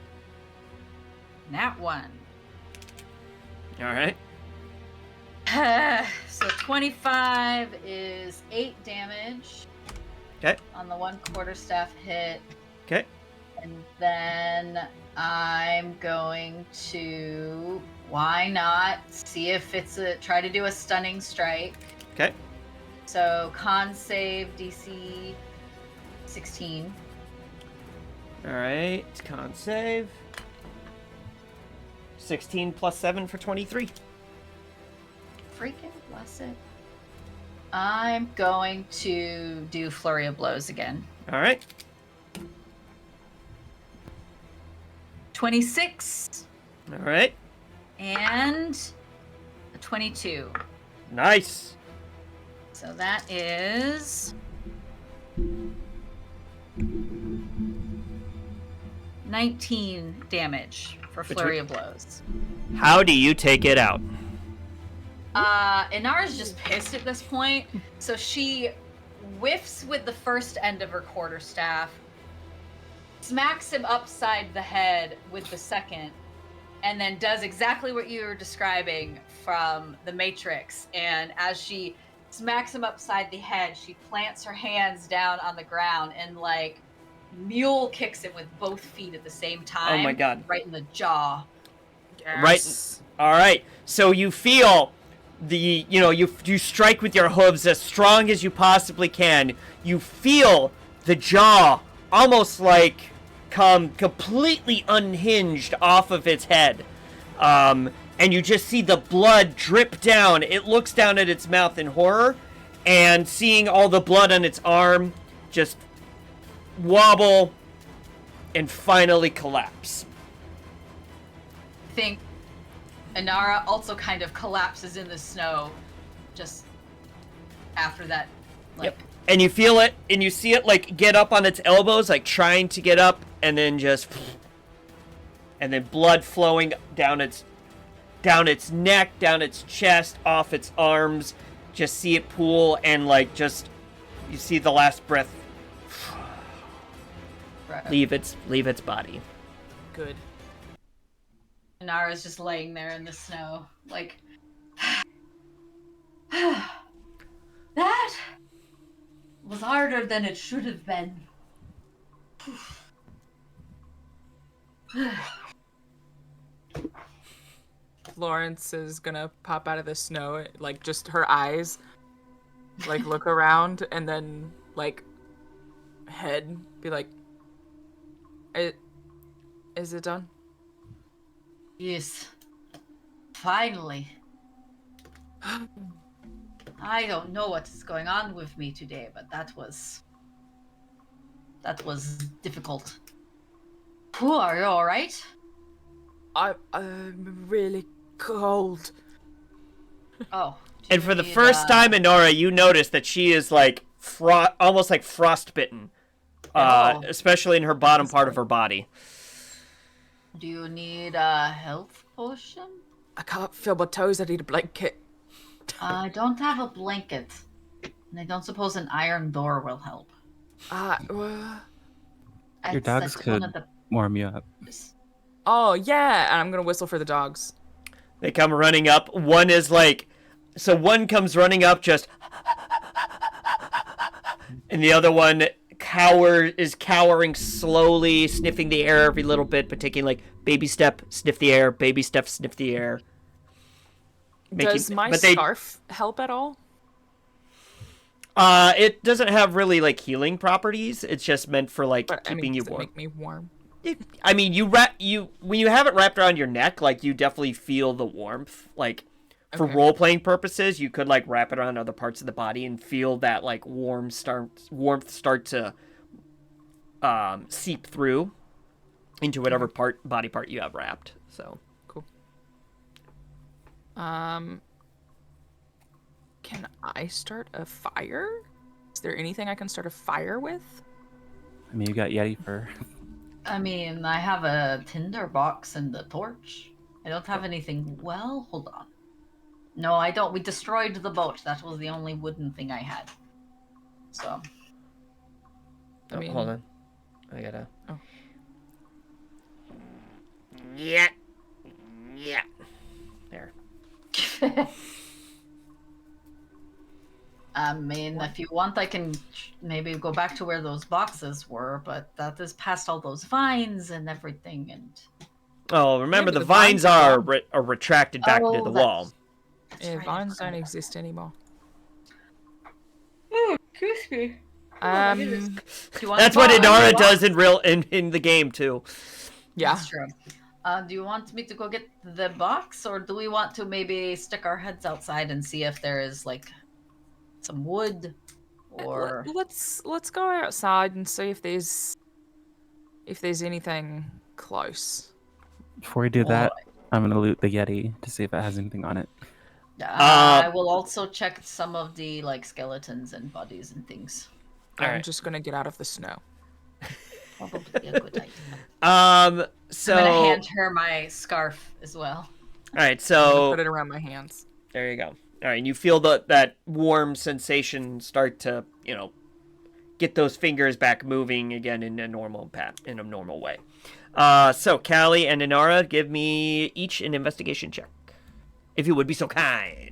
Speaker 1: Nat 1.
Speaker 2: All right.
Speaker 1: So 25 is 8 damage.
Speaker 2: Okay.
Speaker 1: On the one quarterstaff hit.
Speaker 2: Okay.
Speaker 1: And then I'm going to, why not, see if it's try to do a stunning strike.
Speaker 2: Okay.
Speaker 1: So con save DC 16.
Speaker 2: All right. Con save. 16 plus 7 for 23.
Speaker 1: Freaking bless it. I'm going to do Flurry of Blows again.
Speaker 2: All right.
Speaker 1: 26.
Speaker 2: All right.
Speaker 1: And a 22.
Speaker 2: Nice.
Speaker 1: So that is 19 damage for Flurry of Blows.
Speaker 2: How do you take it out?
Speaker 1: Inara's just pissed at this point, so she whiffs with the first end of her quarterstaff, smacks him upside the head with the second, and then does exactly what you were describing from The Matrix. And as she smacks him upside the head, she plants her hands down on the ground and, like, mule kicks him with both feet at the same time.
Speaker 2: Oh my God.
Speaker 1: Right in the jaw. Yes.
Speaker 2: Right. All right. So you feel you strike with your hooves as strong as you possibly can. You feel the jaw almost like come completely unhinged off of its head. And you just see the blood drip down. It looks down at its mouth in horror, and seeing all the blood on its arm just wobble and finally collapse.
Speaker 1: I think Inara also kind of collapses in the snow just after that. Like,
Speaker 2: Yep. And you feel it, and you see it, like, get up on its elbows, like, trying to get up, and then just... And then blood flowing down its neck, down its chest, off its arms. Just see it pool, and, like, just... You see the last breath leave its body.
Speaker 3: Good.
Speaker 1: Inara's just laying there in the snow, like... That was harder than it should have been.
Speaker 3: Florence is gonna pop out of the snow, like, just her eyes, like, look around, and then, like, head, be like, is it done?
Speaker 1: Yes. Finally. I don't know what is going on with me today, but that was difficult. Are you all right?
Speaker 3: I'm really cold.
Speaker 1: Oh.
Speaker 2: And for the first time, Inara, you notice that she is like almost like frostbitten, especially in her bottom part of her body.
Speaker 1: Do you need a health potion?
Speaker 3: I can't feel my toes. I need a blanket.
Speaker 1: I don't have a blanket. And I don't suppose an iron door will help.
Speaker 4: Your dogs could warm you up.
Speaker 3: Oh, yeah. And I'm going to whistle for the dogs.
Speaker 2: They come running up. One is like... So one comes running up just... And the other one is cowering slowly, sniffing the air every little bit, but taking like baby step, sniff the air, baby step, sniff the air.
Speaker 3: Does my scarf help at all?
Speaker 2: It doesn't have really like healing properties. It's just meant for like keeping you warm.
Speaker 3: Make me warm.
Speaker 2: I mean, when you have it wrapped around your neck, like you definitely feel the warmth. Like for role playing purposes, you could like wrap it around other parts of the body and feel that like warmth start to seep through into whatever body part you have wrapped. So
Speaker 3: cool. Can I start a fire? Is there anything I can start a fire with?
Speaker 4: I mean, you got Yeti fur.
Speaker 1: I mean, I have a tinder box and a torch. I don't have anything. Well, hold on. No, I don't. We destroyed the boat. That was the only wooden thing I had. So.
Speaker 2: Hold on. I gotta.
Speaker 3: Oh.
Speaker 2: Yeah. There.
Speaker 1: I mean, if you want, I can maybe go back to where those boxes were, but that is past all those vines and everything. And
Speaker 2: oh, remember the vines are retracted back into the wall.
Speaker 3: Yeah, vines don't exist anymore.
Speaker 1: Oh, excuse me.
Speaker 2: That's what Inara does in the game too.
Speaker 3: Yeah,
Speaker 1: that's true. Do you want me to go get the box, or do we want to maybe stick our heads outside and see if there is like some wood, or
Speaker 3: let's go outside and see if there's anything close.
Speaker 4: Before we do that, I'm gonna loot the Yeti to see if it has anything on it.
Speaker 1: I will also check some of the like skeletons and bodies and things.
Speaker 3: I'm just gonna get out of the snow.
Speaker 1: Probably a good idea.
Speaker 2: So
Speaker 1: I'm gonna hand her my scarf as well.
Speaker 2: All right, so
Speaker 3: put it around my hands.
Speaker 2: There you go. All right, and you feel that warm sensation start to, get those fingers back moving again in a normal way. So Callie and Inara, give me each an investigation check, if you would be so kind.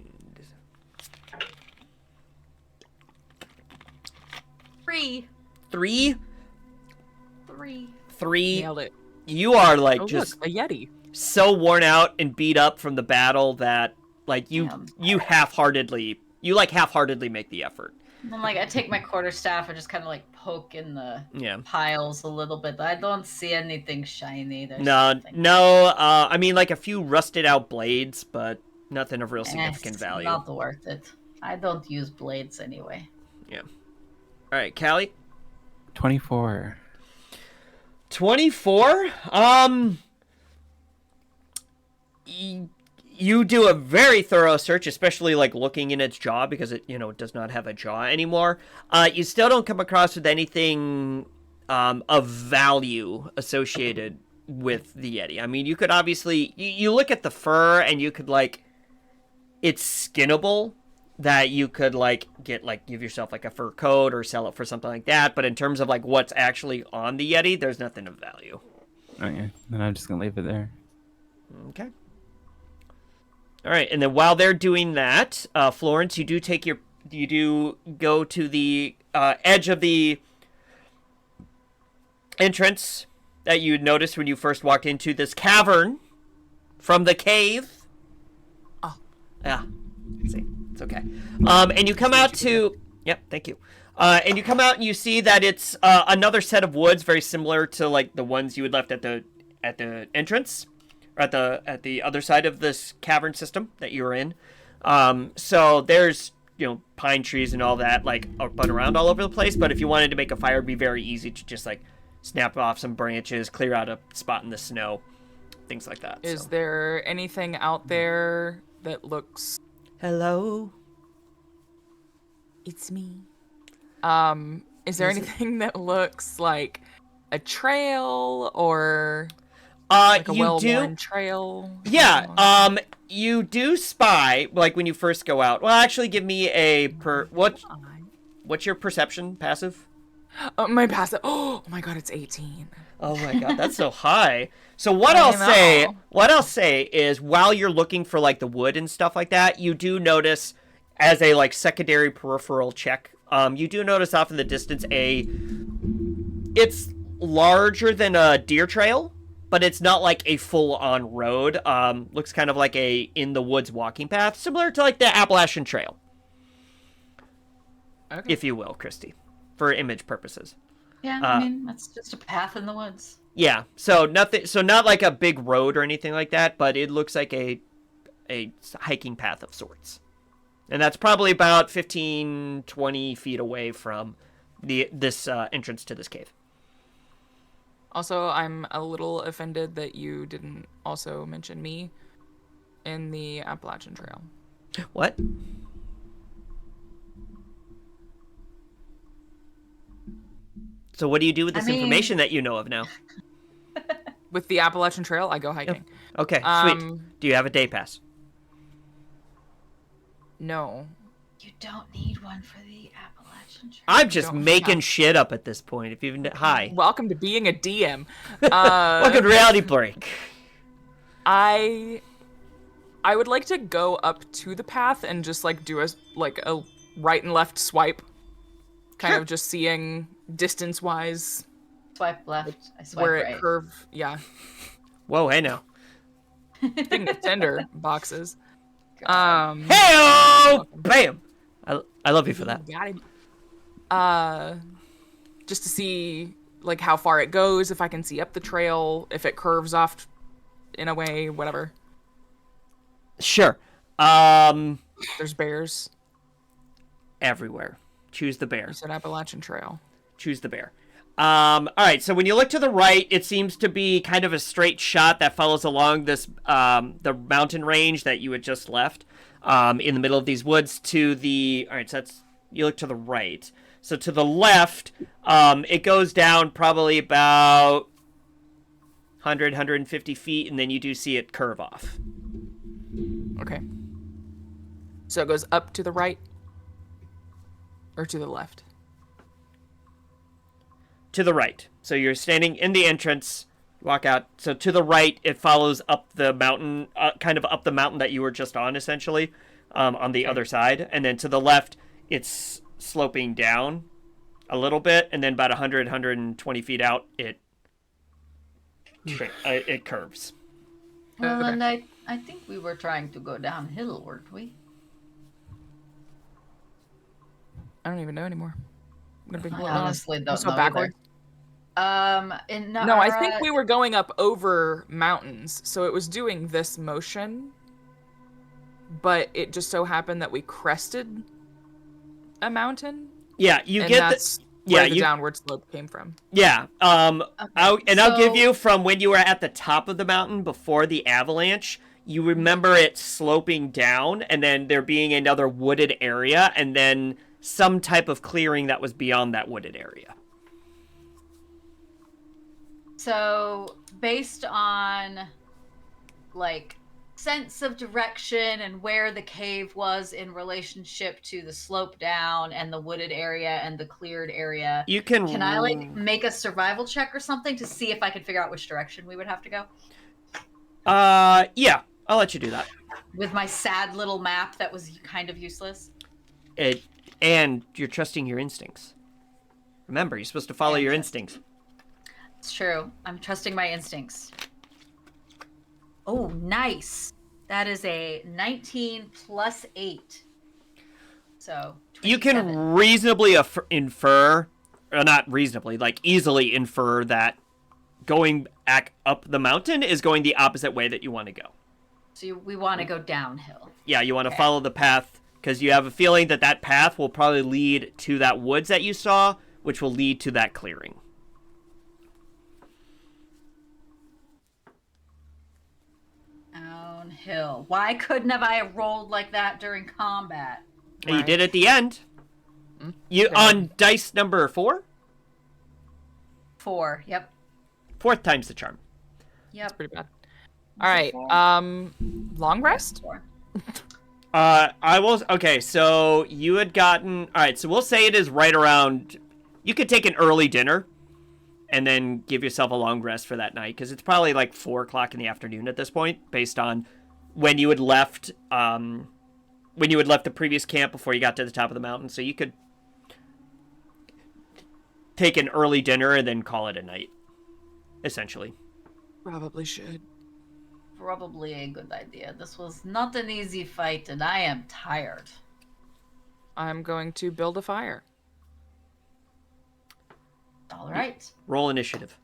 Speaker 1: 3.
Speaker 2: 3. 3.
Speaker 3: Nailed it.
Speaker 2: You are like just
Speaker 3: look, a Yeti.
Speaker 2: So worn out and beat up from the battle that like you half-heartedly make the effort.
Speaker 1: I'm like, I take my quarterstaff and just kind of like poke in the piles a little bit. I don't see anything shiny.
Speaker 2: No. I mean, like a few rusted out blades, but nothing of real significant value.
Speaker 1: Not worth it. I don't use blades anyway.
Speaker 2: Yeah. All right, Callie.
Speaker 4: 24.
Speaker 2: 24? You do a very thorough search, especially like looking in its jaw because it, does not have a jaw anymore. You still don't come across with anything of value associated with the Yeti. I mean, you could obviously you look at the fur and you could like it's skinnable that you could like give yourself like a fur coat or sell it for something like that. But in terms of like what's actually on the Yeti, there's nothing of value.
Speaker 4: Okay, then I'm just gonna leave it there.
Speaker 2: Okay. All right, and then while they're doing that, Florence, you do go to the edge of the entrance that you noticed when you first walked into this cavern from the cave.
Speaker 3: Oh,
Speaker 2: yeah. See, it's okay. And you come out to thank you. And you come out and you see that it's another set of woods, very similar to like the ones you had left at the entrance. At the other side of this cavern system that you were in. So there's pine trees and all that like but around all over the place. But if you wanted to make a fire, it'd be very easy to just like snap off some branches, clear out a spot in the snow, things like that.
Speaker 3: Is there anything out there that looks...
Speaker 2: Hello?
Speaker 3: It's me. Is there anything that looks like a trail or like a well-worn trail?
Speaker 2: Yeah, you do spy, like, when you first go out. Well, actually, give me a what's your perception passive?
Speaker 3: My passive. Oh my god, it's 18.
Speaker 2: Oh my god, that's so high. So what I'll say is, while you're looking for like the wood and stuff like that, you do notice, as a like secondary peripheral check, you do notice off in the distance it's larger than a deer trail, but it's not like a full-on road. Looks kind of like a in the woods walking path, similar to like the Appalachian Trail. Okay. If you will, Christy, for image purposes.
Speaker 1: Yeah, I mean, that's just a path in the woods.
Speaker 2: Yeah, so not like a big road or anything like that, but it looks like a hiking path of sorts. And that's probably about 15, 20 feet away from this entrance to this cave.
Speaker 3: Also, I'm a little offended that you didn't also mention me in the Appalachian Trail.
Speaker 2: What? So what do you do with this information that you know of now?
Speaker 3: With the Appalachian Trail, I go hiking.
Speaker 2: Yep. Okay, sweet. Do you have a day pass?
Speaker 3: No.
Speaker 1: You don't need one for the Appalachian Trail.
Speaker 2: I'm just making shit up at this point. If you've hi.
Speaker 3: Welcome to being a DM.
Speaker 2: Welcome to Reality Break.
Speaker 3: I would like to go up to the path and just like do a right and left swipe, kind of just seeing distance-wise.
Speaker 1: Swipe left. I swipe
Speaker 3: where
Speaker 1: right.
Speaker 3: it curve. Yeah.
Speaker 2: Whoa! Hey now.
Speaker 3: Speaking of Tinder boxes.
Speaker 2: Hey-o! Bam! I love you for that.
Speaker 3: Got him. Just to see like how far it goes, if I can see up the trail, if it curves off in a way, whatever.
Speaker 2: Sure.
Speaker 3: There's bears
Speaker 2: everywhere. Choose the bear.
Speaker 3: You said Appalachian Trail.
Speaker 2: Choose the bear. All right, so when you look to the right, it seems to be kind of a straight shot that follows along this the mountain range that you had just left in the middle of these woods to the... All right, so you look to the right. So to the left, it goes down probably about 100, 150 feet, and then you do see it curve off.
Speaker 3: Okay. So it goes up to the right? Or to the left?
Speaker 2: To the right. So you're standing in the entrance, walk out. So to the right, it follows up the mountain, kind of up the mountain that you were just on, essentially, on the other side. And then to the left, it's sloping down a little bit, and then about 100, 120 feet out, it curves.
Speaker 1: Well, and I think we were trying to go downhill, weren't we?
Speaker 3: I don't even know anymore. I'm gonna be
Speaker 1: I honestly don't know
Speaker 3: backward.
Speaker 1: No,
Speaker 3: I think we were going up over mountains, so it was doing this motion, but it just so happened that we crested a mountain.
Speaker 2: Yeah, you get
Speaker 3: that's where the downward slope came from.
Speaker 2: Yeah. I'll give you from when you were at the top of the mountain before the avalanche. You remember it sloping down, and then there being another wooded area, and then some type of clearing that was beyond that wooded area.
Speaker 1: So, based on, like, sense of direction and where the cave was in relationship to the slope down and the wooded area and the cleared area, can I, like, make a survival check or something to see if I can figure out which direction we would have to go?
Speaker 2: Yeah, I'll let you do that.
Speaker 1: With my sad little map that was kind of useless?
Speaker 2: And you're trusting your instincts. Remember, you're supposed to follow your instincts.
Speaker 1: It's true. I'm trusting my instincts. Oh, nice. That is a 19 plus 8. So, 27.
Speaker 2: You can reasonably infer, or not reasonably, like easily infer that going back up the mountain is going the opposite way that you want to go.
Speaker 1: So we want to go downhill.
Speaker 2: Yeah, you want to follow the path because you have a feeling that that path will probably lead to that woods that you saw, which will lead to that clearing.
Speaker 1: hill. Why couldn't have I rolled like that during combat?
Speaker 2: And you did at the end. You on dice number 4?
Speaker 1: 4. Yep.
Speaker 2: 4th time's the charm.
Speaker 1: Yep.
Speaker 3: That's pretty bad. All right. Long rest.
Speaker 2: I will. Okay, so you had gotten. All right, so we'll say it is right around. You could take an early dinner, and then give yourself a long rest for that night, because it's probably like 4 o'clock in the afternoon at this point, based on when you had left. When you had left the previous camp before you got to the top of the mountain, so you could take an early dinner and then call it a night, essentially.
Speaker 3: Probably should.
Speaker 1: Probably a good idea. This was not an easy fight, and I am tired.
Speaker 3: I'm going to build a fire.
Speaker 1: All right.
Speaker 2: Roll initiative.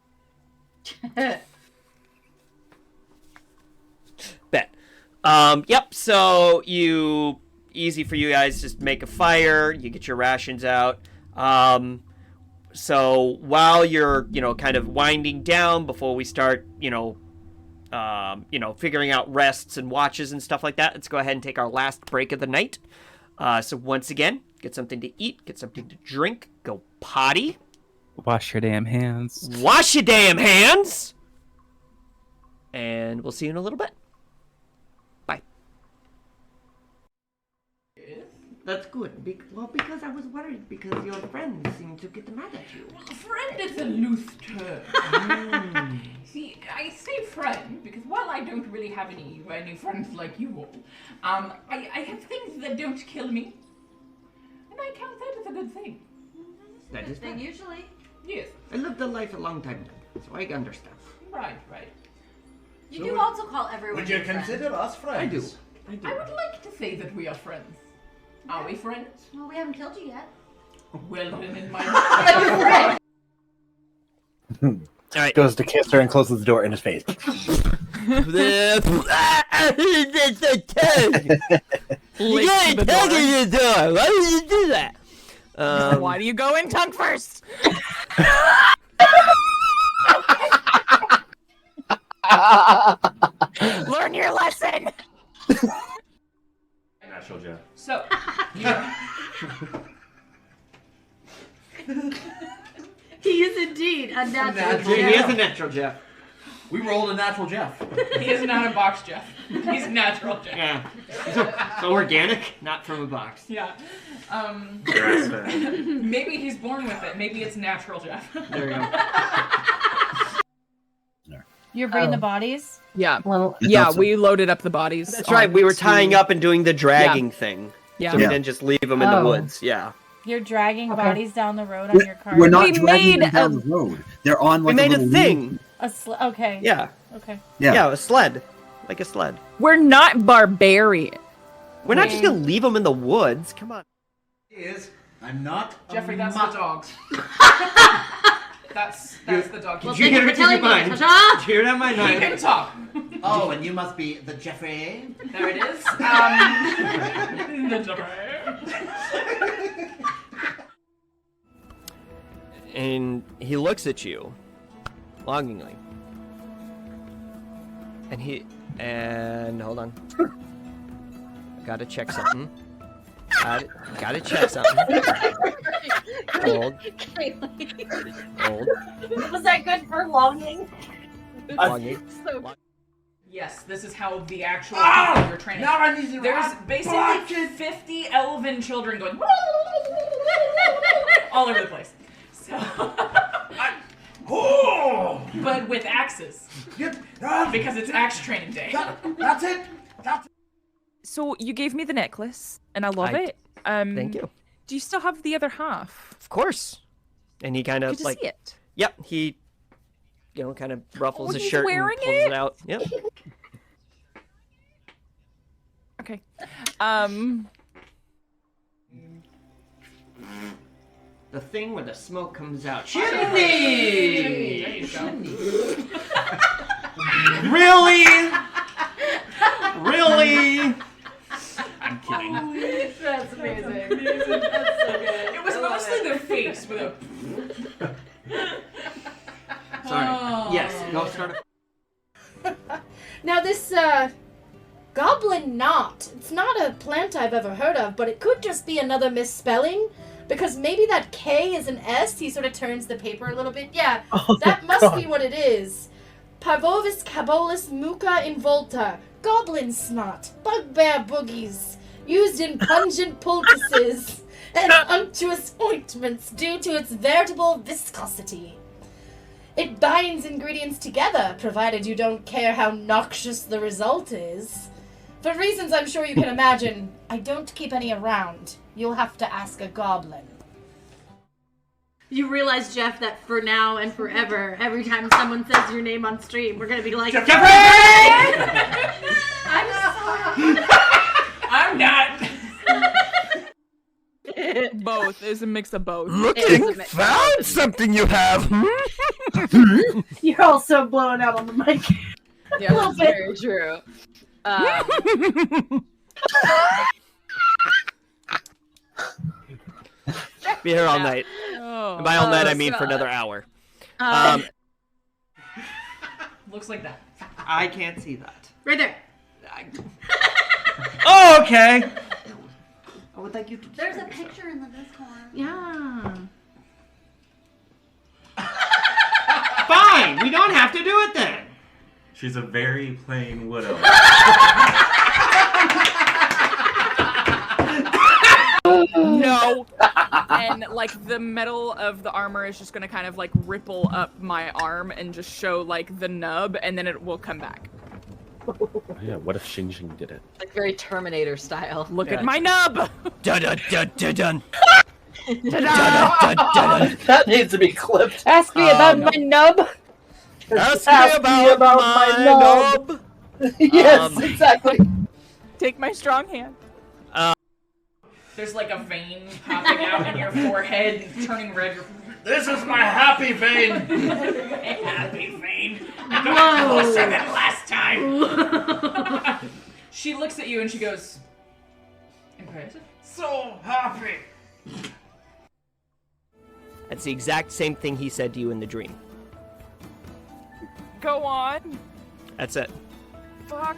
Speaker 2: Bet. Yep, so easy for you guys, just make a fire, you get your rations out. So while you're, kind of winding down before we start, figuring out rests and watches and stuff like that, let's go ahead and take our last break of the night. So once again, get something to eat, get something to drink, go potty.
Speaker 4: Wash your damn hands.
Speaker 2: Wash your damn hands! And we'll see you in a little bit. Bye.
Speaker 5: That's good. Because I was worried because your friends seem to get mad at you.
Speaker 6: Friend is a loose term. See, I say friend because while I don't really have any friends like you all, I have things that don't kill me, and I count that as a good thing.
Speaker 5: That is
Speaker 1: thing usually.
Speaker 6: Yes.
Speaker 5: I lived a life a long time ago, so I understand.
Speaker 6: Right.
Speaker 1: You do also call everyone
Speaker 12: Would you
Speaker 1: your friend.
Speaker 12: consider us friends?
Speaker 5: I do.
Speaker 6: I would like to say that we are friends. Are we friends?
Speaker 1: Well, we haven't killed you yet.
Speaker 6: Well, then in my
Speaker 2: All right.
Speaker 14: Goes to kiss her and closes the door in his face.
Speaker 2: You got a tug in the door. Why would you do that?
Speaker 3: Why do you go in tongue first? Learn your lesson.
Speaker 12: Natural Jeff.
Speaker 6: So,
Speaker 11: He is indeed a natural.
Speaker 2: He is a natural Jeff.
Speaker 12: We rolled a natural Jeff.
Speaker 6: he is not a box Jeff. He's natural Jeff.
Speaker 2: Yeah. So organic, not from a box.
Speaker 6: Yeah. Maybe he's born with it. Maybe it's natural Jeff.
Speaker 2: There you go.
Speaker 13: You're bringing the bodies?
Speaker 3: Yeah.
Speaker 9: Well,
Speaker 3: we loaded up the bodies.
Speaker 2: That's right. We were tying up and doing the dragging thing.
Speaker 3: Yeah.
Speaker 2: So we didn't just leave them in the woods. Yeah.
Speaker 13: You're dragging bodies down the road on your car.
Speaker 8: We're not dragging them down the road. They're on like
Speaker 2: we made
Speaker 8: a
Speaker 2: a
Speaker 8: little
Speaker 2: thing.
Speaker 13: Okay.
Speaker 2: Yeah.
Speaker 13: Okay.
Speaker 2: Yeah, a sled. Like a sled.
Speaker 3: We're not barbarian.
Speaker 2: We're not just going to leave them in the woods. Come on.
Speaker 12: I'm not.
Speaker 6: Jeffrey, that's the dogs. That's the dog.
Speaker 12: Did you hear it in your mind? Did you hear it on my
Speaker 6: He
Speaker 12: mind?
Speaker 6: can talk.
Speaker 7: Oh, and you must be the Jeffrey.
Speaker 6: There it is. The Jeffrey.
Speaker 2: And he looks at you longingly. And hold on. Gotta check something. Gotta check something. Hold.
Speaker 11: Was that good for longing?
Speaker 2: Longing.
Speaker 6: Yes, this is how the actual people you're training.
Speaker 12: Now I need to
Speaker 6: There's basically 50 elven children going all over the place. So, but with axes. Because it's axe training day.
Speaker 12: That's it.
Speaker 3: So you gave me the necklace, and I love it.
Speaker 2: Thank you.
Speaker 3: Do you still have the other half?
Speaker 2: Of course. And he kind of
Speaker 3: Good to see it.
Speaker 2: Yep, he kind of ruffles his
Speaker 3: he's
Speaker 2: shirt and
Speaker 3: wearing
Speaker 2: pulls it out. Yep.
Speaker 3: Okay.
Speaker 2: The thing where the smoke comes out.
Speaker 6: Chimney! There you go.
Speaker 2: Really? Really? I'm kidding.
Speaker 11: That's amazing. That's so good.
Speaker 6: It was mostly the face with a.
Speaker 2: Sorry. Yes, go start.
Speaker 10: Now this Goblin knot. It's not a plant I've ever heard of, but it could just be another misspelling. Because maybe that K is an S. He sort of turns the paper a little bit. Yeah, that must be what it is. Parvovis cabolis muca involta. Goblin snot. Bugbear boogies. Used in pungent poultices and unctuous ointments due to its veritable viscosity. It binds ingredients together, provided you don't care how noxious the result is. For reasons I'm sure you can imagine, I don't keep any around. You'll have to ask a goblin.
Speaker 11: You realize, Jeff, that for now and forever, every time someone says your name on stream, we're gonna be like,
Speaker 6: Jeffrey!
Speaker 11: I'm sorry.
Speaker 6: I'm not.
Speaker 3: Both. It's a mix of both.
Speaker 2: Looking, found something you have.
Speaker 9: You're also blowing out on the mic.
Speaker 1: Yeah,
Speaker 9: A little
Speaker 1: that's
Speaker 9: bit.
Speaker 1: very true.
Speaker 2: Be here all night.
Speaker 3: Oh.
Speaker 2: And by all night, I mean
Speaker 1: God.
Speaker 2: for another hour.
Speaker 6: Looks like that.
Speaker 12: I can't see that.
Speaker 11: Right there.
Speaker 12: Oh, okay. I would like you to.
Speaker 11: There's a picture in the Discord.
Speaker 9: Yeah.
Speaker 12: Fine. We don't have to do it then.
Speaker 15: She's a very plain widow.
Speaker 3: No. And like the metal of the armor is just gonna kind of like ripple up my arm and just show like the nub, and then it will come back.
Speaker 4: Yeah, what if Xing Xing did it?
Speaker 1: Like very Terminator style.
Speaker 3: Look at my nub!
Speaker 2: Dun dun dun dun dun.
Speaker 14: That needs to be clipped.
Speaker 9: Ask me about my nub.
Speaker 2: Ask me about my nub.
Speaker 9: Yes, exactly.
Speaker 3: Take my strong hand.
Speaker 6: There's like a vein popping out in your forehead, turning red. This is my happy vein. My happy vein. I'm closer than last time. She looks at you and she goes, impressive. So happy.
Speaker 2: That's the exact same thing he said to you in the dream.
Speaker 3: Go on.
Speaker 2: That's it.
Speaker 3: Fuck.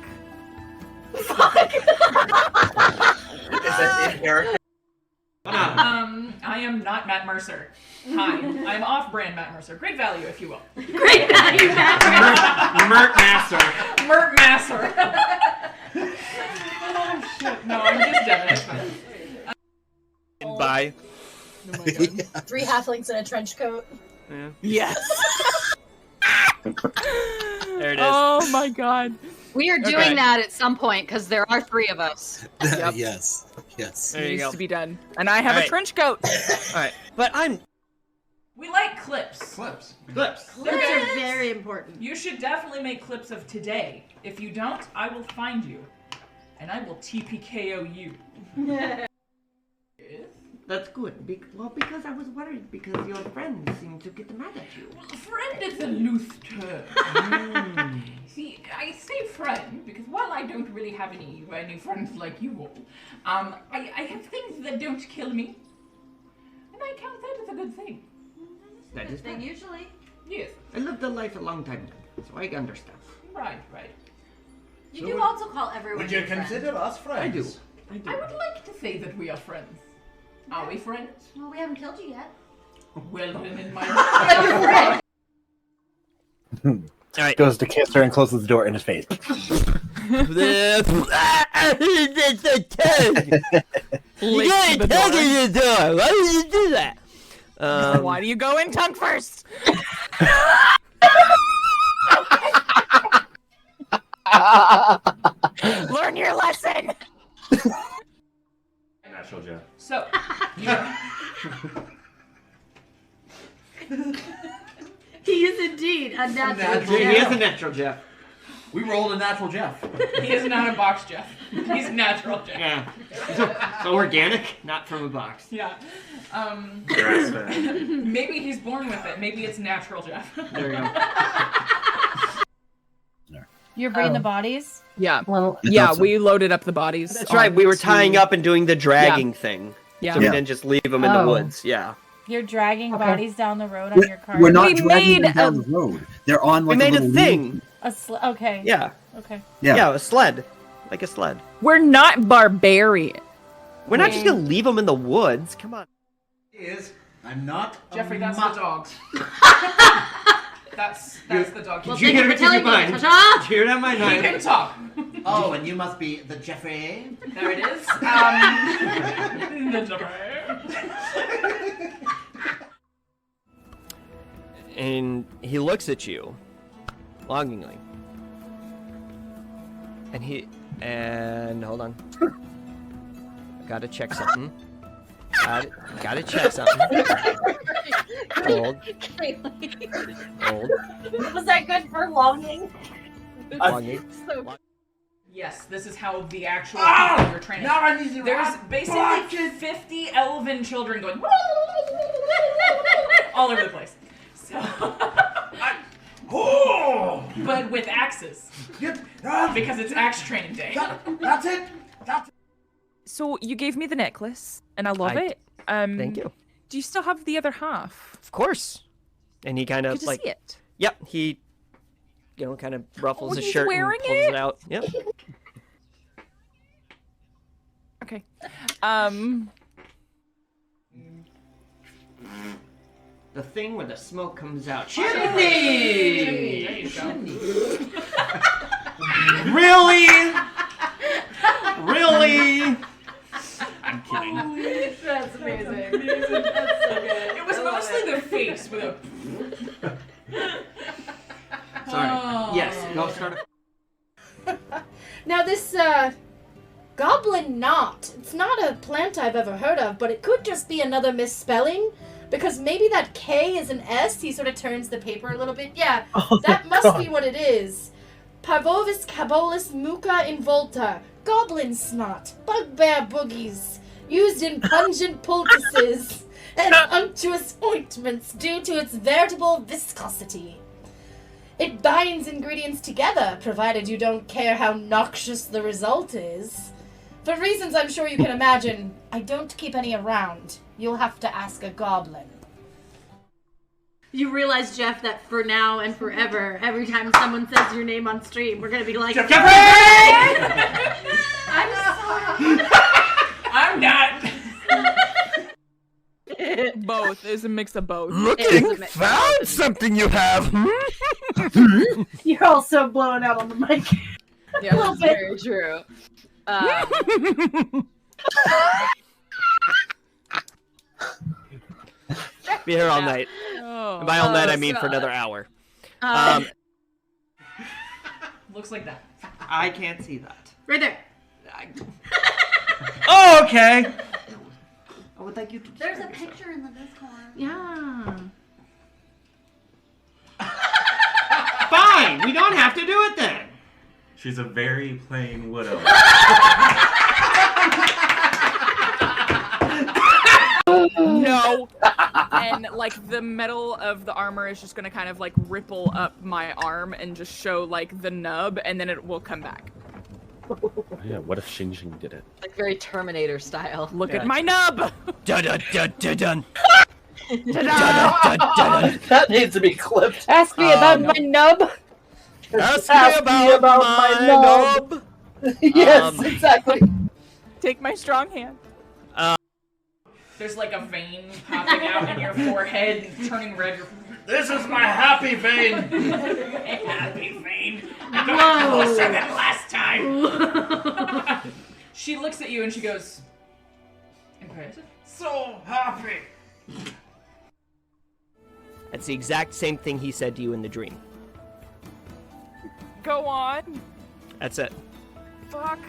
Speaker 6: I am not Matt Mercer. Hi, I'm off-brand Matt Mercer. Great value, if you will.
Speaker 11: Great value, Matt.
Speaker 12: Mert Master.
Speaker 6: Mert Masser. Oh shit! No, I'm just Devin. It's fine.
Speaker 2: Bye.
Speaker 3: Oh my God.
Speaker 10: 3 halflings in a trench coat.
Speaker 2: Yeah.
Speaker 3: Yes.
Speaker 2: There it is.
Speaker 3: Oh my God.
Speaker 1: We are doing that at some point because there are 3 of us.
Speaker 3: Yep.
Speaker 8: Yes. Yes.
Speaker 2: There you
Speaker 3: Needs
Speaker 2: go.
Speaker 3: to be done. And I have a
Speaker 2: Alright.
Speaker 3: trench coat.
Speaker 2: All right, but I'm.
Speaker 6: We like clips.
Speaker 12: Clips.
Speaker 11: Clips are very important.
Speaker 6: You should definitely make clips of today. If you don't, I will find you, and I will TPKO you.
Speaker 5: That's good. Because I was worried because your friends seem to get mad at you.
Speaker 6: Well, friend is a loose term. See, I say friend because while I don't really have any friends like you all, I have things that don't kill me, and I count that as a good thing.
Speaker 5: That is fine.
Speaker 11: Usually.
Speaker 6: Yes.
Speaker 5: I lived a life a long time ago, so I understand.
Speaker 6: Right.
Speaker 11: You do also call everyone
Speaker 12: Would you
Speaker 11: your friend.
Speaker 12: consider us friends?
Speaker 5: I do.
Speaker 6: I would like to say that we are friends. Are we friends?
Speaker 11: Well, we haven't killed you yet.
Speaker 6: Well, then in my
Speaker 2: All right.
Speaker 14: Goes to kiss her and closes the door in his face.
Speaker 2: You gotta tug in the door. Why did you do that?
Speaker 3: Why do you go in tongue first? Learn your lesson.
Speaker 15: Natural Jeff.
Speaker 6: So,
Speaker 11: He is indeed a natural.
Speaker 12: He
Speaker 5: He is a natural Jeff.
Speaker 12: We rolled a natural Jeff.
Speaker 6: he is not a box Jeff. He's natural Jeff.
Speaker 5: Yeah. So organic, not from a box.
Speaker 6: Yeah.
Speaker 15: Grass-fed.
Speaker 6: Maybe he's born with it. Maybe it's natural Jeff.
Speaker 5: There you go.
Speaker 13: You're bringing the bodies?
Speaker 3: Yeah.
Speaker 9: Well,
Speaker 3: Yeah, we loaded up the bodies.
Speaker 2: That's right. We were tying
Speaker 3: onto-
Speaker 2: up and doing the dragging thing.
Speaker 3: Yeah.
Speaker 2: So we didn't just leave them in the
Speaker 9: Oh.
Speaker 2: woods. Yeah.
Speaker 13: You're dragging bodies down the road on your car?
Speaker 8: We're not
Speaker 3: We
Speaker 8: dragging
Speaker 3: made
Speaker 8: them down the road. They're on
Speaker 2: We
Speaker 8: like
Speaker 2: made a
Speaker 8: little
Speaker 2: thing.
Speaker 13: Okay.
Speaker 2: Yeah.
Speaker 13: Okay.
Speaker 8: Yeah.
Speaker 2: Yeah, a sled. like a sled.
Speaker 3: We're not barbarian.
Speaker 2: We're not just gonna leave them in the woods. Come on.
Speaker 7: I'm not.
Speaker 6: Jeffrey, that's the dogs. That's the dog.
Speaker 11: Well,
Speaker 12: Did you hear it in your mind? Did you hear it on my
Speaker 6: He
Speaker 12: mind?
Speaker 6: can talk.
Speaker 7: Oh, and you must be the Jeffrey.
Speaker 6: There it is. The Jeffrey.
Speaker 2: And he looks at you longingly. And hold on. Gotta check something. Gotta check something. Hold.
Speaker 11: Was that good for longing?
Speaker 2: Longing.
Speaker 6: Yes, this is how the actual people you're training.
Speaker 7: Now I need to
Speaker 6: There's basically 50 elven children going all over the place. So, but with axes. Because it's axe training day.
Speaker 7: That's it.
Speaker 3: So you gave me the necklace, and I love it.
Speaker 2: Thank you.
Speaker 3: Do you still have the other half?
Speaker 2: Of course. And he kind of
Speaker 3: Good to
Speaker 2: like.
Speaker 3: see it.
Speaker 2: Yep. He, kind of ruffles his
Speaker 3: he's
Speaker 2: shirt and
Speaker 3: wearing
Speaker 2: pulls it out. Yep.
Speaker 3: Okay.
Speaker 12: The thing where the smoke comes out.
Speaker 6: Chimney! There you go.
Speaker 12: Really? Really? I'm kidding.
Speaker 11: That's amazing. That's so good.
Speaker 6: It was mostly the face with a.
Speaker 12: Sorry.
Speaker 6: Oh.
Speaker 12: Yes, go start.
Speaker 10: Now this, goblin knot. It's not a plant I've ever heard of, but it could just be another misspelling. Because maybe that K is an S. He sort of turns the paper a little bit. Yeah, that must be what it is. Parvovis cabolus muca involta. Goblin snot. Bugbear boogies. Used in pungent poultices and unctuous ointments due to its veritable viscosity. It binds ingredients together, provided you don't care how noxious the result is. For reasons I'm sure you can imagine, I don't keep any around. You'll have to ask a goblin.
Speaker 11: You realize, Jeff, that for now and forever, every time someone says your name on stream, we're gonna be like,
Speaker 6: Jeffrey!
Speaker 11: I'm sorry.
Speaker 6: I'm not.
Speaker 3: Both. It's a mix of both.
Speaker 2: Found something you have.
Speaker 9: You're also blowing out on the mic.
Speaker 1: Yeah,
Speaker 9: little
Speaker 1: that's
Speaker 9: bit.
Speaker 1: very true.
Speaker 2: Be here all night.
Speaker 3: Oh.
Speaker 2: And by all night, I mean for
Speaker 1: God.
Speaker 2: another hour.
Speaker 6: Looks like that.
Speaker 12: I can't see that.
Speaker 11: Right there.
Speaker 12: Oh, okay. I would like you to.
Speaker 11: There's a picture in the Discord. Yeah.
Speaker 12: Fine. We don't have to do it then.
Speaker 15: She's a very plain widow.
Speaker 3: No. And like the metal of the armor is just gonna kind of like ripple up my arm and just show like the nub, and then it will come back.
Speaker 4: Yeah, what if Xing did it?
Speaker 1: Like very Terminator style.
Speaker 3: Look at my nub!
Speaker 2: Dun dun dun dun dun.
Speaker 14: That needs to be clipped.
Speaker 10: Ask me about my nub.
Speaker 2: Ask me about my nub.
Speaker 14: Yes, exactly.
Speaker 3: Take my strong hand.
Speaker 6: There's like a vein popping out in your forehead, turning red.
Speaker 12: This is my happy vein.
Speaker 6: Happy vein. I'm closer than last time. She looks at you and she goes, impressive.
Speaker 12: So happy.
Speaker 2: That's the exact same thing he said to you in the dream.
Speaker 3: Go on.
Speaker 2: That's it.
Speaker 3: Fuck.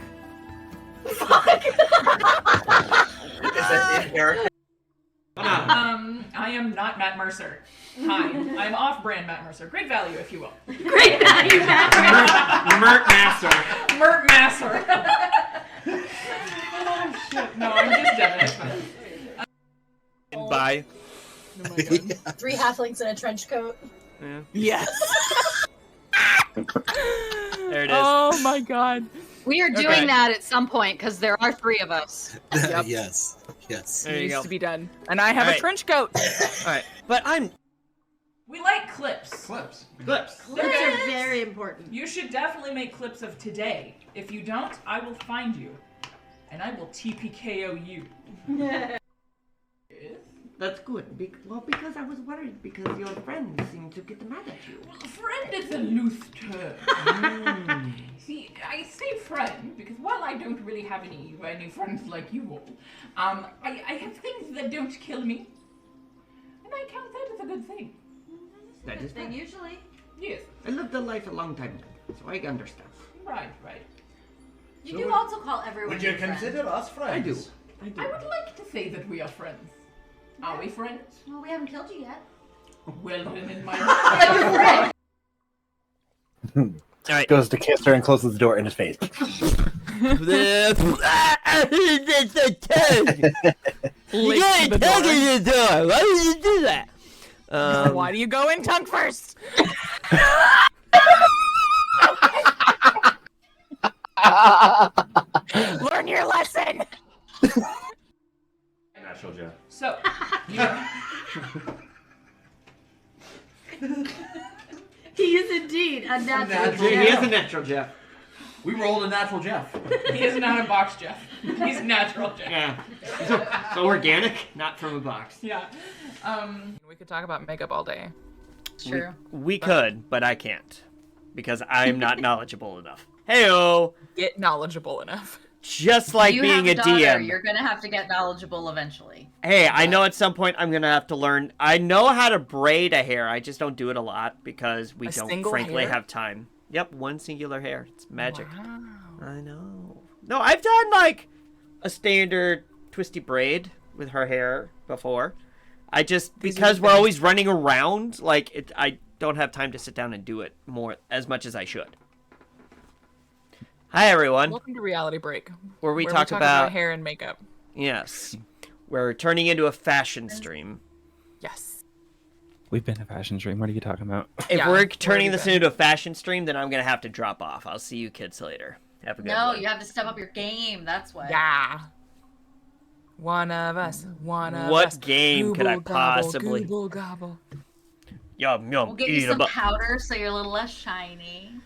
Speaker 6: I am not Matt Mercer. Hi, I'm off-brand Matt Mercer. Great value, if you will.
Speaker 11: Great value, Matt.
Speaker 12: Mert Master.
Speaker 6: Mert Masser. Oh shit! No, I'm just Devin.
Speaker 2: Bye.
Speaker 3: Oh my God.
Speaker 10: 3 halflings in a trench coat.
Speaker 2: Yeah.
Speaker 3: Yes.
Speaker 2: There it is.
Speaker 3: Oh my God.
Speaker 1: We are doing that at some point because there are 3 of us.
Speaker 3: Yep.
Speaker 8: Yes. Yes.
Speaker 2: There you
Speaker 3: Needs
Speaker 2: go.
Speaker 3: to be done. And I have
Speaker 2: All
Speaker 3: a
Speaker 2: right.
Speaker 3: trench coat.
Speaker 2: All right, but I'm.
Speaker 6: We like clips.
Speaker 12: Clips.
Speaker 11: Clips are very important.
Speaker 6: You should definitely make clips of today. If you don't, I will find you, and I will TPKO you.
Speaker 5: That's good. Because I was worried because your friends seemed to get mad at you.
Speaker 6: Well, friend is a loose term. See, I say friend because while I don't really have any friends like you all, I have things that don't kill me, and I count that as a good thing.
Speaker 5: That is
Speaker 1: thing
Speaker 5: fine.
Speaker 1: usually.
Speaker 6: Yes.
Speaker 5: I lived a life a long time ago, so I understand.
Speaker 6: Right.
Speaker 1: You do also call everyone
Speaker 12: Would you
Speaker 1: your friend.
Speaker 12: consider us friends?
Speaker 5: I do.
Speaker 6: I would like to say that we are friends. Are we friends?
Speaker 1: Well, we haven't killed you yet.
Speaker 6: Well, then in my mind,
Speaker 2: All right.
Speaker 16: Goes to kiss her and closes the door in his face.
Speaker 2: You gotta tug in the door. Why did you do that?
Speaker 3: Why do you go in tongue first? Learn your lesson.
Speaker 15: Natural Jeff.
Speaker 6: so
Speaker 11: He is indeed a natural.
Speaker 5: He is a natural Jeff.
Speaker 12: We rolled a natural Jeff.
Speaker 6: he is not a box Jeff. He's natural Jeff.
Speaker 5: Yeah. So organic, not from a box.
Speaker 6: Yeah.
Speaker 3: We could talk about makeup all day.
Speaker 1: True.
Speaker 2: We could, but I can't because I'm not knowledgeable enough. Heyo.
Speaker 3: Get knowledgeable enough.
Speaker 2: Just like
Speaker 1: you
Speaker 2: being
Speaker 1: have
Speaker 2: a
Speaker 1: daughter,
Speaker 2: DM.
Speaker 1: You're gonna have to get knowledgeable eventually.
Speaker 2: Hey, I know at some point I'm gonna have to learn. I know how to braid a hair. I just don't do it a lot because we don't, frankly, have time. Yep, one singular hair. It's magic.
Speaker 3: Wow.
Speaker 2: I know. No, I've done like a standard twisty braid with her hair before. I just because we're always running around, like I don't have time to sit down and do it as much as I should. Hi everyone.
Speaker 3: Welcome to Reality Break,
Speaker 2: where we
Speaker 3: where
Speaker 2: talk
Speaker 3: we
Speaker 2: about
Speaker 3: hair and makeup.
Speaker 2: Yes, we're turning into a fashion stream.
Speaker 3: Yes.
Speaker 4: We've been a fashion stream. What are you talking about?
Speaker 2: If we're turning this into a fashion stream, then I'm gonna have to drop off. I'll see you kids later. Have a good
Speaker 1: No,
Speaker 2: one.
Speaker 1: you have to step up your game. That's why.
Speaker 3: Yeah. One of us. One of us.
Speaker 2: What game could I
Speaker 3: Google gobble,
Speaker 2: possibly?
Speaker 3: Google gobble.
Speaker 2: Yum yum.
Speaker 1: We'll get you some powder so you're a little less shiny.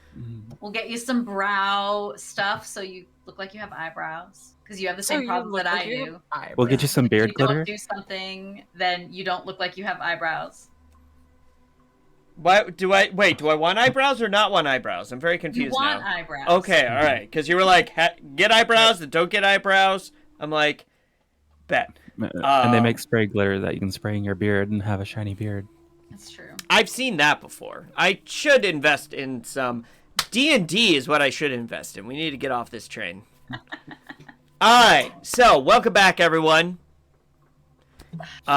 Speaker 1: We'll get you some brow stuff so you look like you have eyebrows. Because you have the
Speaker 3: So
Speaker 1: same
Speaker 3: you
Speaker 1: problem
Speaker 3: look
Speaker 1: that
Speaker 3: like
Speaker 1: I
Speaker 3: you
Speaker 1: do.
Speaker 3: have
Speaker 4: We'll get you some beard
Speaker 1: If you
Speaker 4: glitter.
Speaker 1: don't do something, then you don't look like you have eyebrows.
Speaker 2: Why do I wait? Do I want eyebrows or not want eyebrows? I'm very confused
Speaker 1: You want
Speaker 2: now.
Speaker 1: eyebrows.
Speaker 2: Okay, all right. Because you were like, get eyebrows and don't get eyebrows. I'm like, bet.
Speaker 4: And they make spray glitter that you can spray in your beard and have a shiny beard.
Speaker 1: That's true.
Speaker 2: I've seen that before. I should invest in some D&D is what I should invest in. We need to get off this train. All right. So, welcome back, everyone. We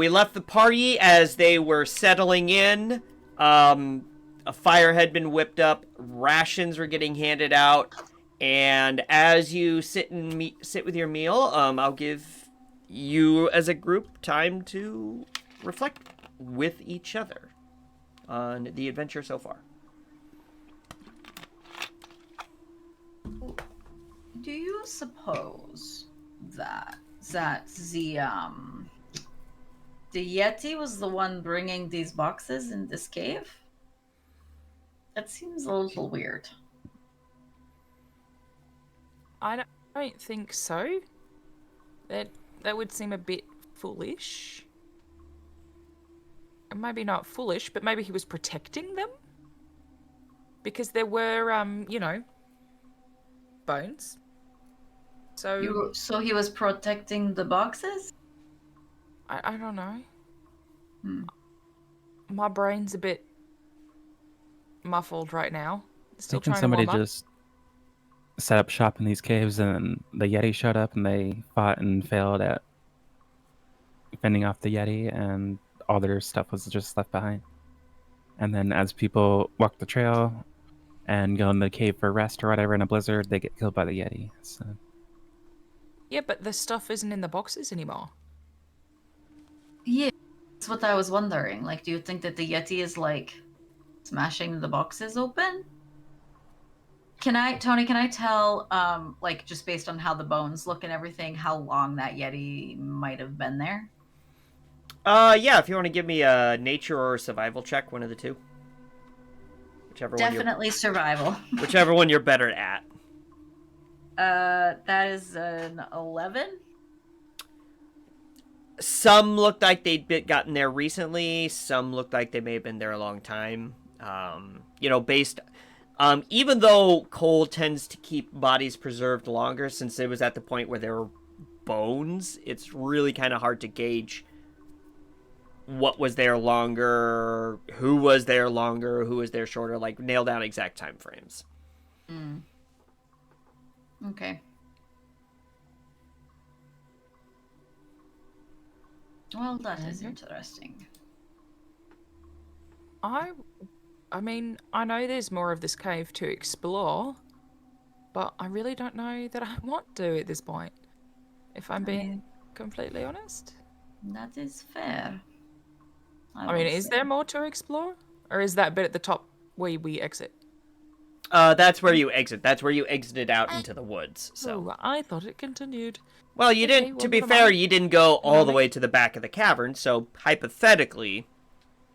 Speaker 2: left the party as they were settling in. A fire had been whipped up. Rations were getting handed out. And as you sit with your meal, I'll give you as a group time to reflect with each other on the adventure so far.
Speaker 1: Do you suppose that the Yeti was the one bringing these boxes in this cave? That seems a little weird.
Speaker 3: I don't think so. That would seem a bit foolish. Maybe not foolish, but maybe he was protecting them? Because there were, bones.
Speaker 1: So he was protecting the boxes?
Speaker 3: I don't know. My brain's a bit muffled right now. Still
Speaker 4: Thinking
Speaker 3: trying
Speaker 4: somebody
Speaker 3: to warm up.
Speaker 4: just set up shop in these caves and the Yeti showed up and they fought and failed at fending off the Yeti and all their stuff was just left behind. And then as people walk the trail and go in the cave for rest or whatever in a blizzard, they get killed by the Yeti. So.
Speaker 3: Yeah, but the stuff isn't in the boxes anymore.
Speaker 1: Yeah, that's what I was wondering. Like, do you think that the Yeti is, like, smashing the boxes open? Tony, can I tell, like, just based on how the bones look and everything, how long that Yeti might have been there?
Speaker 2: Yeah, if you want to give me a nature or survival check, one of the two.
Speaker 1: Definitely survival.
Speaker 2: Whichever one you're better at.
Speaker 1: That is an 11.
Speaker 2: Some looked like they'd gotten there recently. Some looked like they may have been there a long time. Based... even though coal tends to keep bodies preserved longer, since it was at the point where there were bones, it's really kind of hard to gauge what was there longer, who was there longer, who was there shorter, like nail down exact time frames.
Speaker 1: Okay. Well, that is interesting.
Speaker 3: I mean, I know there's more of this cave to explore, but I really don't know that I want to at this point, if I'm being completely honest.
Speaker 1: That is fair.
Speaker 3: I mean, is there more to explore? Or is that bit at the top where we exit?
Speaker 2: That's where you exit. That's where you exited out into the woods. So
Speaker 3: I thought it continued.
Speaker 2: Well, you didn't. To be fair, you didn't go all the way to the back of the cavern. So hypothetically,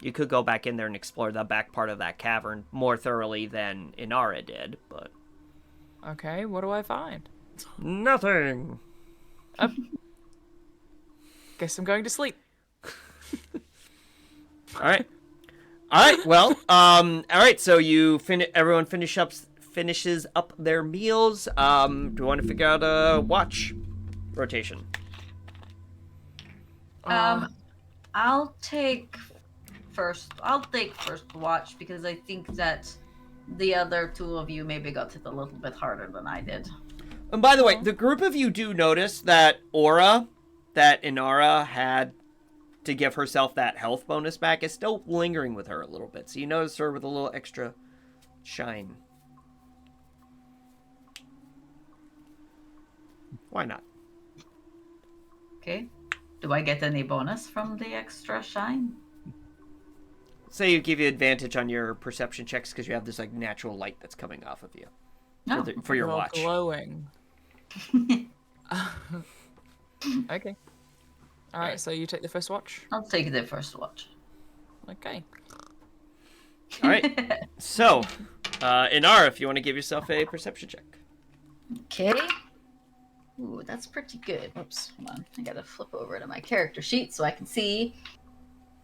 Speaker 2: you could go back in there and explore the back part of that cavern more thoroughly than Inara did. But
Speaker 3: okay, what do I find?
Speaker 2: Nothing.
Speaker 3: Guess I'm going to sleep.
Speaker 2: All right. Well, all right. So everyone finishes up their meals. Do you want to figure out a watch rotation?
Speaker 1: I'll take first watch because I think that the other two of you maybe got it a little bit harder than I did.
Speaker 2: And by the way, the group of you do notice that aura that Inara had to give herself that health bonus back is still lingering with her a little bit. So you notice her with a little extra shine. Why not?
Speaker 1: Okay. Do I get any bonus from the extra shine?
Speaker 2: Say you give you advantage on your perception checks because you have this like natural light that's coming off of you for your watch.
Speaker 3: Glowing. Okay. All right, so you take the first watch?
Speaker 1: I'll take the first watch.
Speaker 3: Okay.
Speaker 2: All right. So, Inara, if you want to give yourself a perception check.
Speaker 1: Okay. Ooh, that's pretty good. Oops, hold on. I gotta flip over to my character sheet so I can see.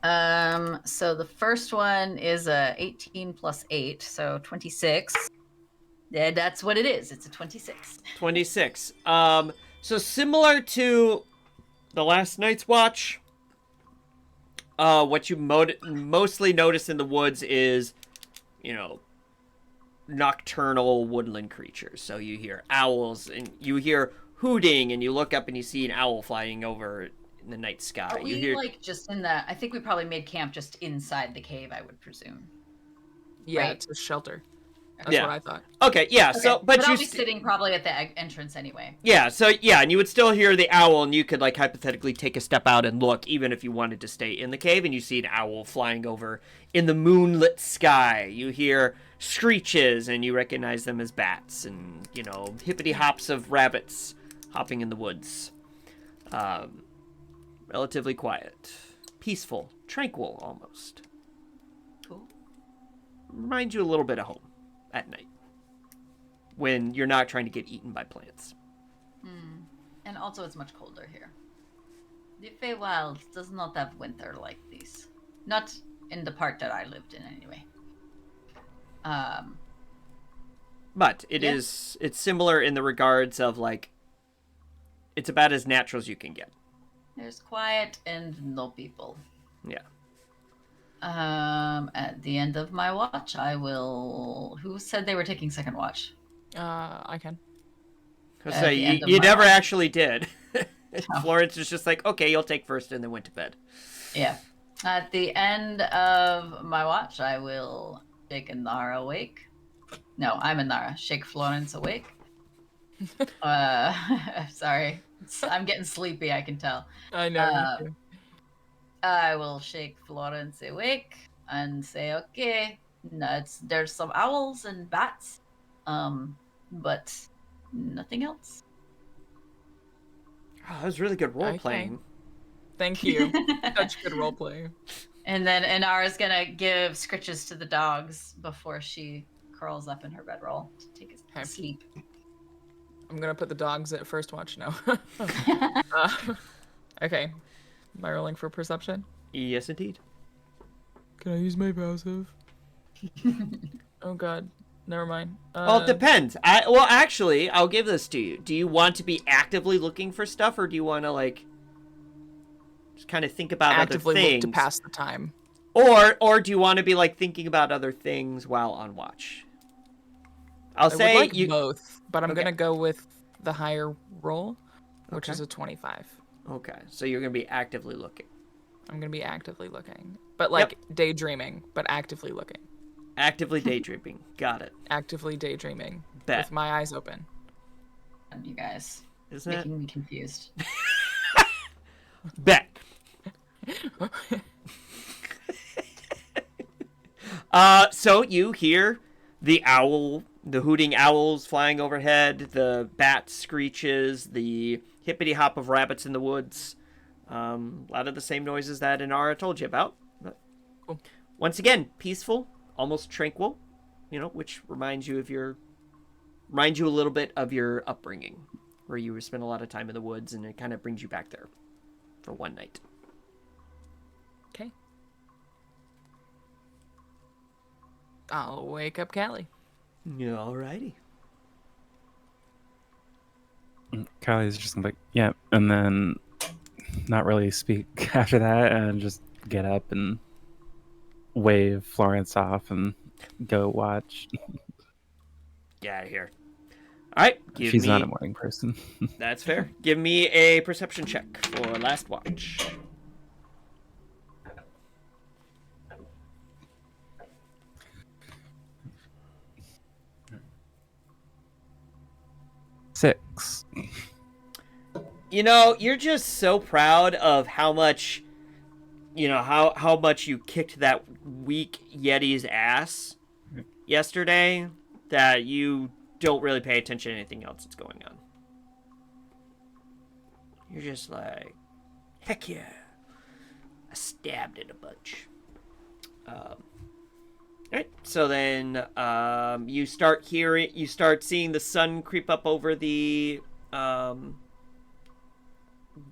Speaker 1: So the first one is a 18 plus 8, so 26. Yeah, that's what it is. It's a 26.
Speaker 2: 26. So similar to the last night's watch, what you mostly notice in the woods is, nocturnal woodland creatures. So you hear owls and you hear hooting, and you look up and you see an owl flying over in the night sky.
Speaker 1: Are we just in the? I think we probably made camp just inside the cave, I would presume.
Speaker 3: Yeah,
Speaker 1: Right?
Speaker 3: it's a shelter. That's what I thought.
Speaker 2: Okay, yeah.
Speaker 1: Okay,
Speaker 2: So,
Speaker 1: but I'll be sitting probably at the entrance anyway.
Speaker 2: Yeah, so yeah, and you would still hear the owl, and you could like hypothetically take a step out and look, even if you wanted to stay in the cave, and you see an owl flying over in the moonlit sky. You hear screeches, and you recognize them as bats, and hippity hops of rabbits hopping in the woods. Relatively quiet, peaceful, tranquil, almost.
Speaker 1: Cool.
Speaker 2: Reminds you a little bit of home at night, when you're not trying to get eaten by plants.
Speaker 1: And also it's much colder here. The Feywild does not have winter like this. Not in the part that I lived in, anyway.
Speaker 2: But it's similar in the regards of, like, it's about as natural as you can get.
Speaker 1: There's quiet and no people.
Speaker 2: Yeah.
Speaker 1: At the end of my watch, I will... Who said they were taking second watch?
Speaker 3: I can.
Speaker 2: So you never actually did. Florence was just like, okay, you'll take first, and then went to bed.
Speaker 1: Yeah. At the end of my watch, I will shake Inara awake. No, I'm Inara. Shake Florence awake. Sorry. I'm getting sleepy, I can tell.
Speaker 3: I know.
Speaker 1: I will shake Florence awake and say, okay, there's some owls and bats, but nothing else.
Speaker 2: Oh, that was really good role playing.
Speaker 3: Thank you. Such good role playing.
Speaker 1: And then Inara's gonna give scritches to the dogs before she curls up in her bedroll to take a sleep.
Speaker 3: I'm gonna put the dogs at first watch now. Okay. Am I rolling for perception?
Speaker 2: Yes, indeed.
Speaker 3: Can I use my passive? Oh god. Never mind.
Speaker 2: Well, it depends. Well, actually, I'll give this to you. Do you want to be actively looking for stuff, or do you want to, like, just kind of think about
Speaker 3: actively
Speaker 2: other things?
Speaker 3: Look to pass the time.
Speaker 2: Or do you want to be, like, thinking about other things while on watch? I
Speaker 3: would like both, but I'm gonna go with the higher roll, which is a 25.
Speaker 2: Okay, so you're gonna be actively looking.
Speaker 3: I'm gonna be actively looking, but like daydreaming, but actively looking.
Speaker 2: Actively daydreaming. Got it.
Speaker 3: Actively daydreaming.
Speaker 2: Bet.
Speaker 3: With my eyes open.
Speaker 1: You guys.
Speaker 2: Isn't
Speaker 1: making me confused.
Speaker 2: Bet. So you hear the owl, the hooting owls flying overhead, the bat screeches, the hippity hop of rabbits in the woods. A lot of the same noises that Inara told you about. But
Speaker 3: cool.
Speaker 2: Once again, peaceful, almost tranquil, which reminds you a little bit of your upbringing, where you spent a lot of time in the woods, and it kind of brings you back there for one night.
Speaker 3: Okay. I'll wake up Callie.
Speaker 2: Yeah, alrighty.
Speaker 4: Kylie's just like, yeah, and then not really speak after that, and just get up and wave Florence off and go watch.
Speaker 2: Get out of here. All right,
Speaker 4: She's not a morning person.
Speaker 2: That's fair. Give me a perception check for last watch.
Speaker 4: Six.
Speaker 2: You're just so proud of how much, how much you kicked that weak Yeti's ass yesterday that you don't really pay attention to anything else that's going on. You're just like, heck yeah. I stabbed it a bunch. Alright, so then you start seeing the sun creep up over the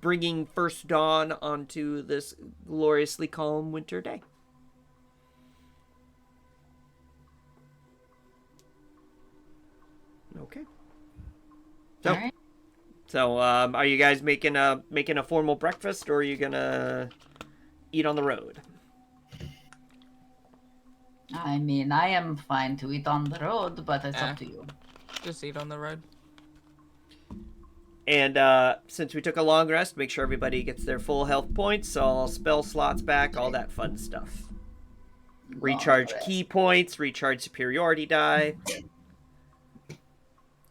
Speaker 2: bringing first dawn onto this gloriously calm winter day. Okay. So,
Speaker 1: all right.
Speaker 2: So are you guys making a formal breakfast, or are you gonna eat on the road?
Speaker 1: I mean, I am fine to eat on the road, but it's up to you.
Speaker 3: Just eat on the road.
Speaker 2: And since we took a long rest, make sure everybody gets their full health points, all spell slots back, all that fun stuff. Recharge key points, recharge superiority die,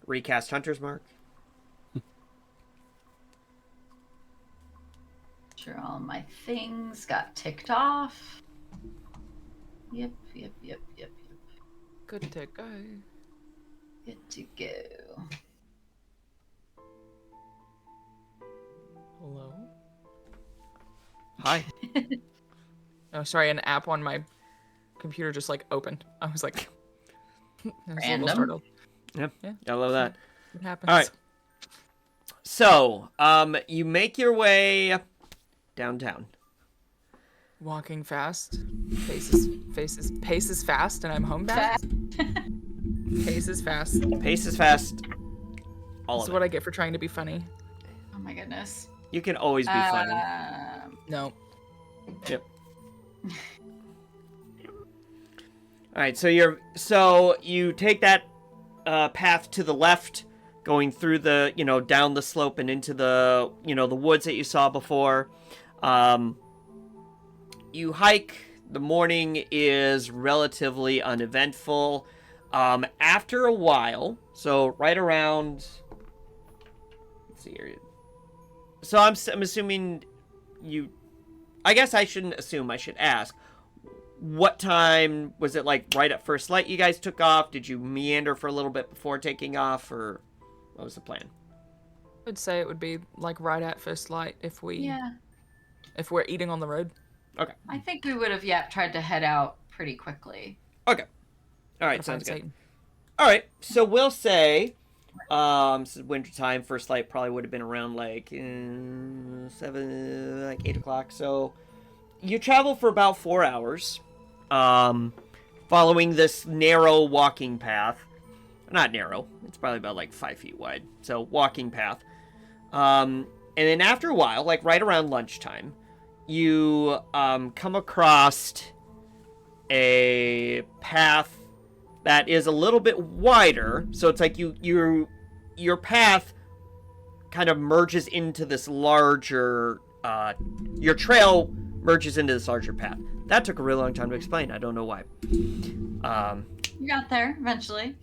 Speaker 2: recast Hunter's Mark.
Speaker 1: Sure, all my things got ticked off. Yep.
Speaker 3: Good to go.
Speaker 1: Good to go.
Speaker 3: Hello?
Speaker 2: Hi.
Speaker 3: Oh, sorry, an app on my computer just like opened. I was like, I was a little startled.
Speaker 2: Yep.
Speaker 3: Yeah.
Speaker 2: I love that.
Speaker 3: It happens.
Speaker 2: All right. So, you make your way downtown.
Speaker 3: Walking fast. Paces fast, and I'm homebound. Paces fast.
Speaker 2: Paces fast. All
Speaker 3: This is
Speaker 2: of
Speaker 3: what
Speaker 2: it.
Speaker 3: I get for trying to be funny.
Speaker 1: Oh my goodness.
Speaker 2: You can always be funny.
Speaker 3: No.
Speaker 2: Yep. All right, so you take that path to the left, going through the down the slope and into the the woods that you saw before. You hike. The morning is relatively uneventful. After a while, so right around. Let's see here. So I'm assuming you. I guess I shouldn't assume. I should ask. What time was it? Like right at first light, you guys took off? Did you meander for a little bit before taking off, or what was the plan?
Speaker 3: I'd say it would be like right at first light if we're eating on the road.
Speaker 2: Okay.
Speaker 1: I think we would have tried to head out pretty quickly.
Speaker 2: Okay. All right, sounds good. All right, so we'll say, this is winter time. First light probably would have been around like 8 o'clock. So you travel for about 4 hours, following this narrow walking path. Not narrow. It's probably about like 5 feet wide. So walking path. And then after a while, like right around lunchtime, you come across a path that is a little bit wider. So it's like your path kind of merges into this larger, your trail merges into this larger path. That took a really long time to explain. I don't know why.
Speaker 1: You got there eventually.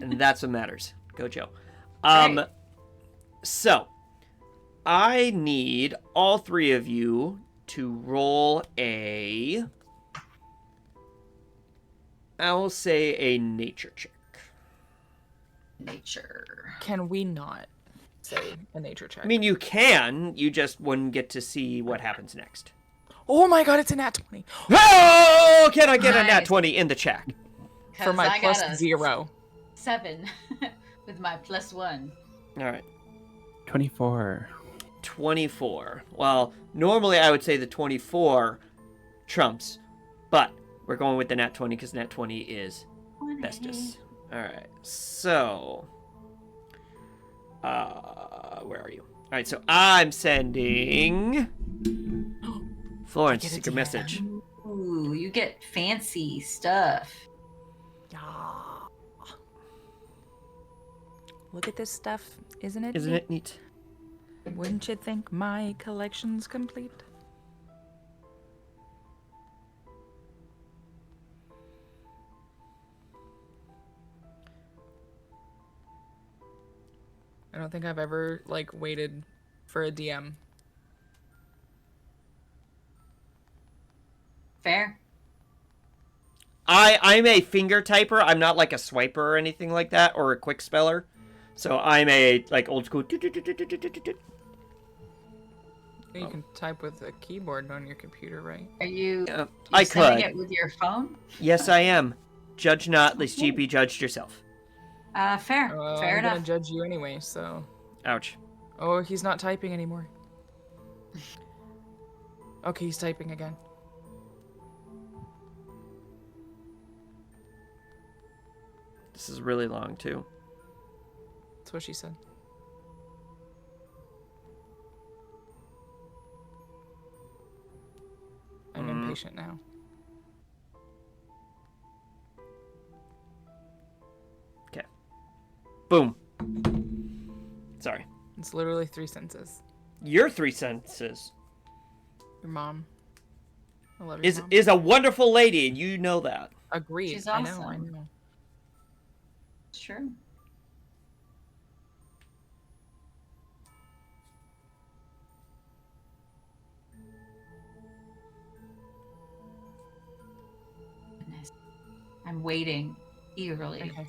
Speaker 2: And that's what matters. Go Joe.
Speaker 1: Great.
Speaker 2: So I need all three of you to roll I'll say a nature check.
Speaker 1: Nature.
Speaker 3: Can we not say a nature check?
Speaker 2: I mean, you can. You just wouldn't get to see what happens next.
Speaker 3: Oh my god, it's a nat 20.
Speaker 2: Oh, can I get a nat 20 in the chat?
Speaker 3: For my
Speaker 1: I got
Speaker 3: plus
Speaker 1: a
Speaker 3: 0.
Speaker 1: 7 with my +1.
Speaker 2: All right.
Speaker 4: 24.
Speaker 2: 24. Well, normally I would say the 24 trumps, but we're going with the nat 20 because nat 20 is bestest. All right. So, where are you? All right. So I'm sending Florence a secret message.
Speaker 1: Ooh, you get fancy stuff.
Speaker 3: Look at this stuff. Isn't it
Speaker 2: Isn't
Speaker 3: neat?
Speaker 2: it neat?
Speaker 3: Wouldn't you think my collection's complete? I don't think I've ever, like, waited for a DM.
Speaker 1: Fair.
Speaker 2: I'm a finger typer. I'm not like a swiper or anything like that, or a quick speller. So I'm a like old school.
Speaker 3: You can type with a keyboard on your computer, right?
Speaker 1: Are you?
Speaker 2: I
Speaker 1: sending
Speaker 2: could.
Speaker 1: it with your phone?
Speaker 2: Yes, I am. Judge not, lest ye be judged yourself.
Speaker 1: Fair. Fair
Speaker 3: I'm
Speaker 1: enough.
Speaker 3: gonna judge you anyway, so.
Speaker 2: Ouch.
Speaker 3: Oh, he's not typing anymore. Okay, he's typing again.
Speaker 2: This is really long too.
Speaker 3: That's what she said. I'm impatient now.
Speaker 2: Okay. Boom. Sorry.
Speaker 3: It's literally 3 sentences.
Speaker 2: Your 3 sentences
Speaker 3: Your mom. I love your mom.
Speaker 2: is a wonderful lady, and you know that.
Speaker 3: Agreed.
Speaker 1: She's
Speaker 3: I
Speaker 1: awesome.
Speaker 3: know.
Speaker 1: It's true. Goodness. I'm waiting eagerly.
Speaker 3: Okay.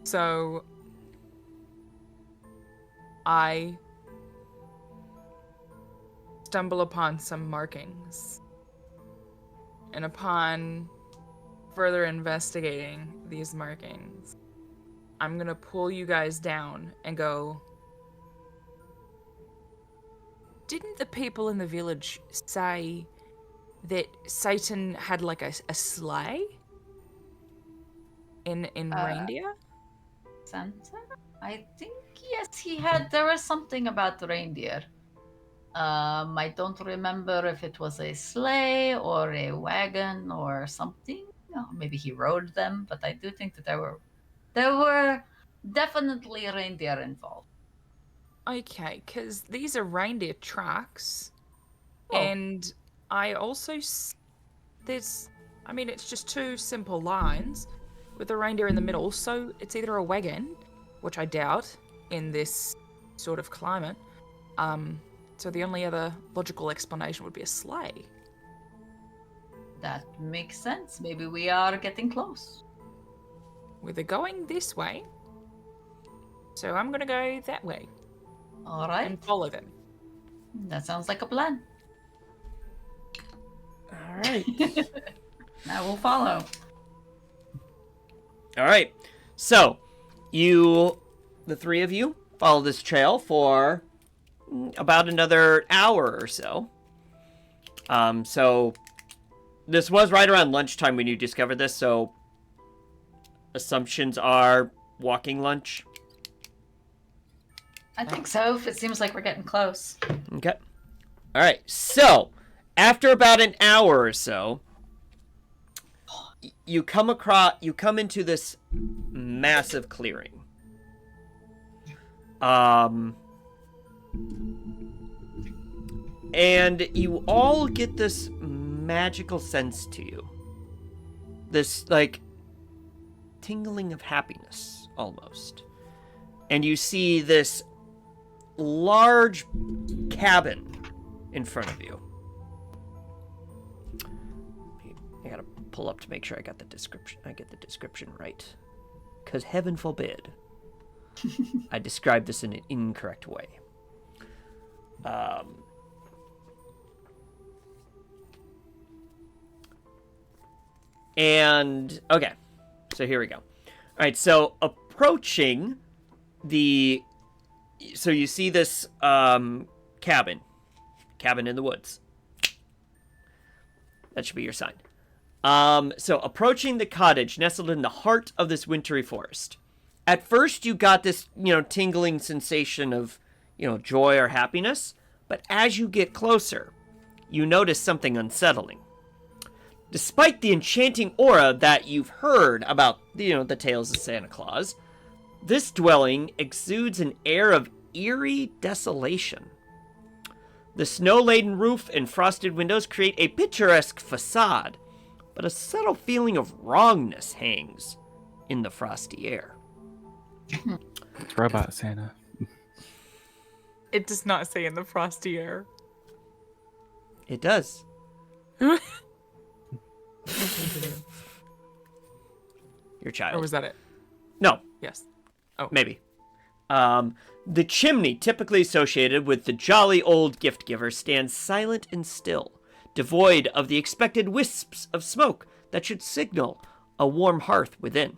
Speaker 3: So I stumble upon some markings. And upon further investigating these markings, I'm gonna pull you guys down and go, didn't the people in the village say that Satan had like a sleigh in reindeer?
Speaker 1: Santa? I think yes, he had. There was something about the reindeer. I don't remember if it was a sleigh or a wagon or something. Maybe he rode them, but I do think that there were definitely reindeer involved.
Speaker 3: Okay, because these are reindeer tracks,
Speaker 1: Oh.
Speaker 3: and I also it's just 2 simple lines with a reindeer in the middle, so it's either a wagon, which I doubt in this sort of climate. So the only other logical explanation would be a sleigh.
Speaker 1: That makes sense. Maybe we are getting close.
Speaker 3: Well, they're going this way, so I'm gonna go that way.
Speaker 1: All right.
Speaker 3: And follow them.
Speaker 1: That sounds like a plan.
Speaker 2: All right.
Speaker 1: I will follow.
Speaker 2: All right. So, the three of you, follow this trail for about another hour or so. So this was right around lunchtime when you discovered this, so assumptions are walking lunch.
Speaker 1: I think so, if it seems like we're getting close.
Speaker 2: Okay. All right. So, after about an hour or so, you come into this massive clearing. And you all get this magical sense to you. This, like, tingling of happiness, almost. And you see this large cabin in front of you. I gotta pull up to make sure I get the description right. Because heaven forbid I describe this in an incorrect way. And, okay. So here we go. All right, so approaching so you see this cabin in the woods. That should be your sign. So approaching the cottage nestled in the heart of this wintry forest. At first you got this, tingling sensation of, joy or happiness, but as you get closer, you notice something unsettling. Despite the enchanting aura that you've heard about, the tales of Santa Claus, this dwelling exudes an air of eerie desolation. The snow-laden roof and frosted windows create a picturesque facade, but a subtle feeling of wrongness hangs in the frosty air.
Speaker 4: It's Robot Santa.
Speaker 3: It does not say in the frosty air.
Speaker 2: It does. Your child.
Speaker 3: Or was that it?
Speaker 2: No.
Speaker 3: Yes. Oh.
Speaker 2: Maybe. The chimney, typically associated with the jolly old gift giver, stands silent and still, devoid of the expected wisps of smoke that should signal a warm hearth within.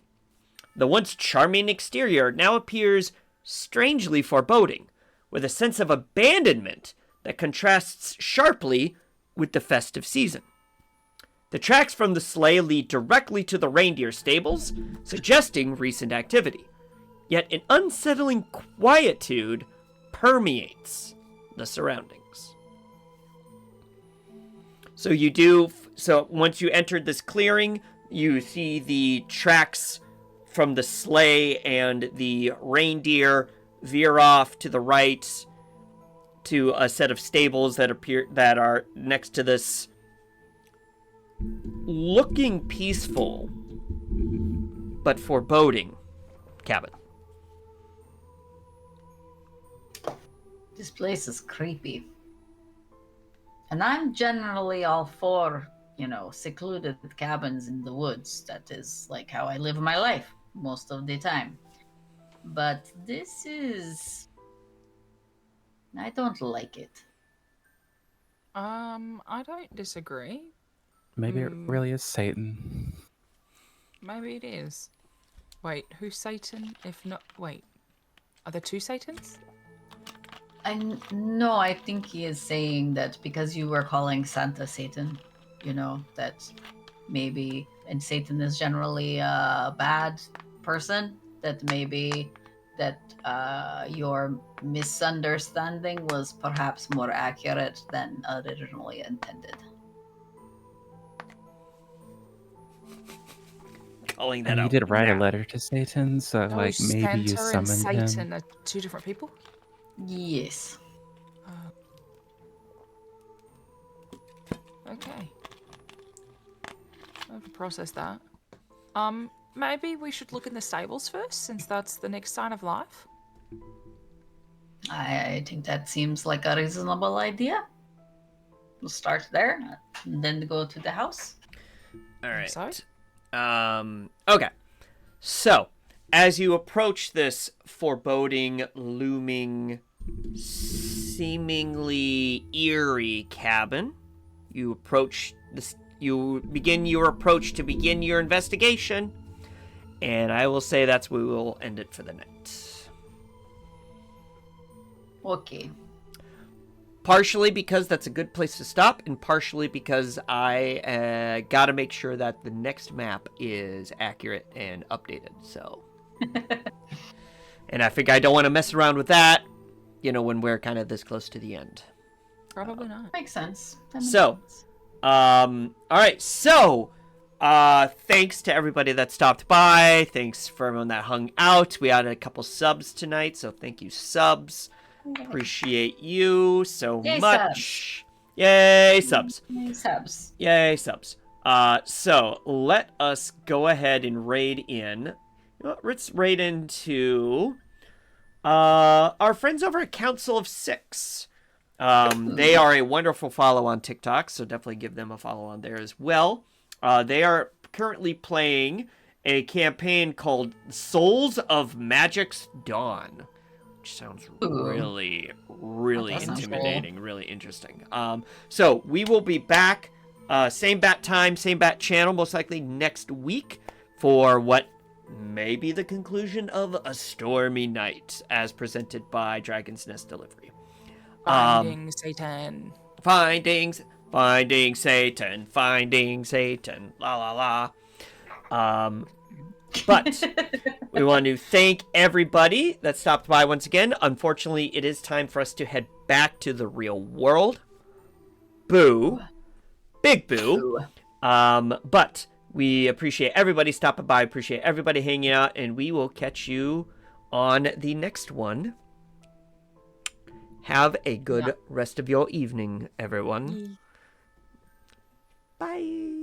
Speaker 2: The once charming exterior now appears strangely foreboding, with a sense of abandonment that contrasts sharply with the festive season. The tracks from the sleigh lead directly to the reindeer stables, suggesting recent activity. Yet an unsettling quietude permeates the surroundings. So once you entered this clearing, you see the tracks from the sleigh and the reindeer veer off to the right to a set of stables that are next to this looking peaceful but foreboding cabin.
Speaker 1: This place is creepy. And I'm generally all for, secluded cabins in the woods. That is like how I live my life most of the time. But this is... I don't like it.
Speaker 3: I don't disagree.
Speaker 4: Maybe it really is Satan.
Speaker 3: Maybe it is. Wait, who's Satan? If not... Wait. Are there two Satans?
Speaker 1: No, I think he is saying that because you were calling Santa Satan, that maybe, and Satan is generally a bad person, that maybe that your misunderstanding was perhaps more accurate than originally intended.
Speaker 2: Calling that
Speaker 4: And you
Speaker 2: out.
Speaker 4: did write a letter to Satan, so maybe you
Speaker 3: Santa and
Speaker 4: summoned him.
Speaker 3: Satan are two different people?
Speaker 1: Yes.
Speaker 3: Okay. I have to process that. Maybe we should look in the stables first, since that's the next sign of life.
Speaker 1: I think that seems like a reasonable idea. We'll start there, and then go to the house.
Speaker 2: All right.
Speaker 3: Sorry?
Speaker 2: Okay. So, as you approach this foreboding, looming seemingly eerie cabin. You approach this. You begin your approach to begin your investigation, and I will say that's where we will end it for the night.
Speaker 1: Okay.
Speaker 2: Partially because that's a good place to stop, and partially because I gotta make sure that the next map is accurate and updated. So, and I think I don't want to mess around with that, when we're kind of this close to the end.
Speaker 3: Probably not.
Speaker 1: Makes sense.
Speaker 2: All right. So, thanks to everybody that stopped by. Thanks for everyone that hung out. We had a couple subs tonight, so thank you, subs. Appreciate you so
Speaker 1: Yay,
Speaker 2: much. Yay, subs.
Speaker 1: Yay, subs.
Speaker 2: Yay, subs. So let us go ahead and raid in. Let's raid into our friends over at Council of Six. They are a wonderful follow on TikTok, so definitely give them a follow on there as well. They are currently playing a campaign called Souls of Magic's Dawn. Which sounds really, really intimidating, really interesting. So we will be back, same bat time, same bat channel, most likely next week for what may be the conclusion of A Stormy Night, as presented by Dragon's Nest Delivery.
Speaker 3: Finding Satan.
Speaker 2: Finding Satan, finding Satan, la la la. But we want to thank everybody that stopped by once again. Unfortunately, it is time for us to head back to the real world. Boo. Big boo. But we appreciate everybody stopping by, appreciate everybody hanging out, and we will catch you on the next one. Have a good rest of your evening, everyone. Bye.